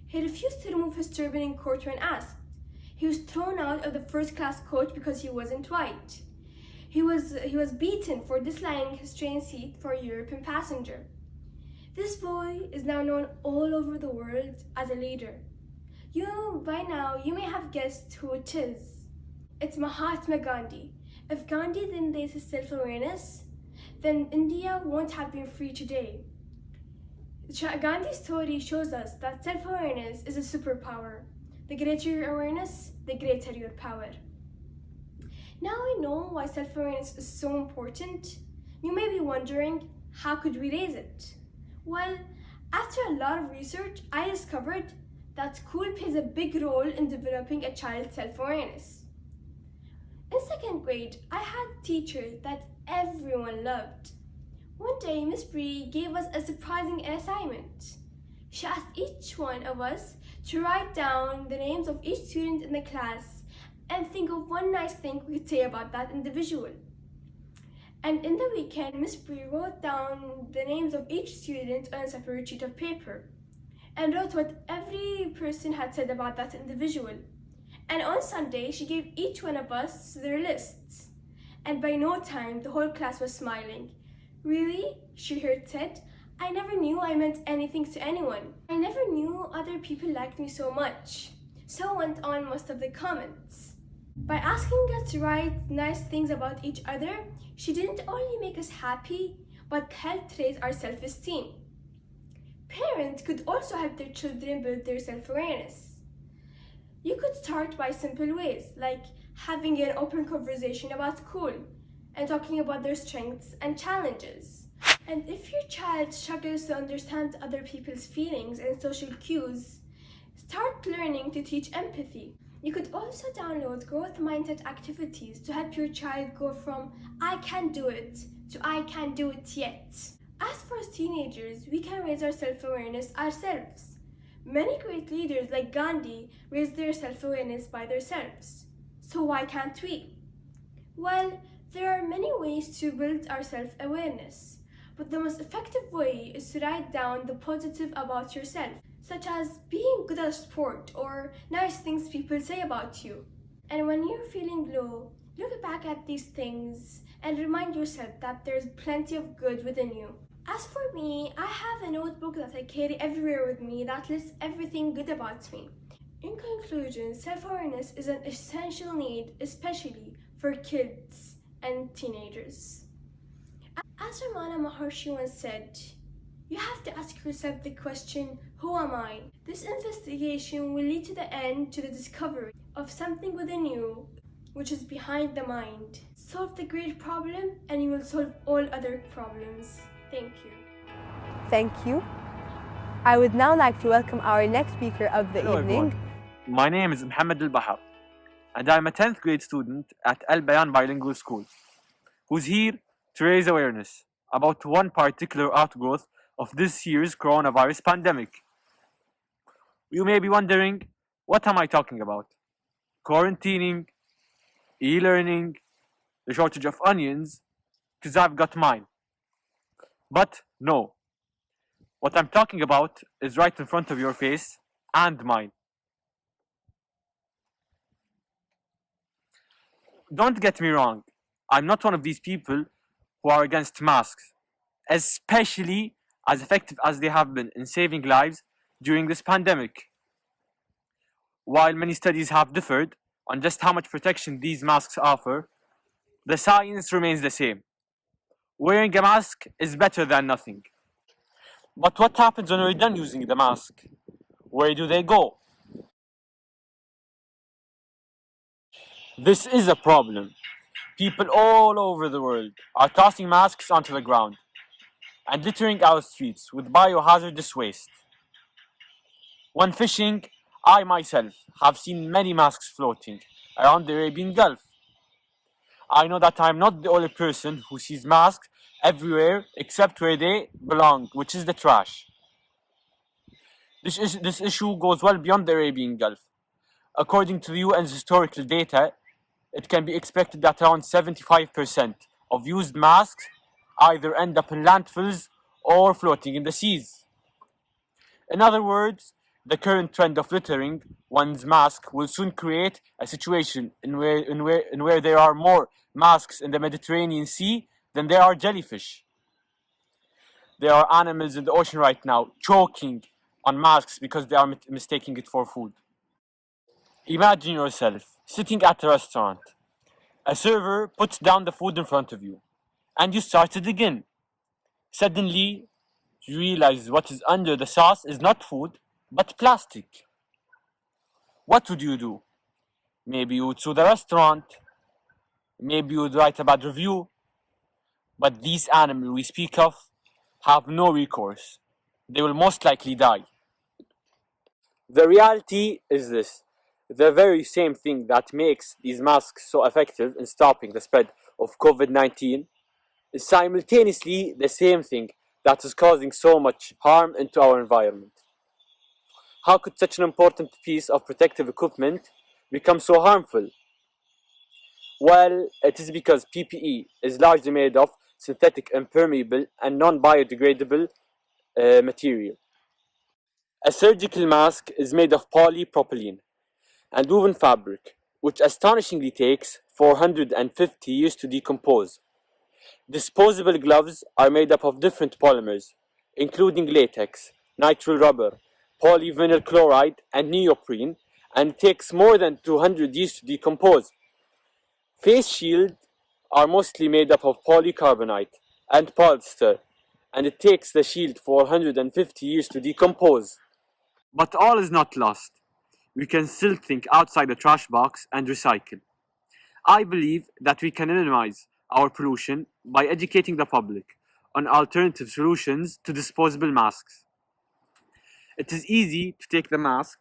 K: He refused to remove his turban in court when asked. He was thrown out of the first-class coach because he wasn't white. He was beaten for disliking his train seat for a European passenger. This boy is now known all over the world as a leader. By now, you may have guessed who it is. It's Mahatma Gandhi. If Gandhi didn't raise his self-awareness, then India won't have been free today. Gandhi's story shows us that self-awareness is a superpower. The greater your awareness, the greater your power. Now we know why self-awareness is so important. You may be wondering, how could we raise it? Well, after a lot of research, I discovered that school plays a big role in developing a child's self-awareness. In second grade, I had a teacher that everyone loved. One day, Miss Bree gave us a surprising assignment. She asked each one of us to write down the names of each student in the class and think of one nice thing we could say about that individual. And in the weekend, Miss Bree wrote down the names of each student on a separate sheet of paper and wrote what every person had said about that individual. And on Sunday, she gave each one of us their lists. And by no time, the whole class was smiling. Really? She said, I never knew I meant anything to anyone. I never knew other people liked me so much. So went on most of the comments. By asking us to write nice things about each other, she didn't only make us happy, but helped raise our self-esteem. Parents could also help their children build their self-awareness. You could start by simple ways, like having an open conversation about school and talking about their strengths and challenges. And if your child struggles to understand other people's feelings and social cues, start learning to teach empathy. You could also download growth mindset activities to help your child go from I can do it to I can do it yet. As for teenagers, we can raise our self-awareness ourselves. Many great leaders like Gandhi raised their self-awareness by themselves. So why can't we? Well, there are many ways to build our self-awareness, but the most effective way is to write down the positive about yourself, such as being good at sport or nice things people say about you. And when you're feeling low, look back at these things and remind yourself that there's plenty of good within you. As for me, I have a notebook that I carry everywhere with me that lists everything good about me. In conclusion, self-awareness is an essential need, especially for kids and teenagers. As Ramana Maharshi once said, you have to ask yourself the question, who am I? This investigation will lead to the end, to the discovery of something within you, which is behind the mind. Solve the great problem and you will solve all other problems. Thank you.
B: Thank you. I would now like to welcome our next speaker of the
T: Hello,
B: evening.
T: everyone. My name is Mohammed Al-Bayan, and I'm a 10th grade student at Al-Bayan Bilingual School, who's here to raise awareness about one particular outgrowth of this year's coronavirus pandemic. You may be wondering, what am I talking about? Quarantining, e-learning, the shortage of onions, because I've got mine. But no, what I'm talking about is right in front of your face and mine. Don't get me wrong, I'm not one of these people who are against masks, especially as effective as they have been in saving lives during this pandemic. While many studies have differed on just how much protection these masks offer, the science remains the same. Wearing a mask is better than nothing. But what happens when we're done using the mask? Where do they go? This is a problem. People all over the world are tossing masks onto the ground and littering our streets with biohazardous waste. When fishing, I myself have seen many masks floating around the Arabian Gulf. I know that I'm not the only person who sees masks everywhere except where they belong, which is the trash. This issue goes well beyond the Arabian Gulf. According to the UN's historical data, it can be expected that around 75% of used masks either end up in landfills or floating in the seas. In other words, the current trend of littering one's mask will soon create a situation in where there are more masks in the Mediterranean Sea than there are jellyfish. There are animals in the ocean right now choking on masks because they are mistaking it for food. Imagine yourself sitting at a restaurant. A server puts down the food in front of you, and you start it again. Suddenly, you realize what is under the sauce is not food, but plastic. What would you do? Maybe you would sue the restaurant. Maybe you would write a bad review. But these animals we speak of have no recourse. They will most likely die. The reality is this. The very same thing that makes these masks so effective in stopping the spread of COVID-19 is simultaneously the same thing that is causing so much harm into our environment. How could such an important piece of protective equipment become so harmful? Well, it is because PPE is largely made of synthetic, impermeable, and non-biodegradable material. A surgical mask is made of polypropylene and woven fabric, which astonishingly takes 450 years to decompose. Disposable gloves are made up of different polymers, including latex, nitrile rubber, polyvinyl chloride, and neoprene, and it takes more than 200 years to decompose. Face shields are mostly made up of polycarbonate and polyester, and it takes the shield 450 years to decompose. But all is not lost. We can still think outside the trash box and recycle. I believe that we can minimize our pollution by educating the public on alternative solutions to disposable masks. It is easy to take the mask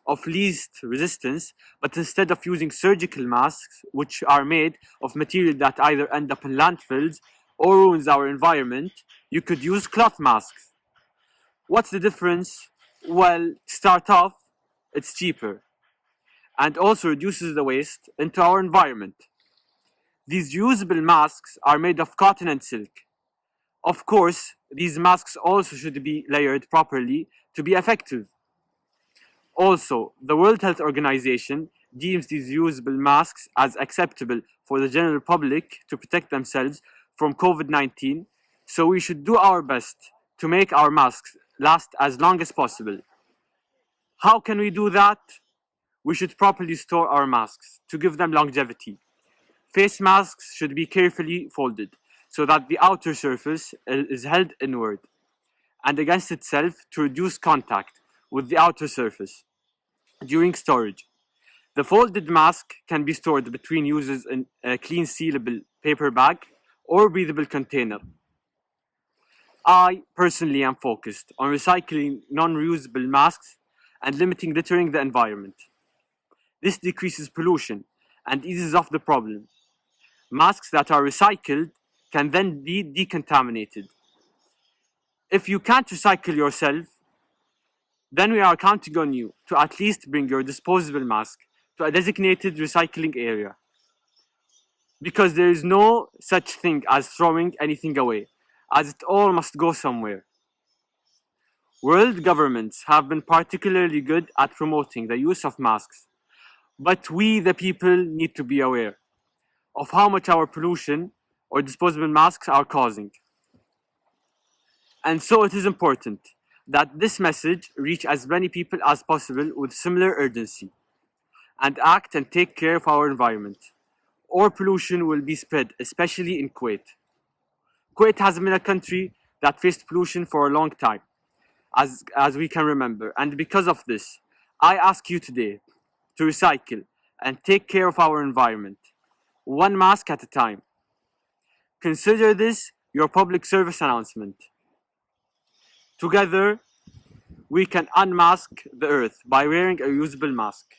T: of least resistance, but instead of using surgical masks, which are made of material that either end up in landfills or ruins our environment, you could use cloth masks. What's the difference? Well, to start off, it's cheaper and also reduces the waste into our environment. These reusable masks are made of cotton and silk. Of course, these masks also should be layered properly to be effective. Also, the World Health Organization deems these reusable masks as acceptable for the general public to protect themselves from COVID-19, so we should do our best to make our masks last as long as possible. How can we do that? We should properly store our masks to give them longevity. Face masks should be carefully folded so that the outer surface is held inward and against itself to reduce contact with the outer surface. During storage, the folded mask can be stored between uses in a clean sealable paper bag or breathable container. I personally am focused on recycling non-reusable masks and limiting littering the environment. This decreases pollution and eases off the problem. Masks that are recycled can then be decontaminated. If you can't recycle yourself, then we are counting on you to at least bring your disposable mask to a designated recycling area. Because there is no such thing as throwing anything away, as it all must go somewhere. World governments have been particularly good at promoting the use of masks, but we, the people, need to be aware of how much our pollution or disposable masks are causing. And so it is important that this message reach as many people as possible with similar urgency and act and take care of our environment, or pollution will be spread, especially in Kuwait. Kuwait has been a country that faced pollution for a long time, as we can remember, and because of this, I ask you today to recycle and take care of our environment, one mask at a time. Consider this your public service announcement. Together, we can unmask the earth by wearing a reusable mask.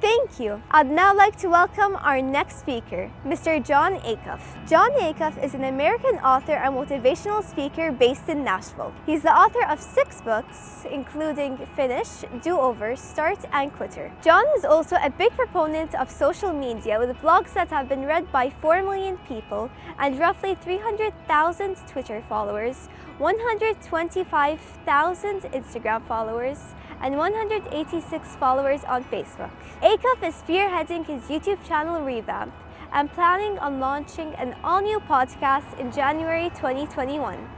A: Thank you. I'd now like to welcome our next speaker, Mr. John Acuff. John Acuff is an American author and motivational speaker based in Nashville. He's the author of 6 books, including Finish, Do-Over, Start, and Quitter. John is also a big proponent of social media with blogs that have been read by 4 million people and roughly 300,000 Twitter followers, 125,000 Instagram followers, and 186 followers on Facebook. Acuff is spearheading his YouTube channel revamp and planning on launching an all-new podcast in January 2021.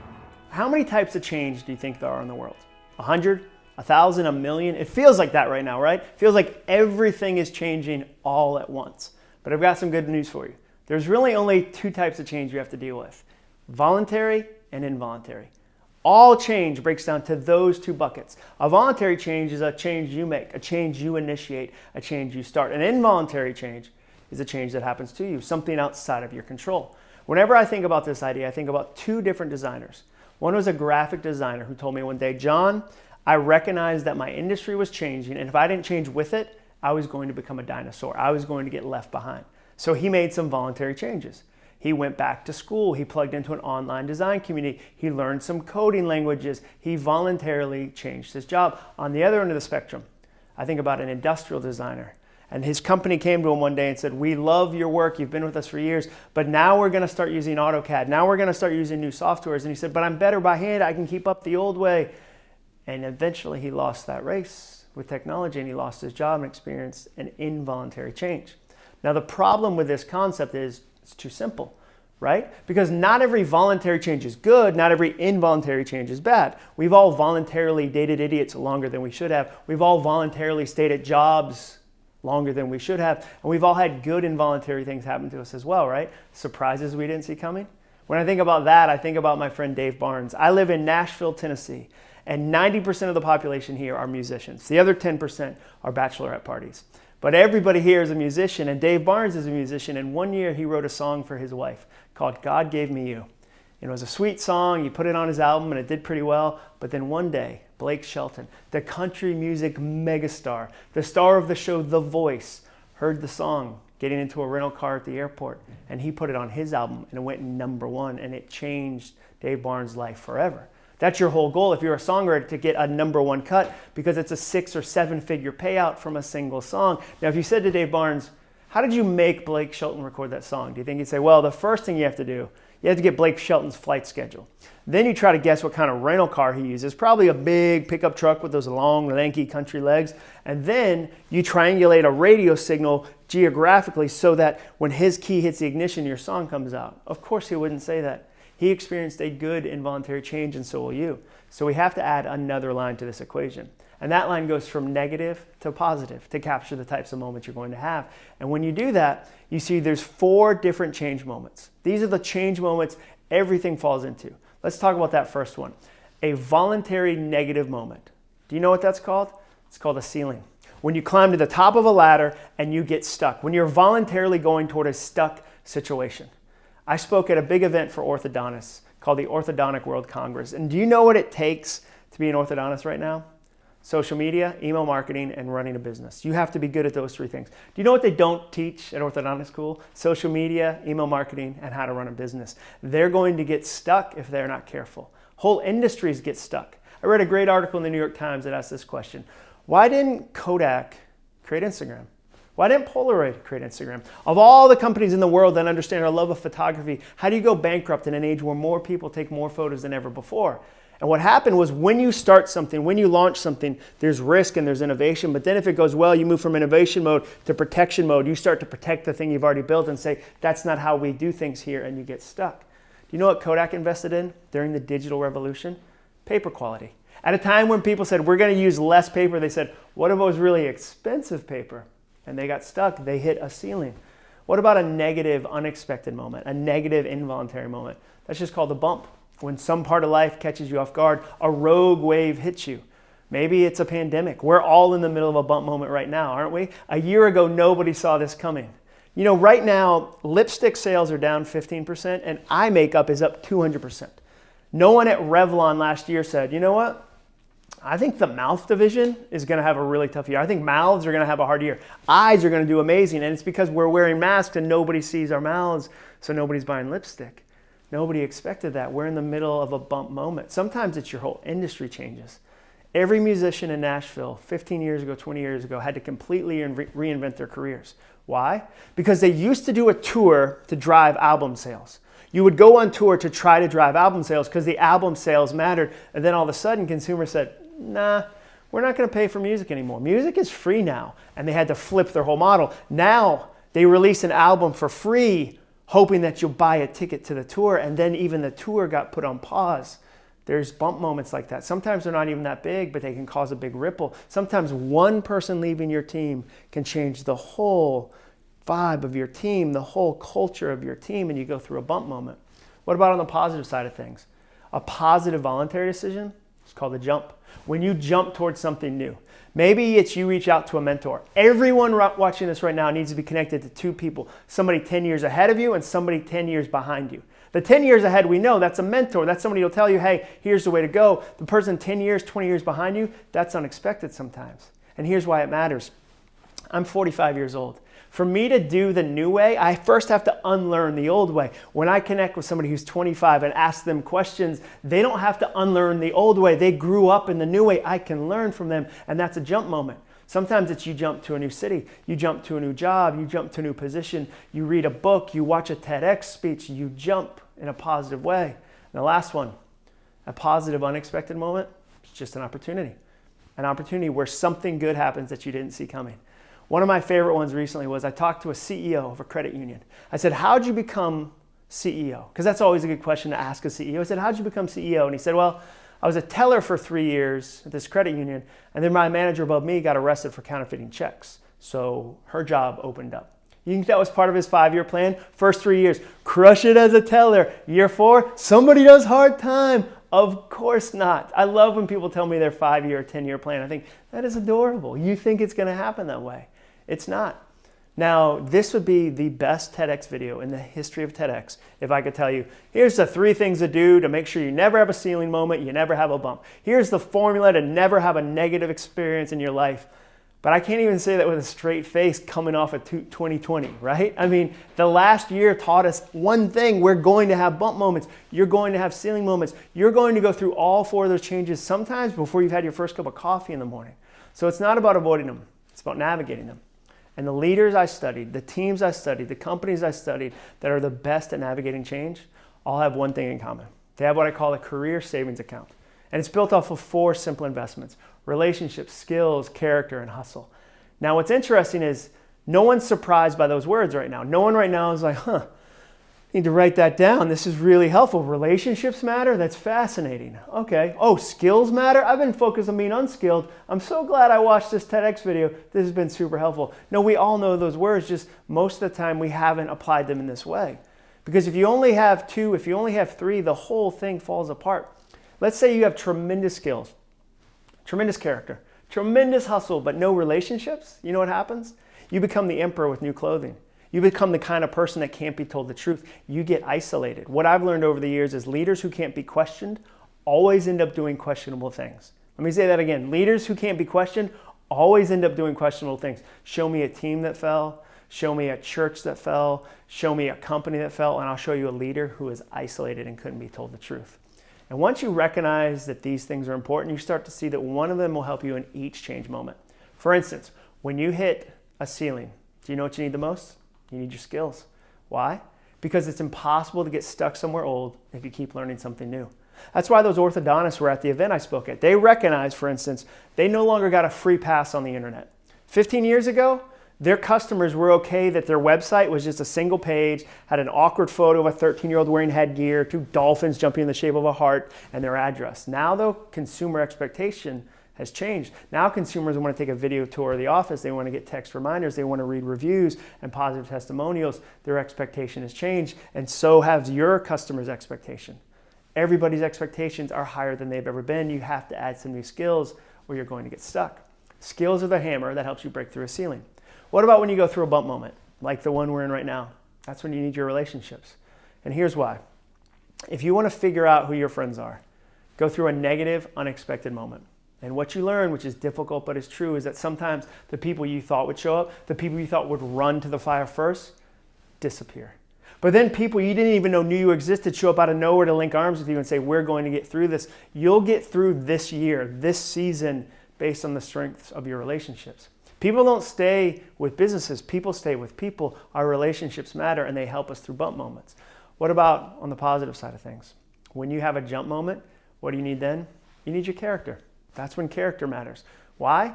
U: How many types of change do you think there are in the world? 100? 1,000? 1,000,000? It feels like that right now, right? It feels like everything is changing all at once. But I've got some good news for you. There's really only 2 types of change you have to deal with: voluntary and involuntary. All change breaks down to those 2 buckets. A voluntary change is a change you make, a change you initiate, a change you start. An involuntary change is a change that happens to you, something outside of your control. Whenever I think about this idea, I think about 2 different designers. One was a graphic designer who told me one day, John, I recognized that my industry was changing, and if I didn't change with it, I was going to become a dinosaur. I was going to get left behind. So he made some voluntary changes. He went back to school. He plugged into an online design community. He learned some coding languages. He voluntarily changed his job. On the other end of the spectrum, I think about an industrial designer. And his company came to him one day and said, we love your work. You've been with us for years, but now we're going to start using AutoCAD. Now we're going to start using new softwares. And he said, but I'm better by hand. I can keep up the old way. And eventually he lost that race with technology and he lost his job and experienced an involuntary change. Now the problem with this concept is it's too simple. right? Because not every voluntary change is good, not every involuntary change is bad. We've all voluntarily dated idiots longer than we should have. We've all voluntarily stayed at jobs longer than we should have. And we've all had good involuntary things happen to us as well, right? Surprises we didn't see coming. When I think about that, I think about my friend Dave Barnes. I live in Nashville, Tennessee, and 90% of the population here are musicians. The other 10% are bachelorette parties. But everybody here is a musician, and Dave Barnes is a musician, and one year he wrote a song for his wife called God Gave Me You. It was a sweet song, he put it on his album, and it did pretty well, but then one day, Blake Shelton, the country music megastar, the star of the show The Voice, heard the song getting into a rental car at the airport, and he put it on his album, and it went #1, and it changed Dave Barnes' life forever. That's your whole goal if you're a songwriter, to get a #1 cut, because it's a 6 or 7 figure payout from a single song. Now, if you said to Dave Barnes, how did you make Blake Shelton record that song? Do you think he'd say, well, the first thing you have to do, you have to get Blake Shelton's flight schedule. Then you try to guess what kind of rental car he uses. Probably a big pickup truck with those long, lanky country legs. And then you triangulate a radio signal geographically so that when his key hits the ignition, your song comes out. Of course he wouldn't say that. He experienced a good involuntary change, and so will you. So we have to add another line to this equation. And that line goes from negative to positive to capture the types of moments you're going to have. And when you do that, you see there's 4 different change moments. These are the change moments everything falls into. Let's talk about that first one. A voluntary negative moment. Do you know what that's called? It's called a ceiling. When you climb to the top of a ladder and you get stuck. When you're voluntarily going toward a stuck situation. I spoke at a big event for orthodontists called the Orthodontic World Congress. And do you know what it takes to be an orthodontist right now? Social media, email marketing, and running a business. You have to be good at those 3 things. Do you know what they don't teach at orthodontist school? Social media, email marketing, and how to run a business. They're going to get stuck if they're not careful. Whole industries get stuck. I read a great article in the New York Times that asked this question. Why didn't Kodak create Instagram? Why didn't Polaroid create Instagram? Of all the companies in the world that understand our love of photography, how do you go bankrupt in an age where more people take more photos than ever before? And what happened was when you start something, when you launch something, there's risk and there's innovation. But then if it goes well, you move from innovation mode to protection mode. You start to protect the thing you've already built and say, that's not how we do things here, and you get stuck. Do you know what Kodak invested in during the digital revolution? Paper quality. At a time when people said, we're going to use less paper, they said, what if it was really expensive paper? And they got stuck. They hit a ceiling. What about a negative, unexpected moment, a negative, involuntary moment? That's just called a bump. When some part of life catches you off guard, a rogue wave hits you. Maybe it's a pandemic. We're all in the middle of a bump moment right now, aren't we? A year ago, nobody saw this coming. You know, right now, lipstick sales are down 15% and eye makeup is up 200%. No one at Revlon last year said, you know what? I think the mouth division is going to have a really tough year. I think mouths are going to have a hard year. Eyes are going to do amazing, and it's because we're wearing masks and nobody sees our mouths, so nobody's buying lipstick. Nobody expected that. We're in the middle of a bump moment. Sometimes it's your whole industry changes. Every musician in Nashville 15 years ago, 20 years ago had to completely reinvent their careers. Why? Because they used to do a tour to drive album sales. You would go on tour to try to drive album sales because the album sales mattered, and then all of a sudden consumers said, nah, we're not going to pay for music anymore. Music is free now, and they had to flip their whole model. Now they release an album for free, hoping that you'll buy a ticket to the tour, and then even the tour got put on pause. There's bump moments like that. Sometimes they're not even that big, but they can cause a big ripple. Sometimes one person leaving your team can change the whole vibe of your team, the whole culture of your team, and you go through a bump moment. What about on the positive side of things? A positive voluntary decision is called a jump. When you jump towards something new. Maybe it's you reach out to a mentor. Everyone watching this right now needs to be connected to 2 people. Somebody 10 years ahead of you and somebody 10 years behind you. The 10 years ahead, we know that's a mentor. That's somebody who'll tell you, hey, here's the way to go. The person 10 years, 20 years behind you, that's unexpected sometimes. And here's why it matters. I'm 45 years old. For me to do the new way, I first have to unlearn the old way. When I connect with somebody who's 25 and ask them questions, they don't have to unlearn the old way. They grew up in the new way. I can learn from them, and that's a jump moment. Sometimes it's you jump to a new city, you jump to a new job, you jump to a new position, you read a book, you watch a TEDx speech, you jump in a positive way. And the last one, a positive, unexpected moment, it's just an opportunity where something good happens that you didn't see coming. One of my favorite ones recently was I talked to a CEO of a credit union. I said, how'd you become CEO? Because that's always a good question to ask a CEO. I said, how'd you become CEO? And he said, well, I was a teller for 3 years at this credit union, and then my manager above me got arrested for counterfeiting checks. So her job opened up. You think that was part of his 5-year plan? First 3 years, crush it as a teller. Year 4, somebody does hard time. Of course not. I love when people tell me their 5-year or 10-year plan. I think that is adorable. You think it's going to happen that way. It's not. Now, this would be the best TEDx video in the history of TEDx if I could tell you, here's the 3 things to do to make sure you never have a ceiling moment, you never have a bump. Here's the formula to never have a negative experience in your life. But I can't even say that with a straight face coming off of 2020, right? I mean, the last year taught us one thing. We're going to have bump moments. You're going to have ceiling moments. You're going to go through all 4 of those changes sometimes before you've had your first cup of coffee in the morning. So it's not about avoiding them. It's about navigating them. And the leaders I studied, the teams I studied, the companies I studied that are the best at navigating change all have one thing in common. They have what I call a career savings account. And it's built off of 4 simple investments: relationships, skills, character, and hustle. Now, what's interesting is no one's surprised by those words right now. No one right now is like, I need to write that down. This is really helpful. Relationships matter? That's fascinating. Okay. Oh, skills matter? I've been focused on being unskilled. I'm so glad I watched this TEDx video. This has been super helpful. No, we all know those words, just most of the time we haven't applied them in this way. Because if you only have 2, if you only have 3, the whole thing falls apart. Let's say you have tremendous skills, tremendous character, tremendous hustle, but no relationships. You know what happens? You become the emperor with new clothing. You become the kind of person that can't be told the truth. You get isolated. What I've learned over the years is leaders who can't be questioned always end up doing questionable things. Let me say that again. Leaders who can't be questioned always end up doing questionable things. Show me a team that fell. Show me a church that fell. Show me a company that fell, and I'll show you a leader who is isolated and couldn't be told the truth. And once you recognize that these things are important, you start to see that one of them will help you in each change moment. For instance, when you hit a ceiling, do you know what you need the most? You need your skills. Why? Because it's impossible to get stuck somewhere old if you keep learning something new. That's why those orthodontists were at the event I spoke at. They recognized, for instance, they no longer got a free pass on the internet. 15 years ago, their customers were okay that their website was just a single page, had an awkward photo of a 13-year-old wearing headgear, 2 dolphins jumping in the shape of a heart, and their address. Now, though, consumer expectation has changed. Now consumers want to take a video tour of the office. They want to get text reminders. They want to read reviews and positive testimonials. Their expectation has changed, and so has your customer's expectation. Everybody's expectations are higher than they've ever been. You have to add some new skills or you're going to get stuck. Skills are the hammer that helps you break through a ceiling. What about when you go through a bump moment, like the one we're in right now? That's when you need your relationships. And here's why. If you want to figure out who your friends are, go through a negative, unexpected moment. And what you learn, which is difficult but is true, is that sometimes the people you thought would show up, the people you thought would run to the fire first, disappear. But then people you didn't even know knew you existed show up out of nowhere to link arms with you and say, we're going to get through this. You'll get through this year, this season, based on the strength of your relationships. People don't stay with businesses. People stay with people. Our relationships matter, and they help us through bump moments. What about on the positive side of things? When you have a jump moment, what do you need then? You need your character. That's when character matters. Why?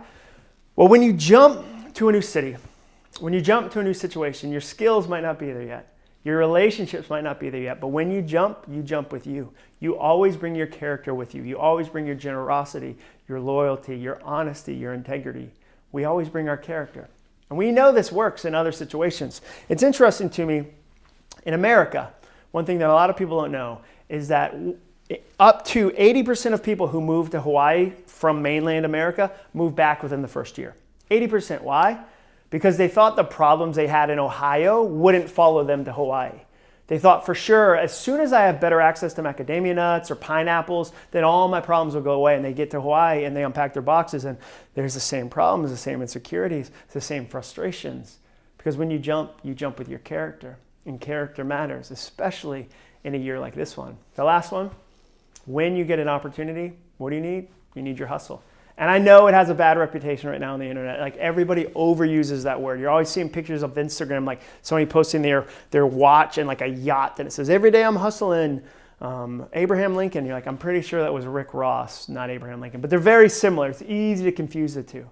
U: Well, when you jump to a new city, when you jump to a new situation, your skills might not be there yet. Your relationships might not be there yet, but when you jump with you. You always bring your character with you. You always bring your generosity, your loyalty, your honesty, your integrity. We always bring our character. And we know this works in other situations. It's interesting to me, in America, one thing that a lot of people don't know is that up to 80% of people who move to Hawaii from mainland America move back within the first year. 80%. Why? Because they thought the problems they had in Ohio wouldn't follow them to Hawaii. They thought for sure, as soon as I have better access to macadamia nuts or pineapples, then all my problems will go away. And they get to Hawaii and they unpack their boxes and there's the same problems, the same insecurities, the same frustrations. Because when you jump with your character. And character matters, especially in a year like this one. The last one, when you get an opportunity, what do you need? You need your hustle. And I know it has a bad reputation right now on the internet. Like everybody overuses that word. You're always seeing pictures of Instagram, like somebody posting their watch and like a yacht and it says, every day I'm hustling Abraham Lincoln. You're like, I'm pretty sure that was Rick Ross, not Abraham Lincoln. But they're very similar. It's easy to confuse the two.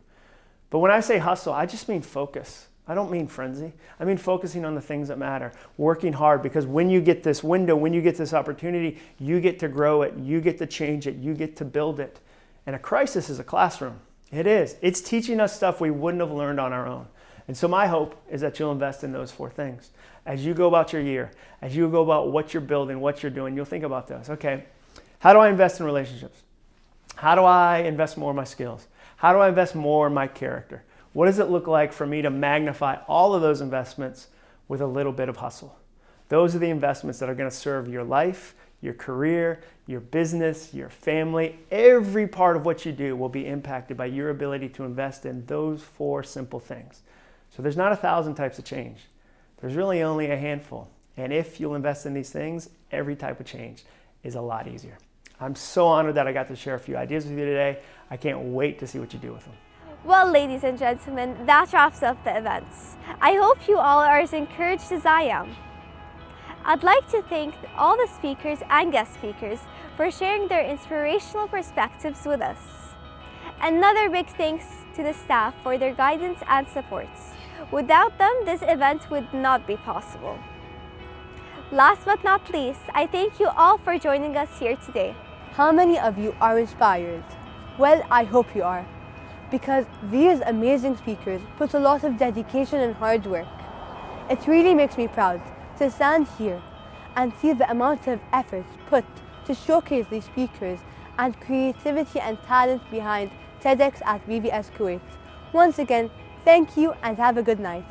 U: But when I say hustle, I just mean focus. I don't mean frenzy. I mean focusing on the things that matter, working hard, because when you get this window, when you get this opportunity, you get to grow it, you get to change it, you get to build it. And a crisis is a classroom. It is. It's teaching us stuff we wouldn't have learned on our own. And so my hope is that you'll invest in those 4 things. As you go about your year, as you go about what you're building, what you're doing, you'll think about those. Okay, how do I invest in relationships? How do I invest more in my skills? How do I invest more in my character? What does it look like for me to magnify all of those investments with a little bit of hustle? Those are the investments that are going to serve your life, your career, your business, your family. Every part of what you do will be impacted by your ability to invest in those 4 simple things. So there's not 1,000 types of change. There's really only a handful. And if you'll invest in these things, every type of change is a lot easier. I'm so honored that I got to share a few ideas with you today. I can't wait to see what you do with them.
A: Well, ladies and gentlemen, that wraps up the events. I hope you all are as encouraged as I am. I'd like to thank all the speakers and guest speakers for sharing their inspirational perspectives with us. Another big thanks to the staff for their guidance and support. Without them, this event would not be possible. Last but not least, I thank you all for joining us here today.
B: How many of you are inspired? Well, I hope you are, because these amazing speakers put a lot of dedication and hard work. It really makes me proud to stand here and see the amount of effort put to showcase these speakers and creativity and talent behind TEDx at BBSkuwait. Once again, thank you and have a good night.